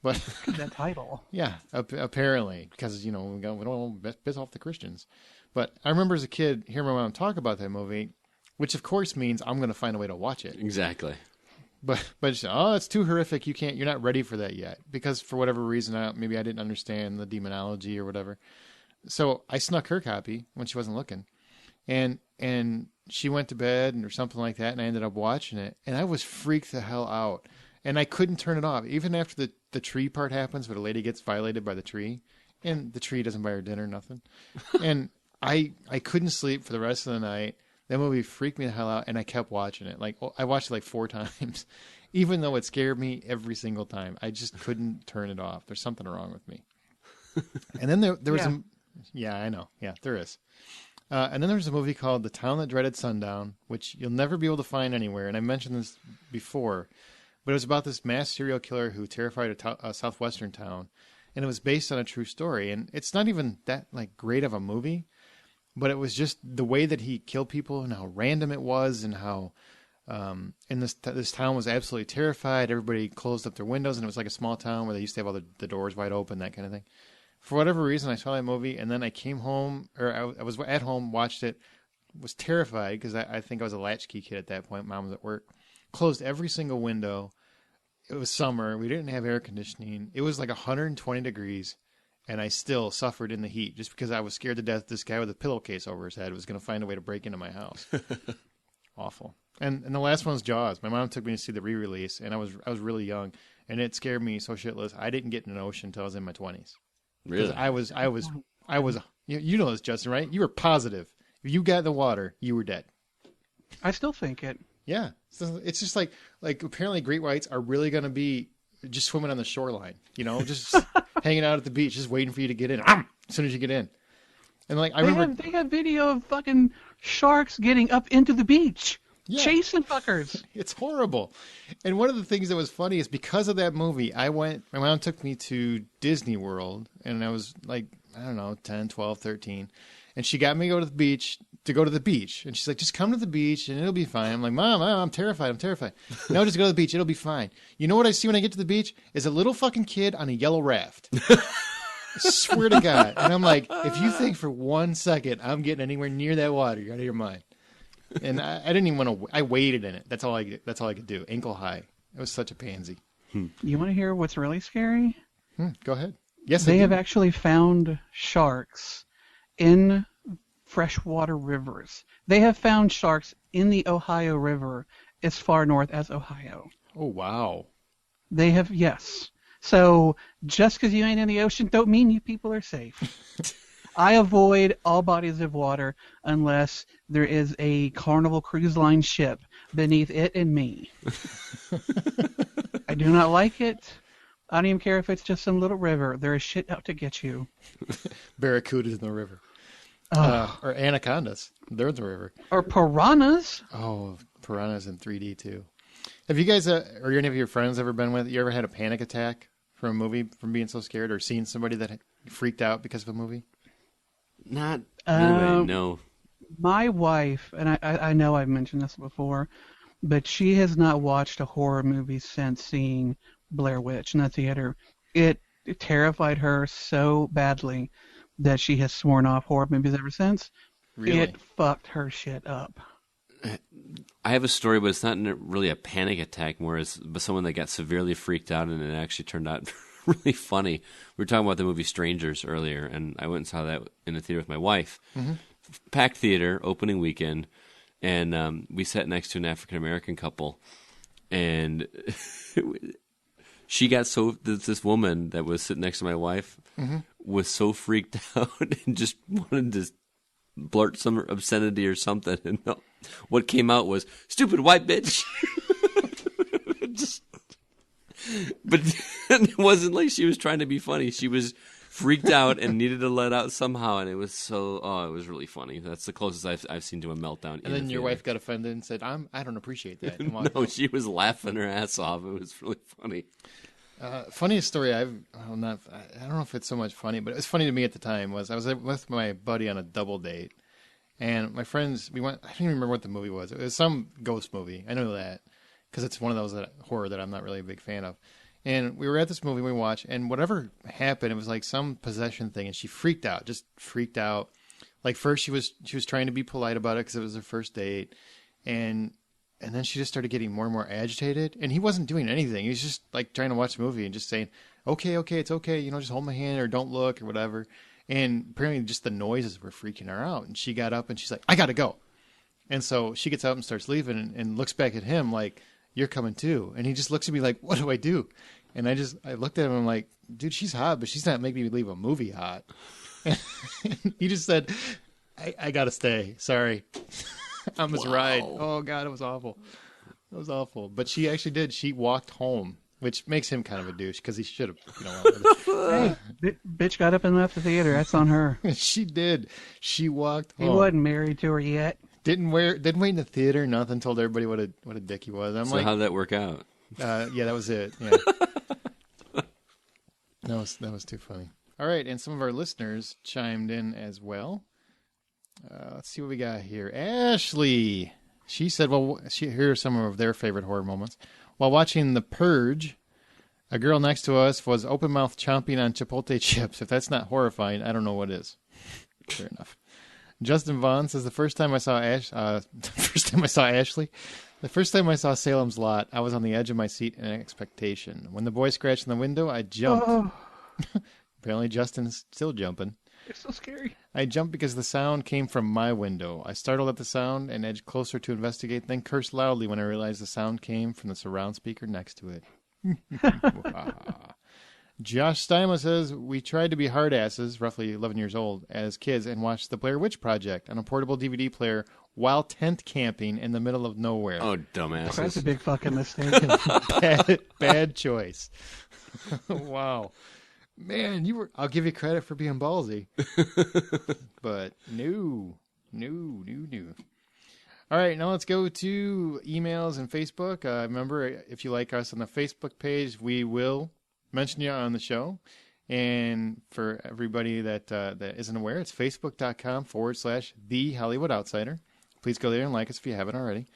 But that title. Yeah, apparently, because we don't want to piss off the Christians. But I remember as a kid hearing my mom talk about that movie, which of course means I'm going to find a way to watch it. Exactly. But it's too horrific. You're not ready for that yet because for whatever reason, maybe I didn't understand the demonology or whatever. So I snuck her copy when she wasn't looking, and she went to bed or something like that, and I ended up watching it, and I was freaked the hell out, and I couldn't turn it off even after the tree part happens, where the lady gets violated by the tree, and the tree doesn't buy her dinner, nothing, and I couldn't sleep for the rest of the night. That movie freaked me the hell out, and I kept watching it. Like I watched it like 4 times, even though it scared me every single time. I just couldn't turn it off. There's something wrong with me. And then there was yeah, I know. Yeah, there is. And then there's a movie called The Town That Dreaded Sundown, which you'll never be able to find anywhere. And I mentioned this before, but it was about this mass serial killer who terrified a southwestern town, and it was based on a true story. And it's not even that like great of a movie. But it was just the way that he killed people and how random it was and how in this town was absolutely terrified. Everybody closed up their windows, and it was like a small town where they used to have all the doors wide open, that kind of thing. For whatever reason, I saw that movie, and then I came home, or I was at home, watched it, was terrified because I think I was a latchkey kid at that point. Mom was at work. Closed every single window. It was summer. We didn't have air conditioning. It was like 120 degrees. And I still suffered in the heat just because I was scared to death this guy with a pillowcase over his head was going to find a way to break into my house. Awful. And the last one's Jaws. My mom took me to see the re-release, and I was really young, and it scared me so shitless. I didn't get in an ocean until I was in my 20s. Really? I was. You know this, Justin, right? You were positive. If you got in the water, you were dead. I still think it. Yeah. It's just like apparently great whites are really going to be just swimming on the shoreline, just hanging out at the beach, just waiting for you to get in as soon as you get in. And like, they have video of fucking sharks getting up into the beach, chasing fuckers. It's horrible. And one of the things that was funny is because of that movie, my mom took me to Disney World, and I was like, I don't know, 10, 12, 13. And she got me to go to the beach. And she's like, just come to the beach and it'll be fine. I'm like, Mom, I'm terrified. No, just go to the beach. It'll be fine. You know what I see when I get to the beach? Is a little fucking kid on a yellow raft. Swear to God. And I'm like, if you think for 1 second I'm getting anywhere near that water, you're out of your mind. And I didn't even want to. I waded in it. That's all I could do. Ankle high. It was such a pansy. You want to hear what's really scary? Go ahead. Yes, they have actually found sharks in freshwater rivers. They have found sharks in the Ohio River as far north as Ohio. Oh, wow. They have, yes. So just because you ain't in the ocean don't mean you people are safe. I avoid all bodies of water unless there is a Carnival Cruise Line ship beneath it and me. I do not like it. I don't even care if it's just some little river. There is shit out to get you. Barracudas in the river. Or anacondas. They're in the river. Or piranhas. Oh, piranhas in 3D too. Have you guys, or any of your friends ever been with, you ever had a panic attack from a movie from being so scared, or seen somebody that freaked out because of a movie? Not anyway, no. My wife, and I know I've mentioned this before, but she has not watched a horror movie since seeing Blair Witch in the theater. It terrified her so badly that she has sworn off horror movies ever since. Really? It fucked her shit up. I have a story, but it's not really a panic attack, more as someone that got severely freaked out, and it actually turned out really funny. We were talking about the movie Strangers earlier, and I went and saw that in the theater with my wife. Mm-hmm. Packed theater, opening weekend, and we sat next to an African-American couple, and she got this woman that was sitting next to my wife was so freaked out and just wanted to blurt some obscenity or something, and what came out was "stupid white bitch." But it wasn't like she was trying to be funny. She was freaked out and needed to let out somehow, and it was it was really funny. That's the closest I've seen to a meltdown. And then your wife got offended and said, I don't appreciate that. No, she was laughing her ass off. It was really funny. Funniest story I don't know if it's so much funny, but it was funny to me at the time. Was I was with my buddy on a double date, and my friends, we went. I don't even remember what the movie was. It was some ghost movie. I know that because it's one of those horror that I'm not really a big fan of. And we were at this movie we watched, and whatever happened, it was like some possession thing, and she freaked out, just freaked out. Like first she was trying to be polite about it because it was her first date, and then she just started getting more and more agitated. And he wasn't doing anything; he was just like trying to watch the movie and just saying, "Okay, it's okay, just hold my hand or don't look or whatever." And apparently, just the noises were freaking her out, and she got up and she's like, "I gotta go," and so she gets up and starts leaving, and looks back at him like, "You're coming too," and he just looks at me like, "What do I do?" And I looked at him and I'm like, dude, she's hot, but she's not making me leave a movie hot. And he just said, I got to stay. Sorry. On this ride. Oh, God, it was awful. It was awful. But she actually did. She walked home, which makes him kind of a douche because he should have. Hey, bitch got up and left the theater. That's on her. She did. She walked home. He wasn't married to her yet. Didn't wait in the theater. Nothing. Told everybody what a dick he was. So how'd that work out? Yeah, that was it. Yeah. That was too funny. All right, and some of our listeners chimed in as well. Let's see what we got here. Ashley, she said, here are some of their favorite horror moments. While watching The Purge, a girl next to us was open-mouthed chomping on Chipotle chips. If that's not horrifying, I don't know what is. Fair enough. Justin Vaughn says, the first time I saw Ashley, the first time I saw Salem's Lot, I was on the edge of my seat in expectation. When the boy scratched in the window, I jumped. Oh. Apparently Justin's still jumping. It's so scary. I jumped because the sound came from my window. I startled at the sound and edged closer to investigate, then cursed loudly when I realized the sound came from the surround speaker next to it. Josh Steima says, we tried to be hard asses, roughly 11 years old, as kids and watched The Blair Witch Project on a portable DVD player while tent camping in the middle of nowhere. Oh, dumbasses. That's a big fucking mistake. bad choice. Wow. Man, I'll give you credit for being ballsy. But no. All right, now let's go to emails and Facebook. Remember, if you like us on the Facebook page, we will mention you on the show. And for everybody that isn't aware, it's facebook.com/The Hollywood Outsider. Please go there and like us if you haven't already.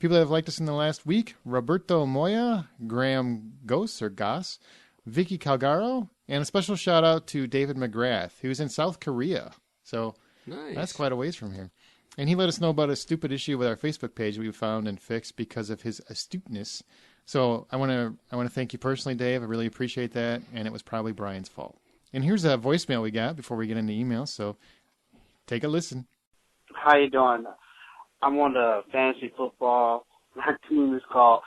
People that have liked us in the last week: Roberto Moya, Graham Goss, Vicky Calgaro, and a special shout out to David McGrath, who's in South Korea. So nice. That's quite a ways from here. And he let us know about a stupid issue with our Facebook page we found and fixed because of his astuteness. So I want to thank you personally, Dave. I really appreciate that, and it was probably Brian's fault. And here's a voicemail we got before we get into emails. So take a listen. How you doing? I'm on the fantasy football. My team is called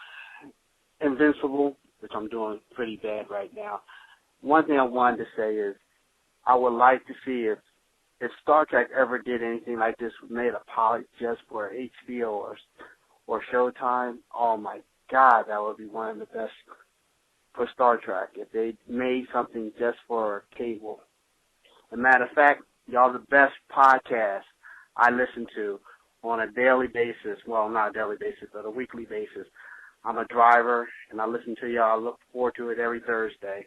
Invincible, which I'm doing pretty bad right now. One thing I wanted to say is I would like to see if Star Trek ever did anything like this, made a pilot just for HBO or Showtime. Oh my God, that would be one of the best for Star Trek if they made something just for cable. As a matter of fact, y'all the best podcast I listen to on a daily basis. Well, not a daily basis, but a weekly basis. I'm a driver, and I listen to y'all. I look forward to it every Thursday.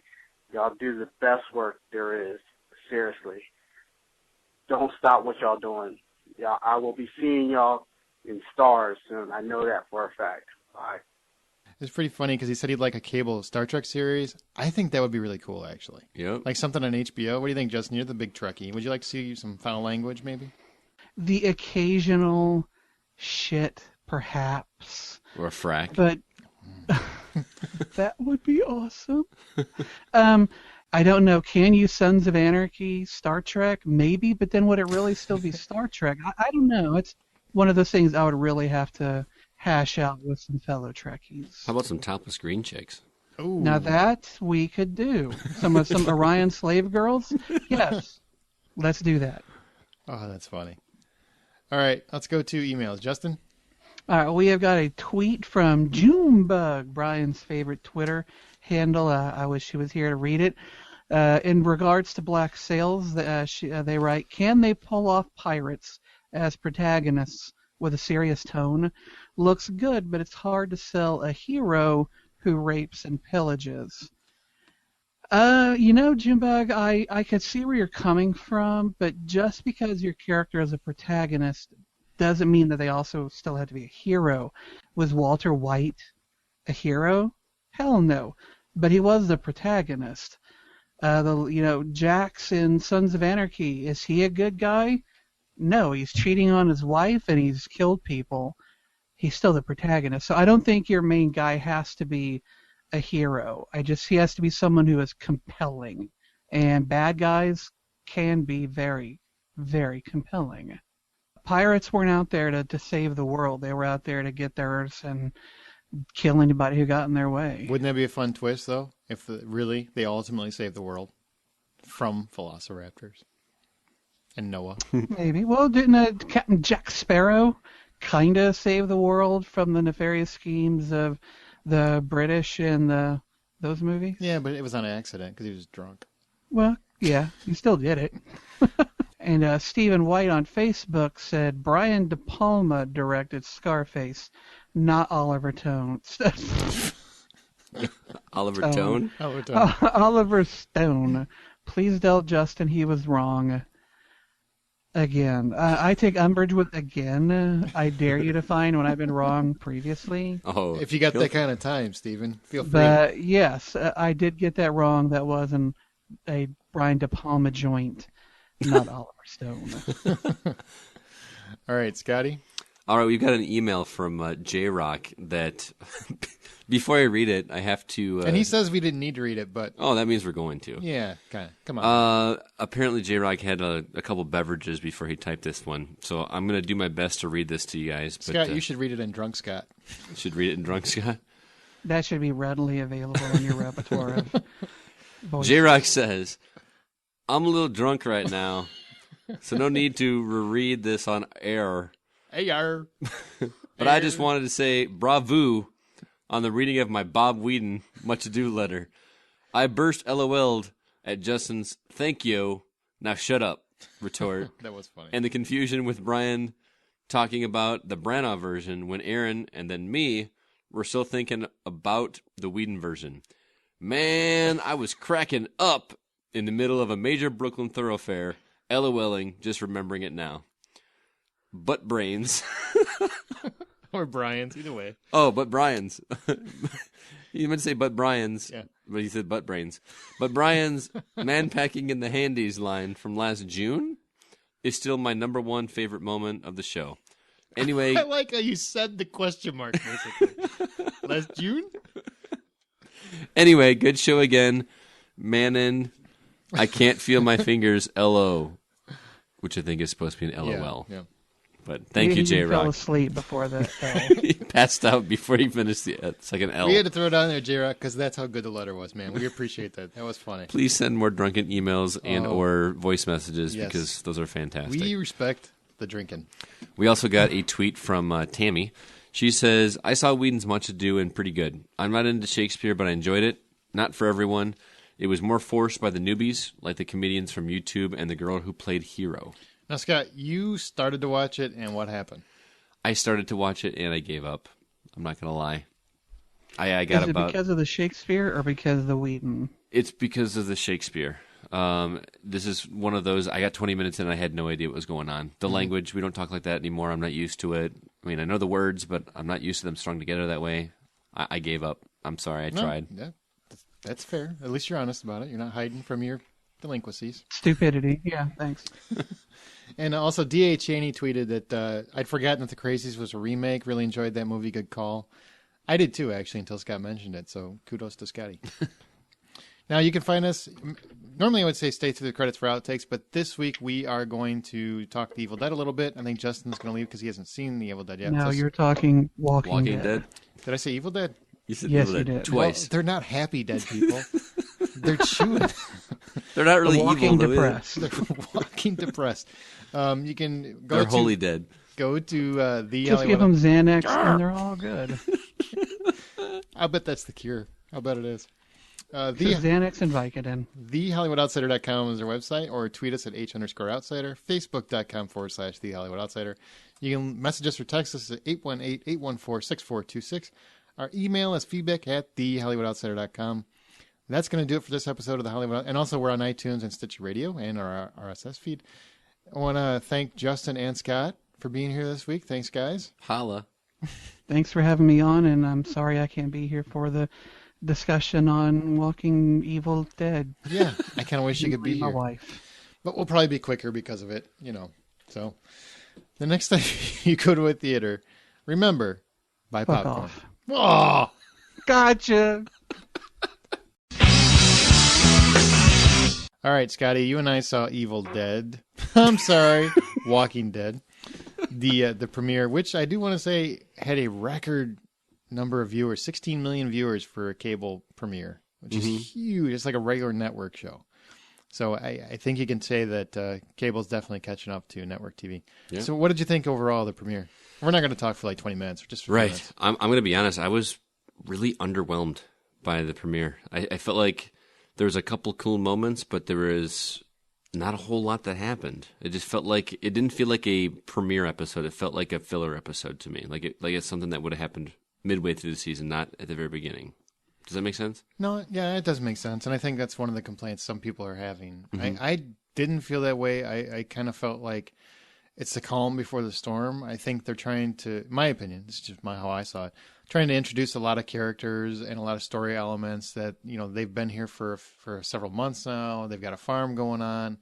Y'all do the best work there is. Seriously. Don't stop what y'all doing. Y'all, I will be seeing y'all in stars soon. I know that for a fact. Bye. It's pretty funny because he said he'd like a cable Star Trek series. I think that would be really cool, actually. Yep. Like something on HBO. What do you think, Justin? You're the big Trekkie. Would you like to see some foul language, maybe? The occasional shit, perhaps. Or a frack. But that would be awesome. I don't know. Can you Sons of Anarchy, Star Trek? Maybe, but then would it really still be Star Trek? I don't know. It's one of those things I would really have to hash out with some fellow Trekkies. How about some topless green chicks? Ooh. Now that we could do. Some Orion slave girls? Yes. Let's do that. Oh, that's funny. All right, let's go to emails. Justin? All right, we have got a tweet from Junebug, Brian's favorite Twitter handle. I wish she was here to read it. In regards to Black Sails, they write, can they pull off pirates as protagonists with a serious tone? Looks good, but it's hard to sell a hero who rapes and pillages. Junebug, I could see where you're coming from, but just because your character is a protagonist doesn't mean that they also still have to be a hero. Was Walter White a hero? Hell no. But he was the protagonist. Jax in Sons of Anarchy, is he a good guy? No, he's cheating on his wife and he's killed people. He's still the protagonist. So I don't think your main guy has to be a hero. He has to be someone who is compelling. And bad guys can be very, very compelling. Pirates weren't out there to save the world. They were out there to get theirs and kill anybody who got in their way. Wouldn't that be a fun twist, though, if really they ultimately saved the world from velociraptors and Noah? Maybe. Well, didn't Captain Jack Sparrow kind of save the world from the nefarious schemes of the British in those movies? Yeah, but it was on accident because he was drunk. Well, yeah, he still did it. And Stephen White on Facebook said Brian De Palma directed Scarface, not Oliver Stone. Oliver Stone? Oliver Stone. Please tell Justin he was wrong. Again. I take umbrage with again. I dare you to find when I've been wrong previously. Oh, if you got that kind of time, Stephen, feel free. But yes, I did get that wrong. That wasn't a Brian De Palma joint. Not Oliver Stone. All right, Scotty. All right, we've got an email from J-Rock that before I read it, I have to... and he says we didn't need to read it, but... Oh, that means we're going to. Yeah, kind of. Come on. Apparently J-Rock had a couple beverages before he typed this one, so I'm going to do my best to read this to you guys. Scott, you should read it in Drunk Scott. Should read it in Drunk Scott? That should be readily available in your repertoire of voices. J-Rock says... I'm a little drunk right now, so no need to reread this on air. But I just wanted to say bravo on the reading of my Bob Whedon Much Ado letter. I burst LOL'd at Justin's thank you, now shut up retort. That was funny. And the confusion with Brian talking about the Branagh version when Aaron and then me were still thinking about the Whedon version. Man, I was cracking up in the middle of a major Brooklyn thoroughfare, LOLing, just remembering it now. Butt brains. Or Brian's, either way. Oh, Butt Brian's. You meant to say Butt Brian's, yeah. But he said Butt Brains. But Brian's man packing in the handies line from last June is still my number one favorite moment of the show. Anyway. I like how you said the question mark, basically. Last June? Anyway, good show again. Mannin. I can't feel my fingers, LO, which I think is supposed to be an LOL. Yeah. But thank you, J-Rock. He fell asleep before the L. He passed out before he finished the second L. We had to throw it on there, J-Rock, because that's how good the letter was, man. We appreciate that. That was funny. Please send more drunken emails and or voice messages because those are fantastic. We respect the drinking. We also got a tweet from Tammy. She says, I saw Whedon's Much Ado and pretty good. I'm not into Shakespeare, but I enjoyed it. Not for everyone. It was more forced by the newbies, like the comedians from YouTube and the girl who played Hero. Now, Scott, you started to watch it, and what happened? I started to watch it, and I gave up. I'm not going to lie. I got Is it about. because of the Shakespeare or because of the Whedon? It's because of the Shakespeare. This is one of those. I got 20 minutes in and I had no idea what was going on. The language, we don't talk like that anymore. I'm not used to it. I mean, I know the words, but I'm not used to them strung together that way. I gave up. I'm sorry. I tried. Yeah, that's fair. At least you're honest about it. You're not hiding from your delinquencies. Stupidity. Yeah, thanks. And also, D.A. Cheney tweeted that I'd forgotten that The Crazies was a remake. Really enjoyed that movie. Good call. I did too, actually, until Scott mentioned it. So kudos to Scotty. Now, you can find us. Normally, I would say stay through the credits for outtakes, but this week we are going to talk The Evil Dead a little bit. I think Justin's going to leave because he hasn't seen The Evil Dead yet. No, you're talking Walking Dead. Did I say Evil Dead? You said Yes, Evil you Dead did. twice. Well, they're not happy dead people. They're chewing. They're not really Walking evil. Depressed. They're walking depressed. You can go They're to wholly dead. Go to the Just give them Xanax and they're all good. I bet that's the cure. I'll bet it is. Just Xanax and Vicodin. TheHollywoodOutsider.com is our website, or tweet us at H_outsider, Facebook.com/The Hollywood Outsider. You can message us or text us at 818-814-6426. Our email is feedback@TheHollywoodOutsider.com. That's going to do it for this episode of The Hollywood. And also, we're on iTunes and Stitcher Radio and our RSS feed. I want to thank Justin and Scott for being here this week. Thanks, guys. Holla. Thanks for having me on, and I'm sorry I can't be here for the discussion on Walking Evil Dead. Yeah, I kind of wish you could be My here. wife. But we'll probably be quicker because of it, So, the next time you go to a theater, remember, buy Fuck popcorn. off. Oh! Gotcha. All right, Scotty, you and I saw Evil Dead. I'm sorry, Walking Dead. The premiere, which I do want to say had a record number of viewers, 16 million viewers for a cable premiere, which is huge. It's like a regular network show. So I think you can say that cable's definitely catching up to network TV. Yeah. So what did you think overall of the premiere? We're not going to talk for like 20 minutes. Just for right. minutes. I'm going to be honest. I was really underwhelmed by the premiere. I felt like there was a couple cool moments, but there was not a whole lot that happened. It just felt like it didn't feel like a premiere episode. It felt like a filler episode to me. Like it's something that would have happened midway through the season, not at the very beginning. Does that make sense? No, yeah, it does make sense. And I think that's one of the complaints some people are having. I didn't feel that way. I kind of felt like it's the calm before the storm. I think they're trying to, my opinion, this is just how I saw it, trying to introduce a lot of characters and a lot of story elements that, they've been here for several months now. They've got a farm going on.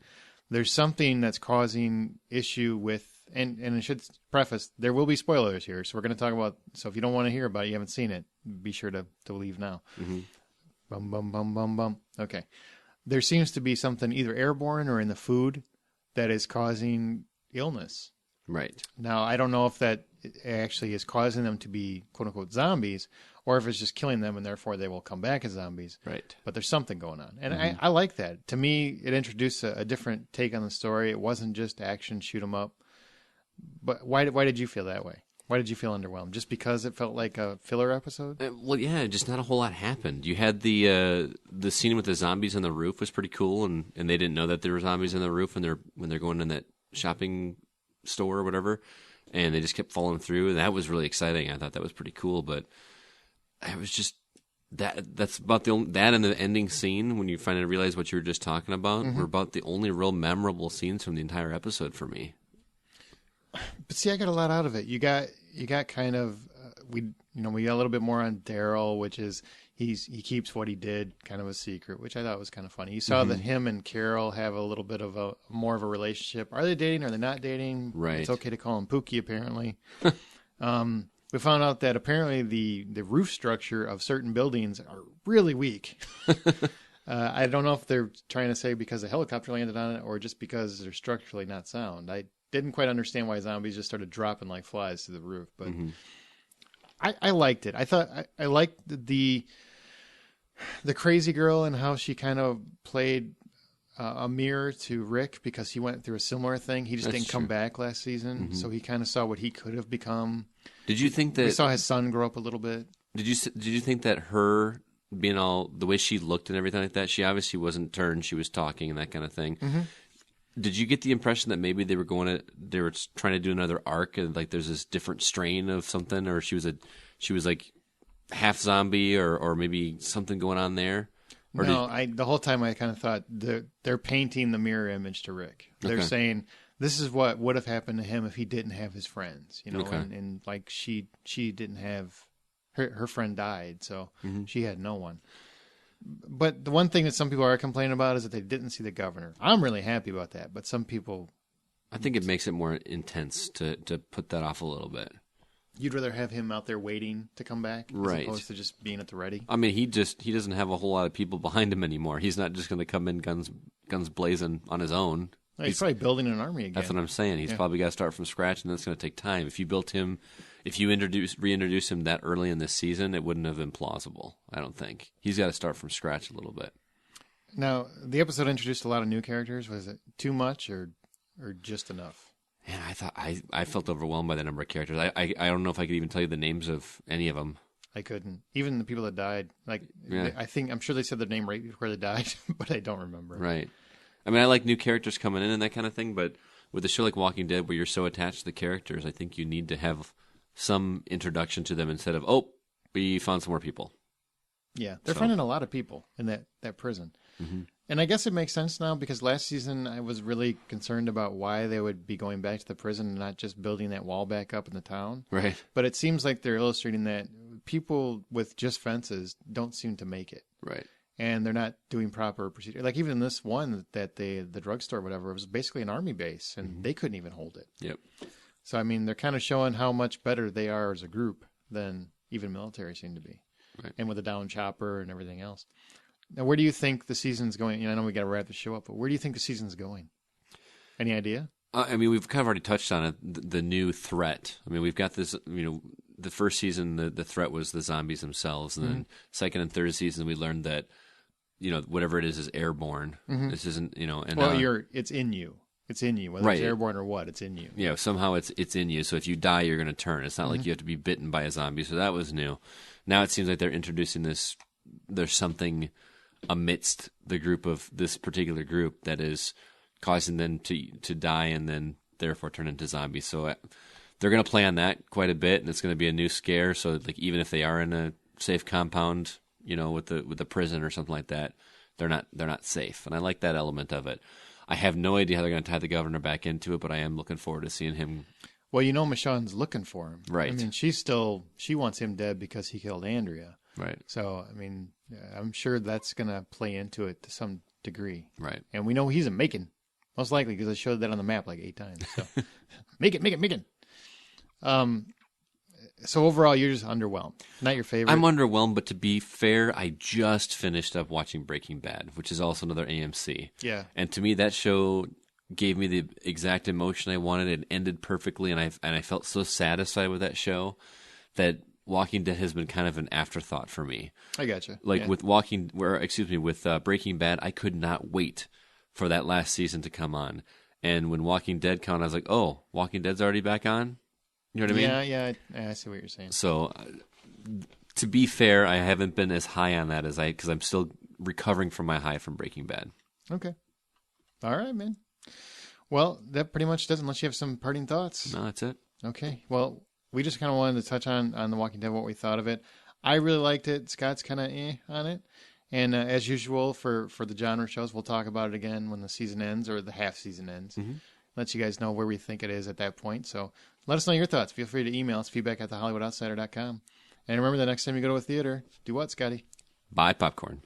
There's something that's causing issue with, and I should preface, there will be spoilers here. So we're going to talk about, so if you don't want to hear about it, you haven't seen it, be sure to leave now. Bum, bum, bum, bum, bum. Okay. There seems to be something either airborne or in the food that is causing illness. Right. Now, I don't know if that actually is causing them to be quote-unquote zombies or if it's just killing them and therefore they will come back as zombies. Right. But there's something going on. And I like that. To me, it introduced a different take on the story. It wasn't just action, shoot 'em up. But why did you feel that way? Why did you feel underwhelmed? Just because it felt like a filler episode? Well, yeah, just not a whole lot happened. You had the scene with the zombies on the roof was pretty cool, and they didn't know that there were zombies on the roof when they're going in that shopping store or whatever, and they just kept falling through. That was really exciting. I thought that was pretty cool, but it was just that's about that and the ending scene when you finally realize what you were just talking about were about the only real memorable scenes from the entire episode for me. But see, I got a lot out of it. You got kind of we got a little bit more on Daryl, which is he keeps what he did kind of a secret, which I thought was kind of funny. You saw that him and Carol have a little bit of more of a relationship. Are they dating? Are they not dating? Right. It's okay to call him Pookie, apparently. We found out that apparently the roof structure of certain buildings are really weak. I don't know if they're trying to say because a helicopter landed on it or just because they're structurally not sound. I didn't quite understand why zombies just started dropping like flies to the roof, but I liked it. I thought I liked the crazy girl and how she kind of played a mirror to Rick because he went through a similar thing. He just didn't come back last season, so he kind of saw what he could have become. Did you think that we saw his son grow up a little bit? Did you think that her being all the way she looked and everything like that? She obviously wasn't turned. She was talking and that kind of thing. Did you get the impression that maybe they were trying to do another arc and like there's this different strain of something, or she was like half zombie or maybe something going on there? Or No, the whole time I kind of thought they're painting the mirror image to Rick. They're Okay. saying this is what would have happened to him if he didn't have his friends, Okay. and like she didn't have her friend died, so she had no one. But the one thing that some people are complaining about is that they didn't see the governor. I'm really happy about that, but some people, I think it makes it more intense to put that off a little bit. you'd rather have him out there waiting to come back as Right. opposed to just being at the ready. I mean, he doesn't have a whole lot of people behind him anymore. He's not just going to come in guns blazing on his own. He's probably building an army again. That's what I'm saying. He's probably got to start from scratch, and that's going to take time. If you reintroduce him that early in this season, it wouldn't have been plausible. I don't think he's got to start from scratch a little bit. Now, the episode introduced a lot of new characters. Was it too much or just enough? And I felt overwhelmed by the number of characters. I don't know if I could even tell you the names of any of them. I couldn't. Even the people that died. Yeah. I'm sure they said their name right before they died, but I don't remember. Right. I mean, I like new characters coming in and that kind of thing, but with a show like Walking Dead where you're so attached to the characters, I think you need to have some introduction to them instead of, oh, we found some more people. Yeah, they're So- finding a lot of people in that prison. Mm-hmm. And I guess it makes sense now because last season I was really concerned about why they would be going back to the prison and not just building that wall back up in the town. Right. But it seems like they're illustrating that people with just fences don't seem to make it. Right. And they're not doing proper procedure. Like even in this one that the drugstore, whatever, it was basically an army base and they couldn't even hold it. Yep. So, I mean, they're kind of showing how much better they are as a group than even military seem to be. Right. And with the down chopper and everything else. Now, where do you think the season's going? I know we got to wrap the show up, but where do you think the season's going? Any idea? I mean, we've kind of already touched on it, the new threat. I mean, we've got this, the first season, the threat was the zombies themselves. And then second and third season, we learned that, whatever it is airborne. This isn't, and It's in you. It's in you. Whether Right. it's airborne or what, it's in you. Yeah, somehow it's in you. So if you die, you're going to turn. It's not like you have to be bitten by a zombie. So that was new. Now it seems like they're introducing this. There's something amidst the group of this particular group that is causing them to die and then therefore turn into zombies. So they're going to play on that quite a bit, and it's going to be a new scare. So like even if they are in a safe compound, with the prison or something like that, they're not safe. And I like that element of it. I have no idea how they're going to tie the governor back into it, but I am looking forward to seeing him. Well, Michonne's looking for him. Right. I mean, she wants him dead because he killed Andrea. Right. So, I mean, I'm sure that's going to play into it to some degree. Right. And we know he's in Macon, most likely, because I showed that on the map like 8 times. So, Macon. So overall, you're just underwhelmed. Not your favorite. I'm underwhelmed, but to be fair, I just finished up watching Breaking Bad, which is also another AMC. Yeah. And to me, that show gave me the exact emotion I wanted. It ended perfectly, and I felt so satisfied with that show that Walking Dead has been kind of an afterthought for me. I gotcha. Like Yeah. with Breaking Bad, I could not wait for that last season to come on. And when Walking Dead came on, I was like, oh, Walking Dead's already back on? You know what I mean? Yeah, I see what you're saying. So, to be fair, I haven't been as high on that because I'm still recovering from my high from Breaking Bad. Okay. All right, man. Well, that pretty much does, unless you have some parting thoughts. No, that's it. Okay. Well, we just kind of wanted to touch on The Walking Dead, what we thought of it. I really liked it. Scott's kind of on it. And as usual, for the genre shows, we'll talk about it again when the season ends or the half season ends. Mm-hmm. Let you guys know where we think it is at that point. So let us know your thoughts. Feel free to email us, feedback@thehollywoodoutsider.com. And remember, the next time you go to a theater, do what, Scotty? Buy popcorn.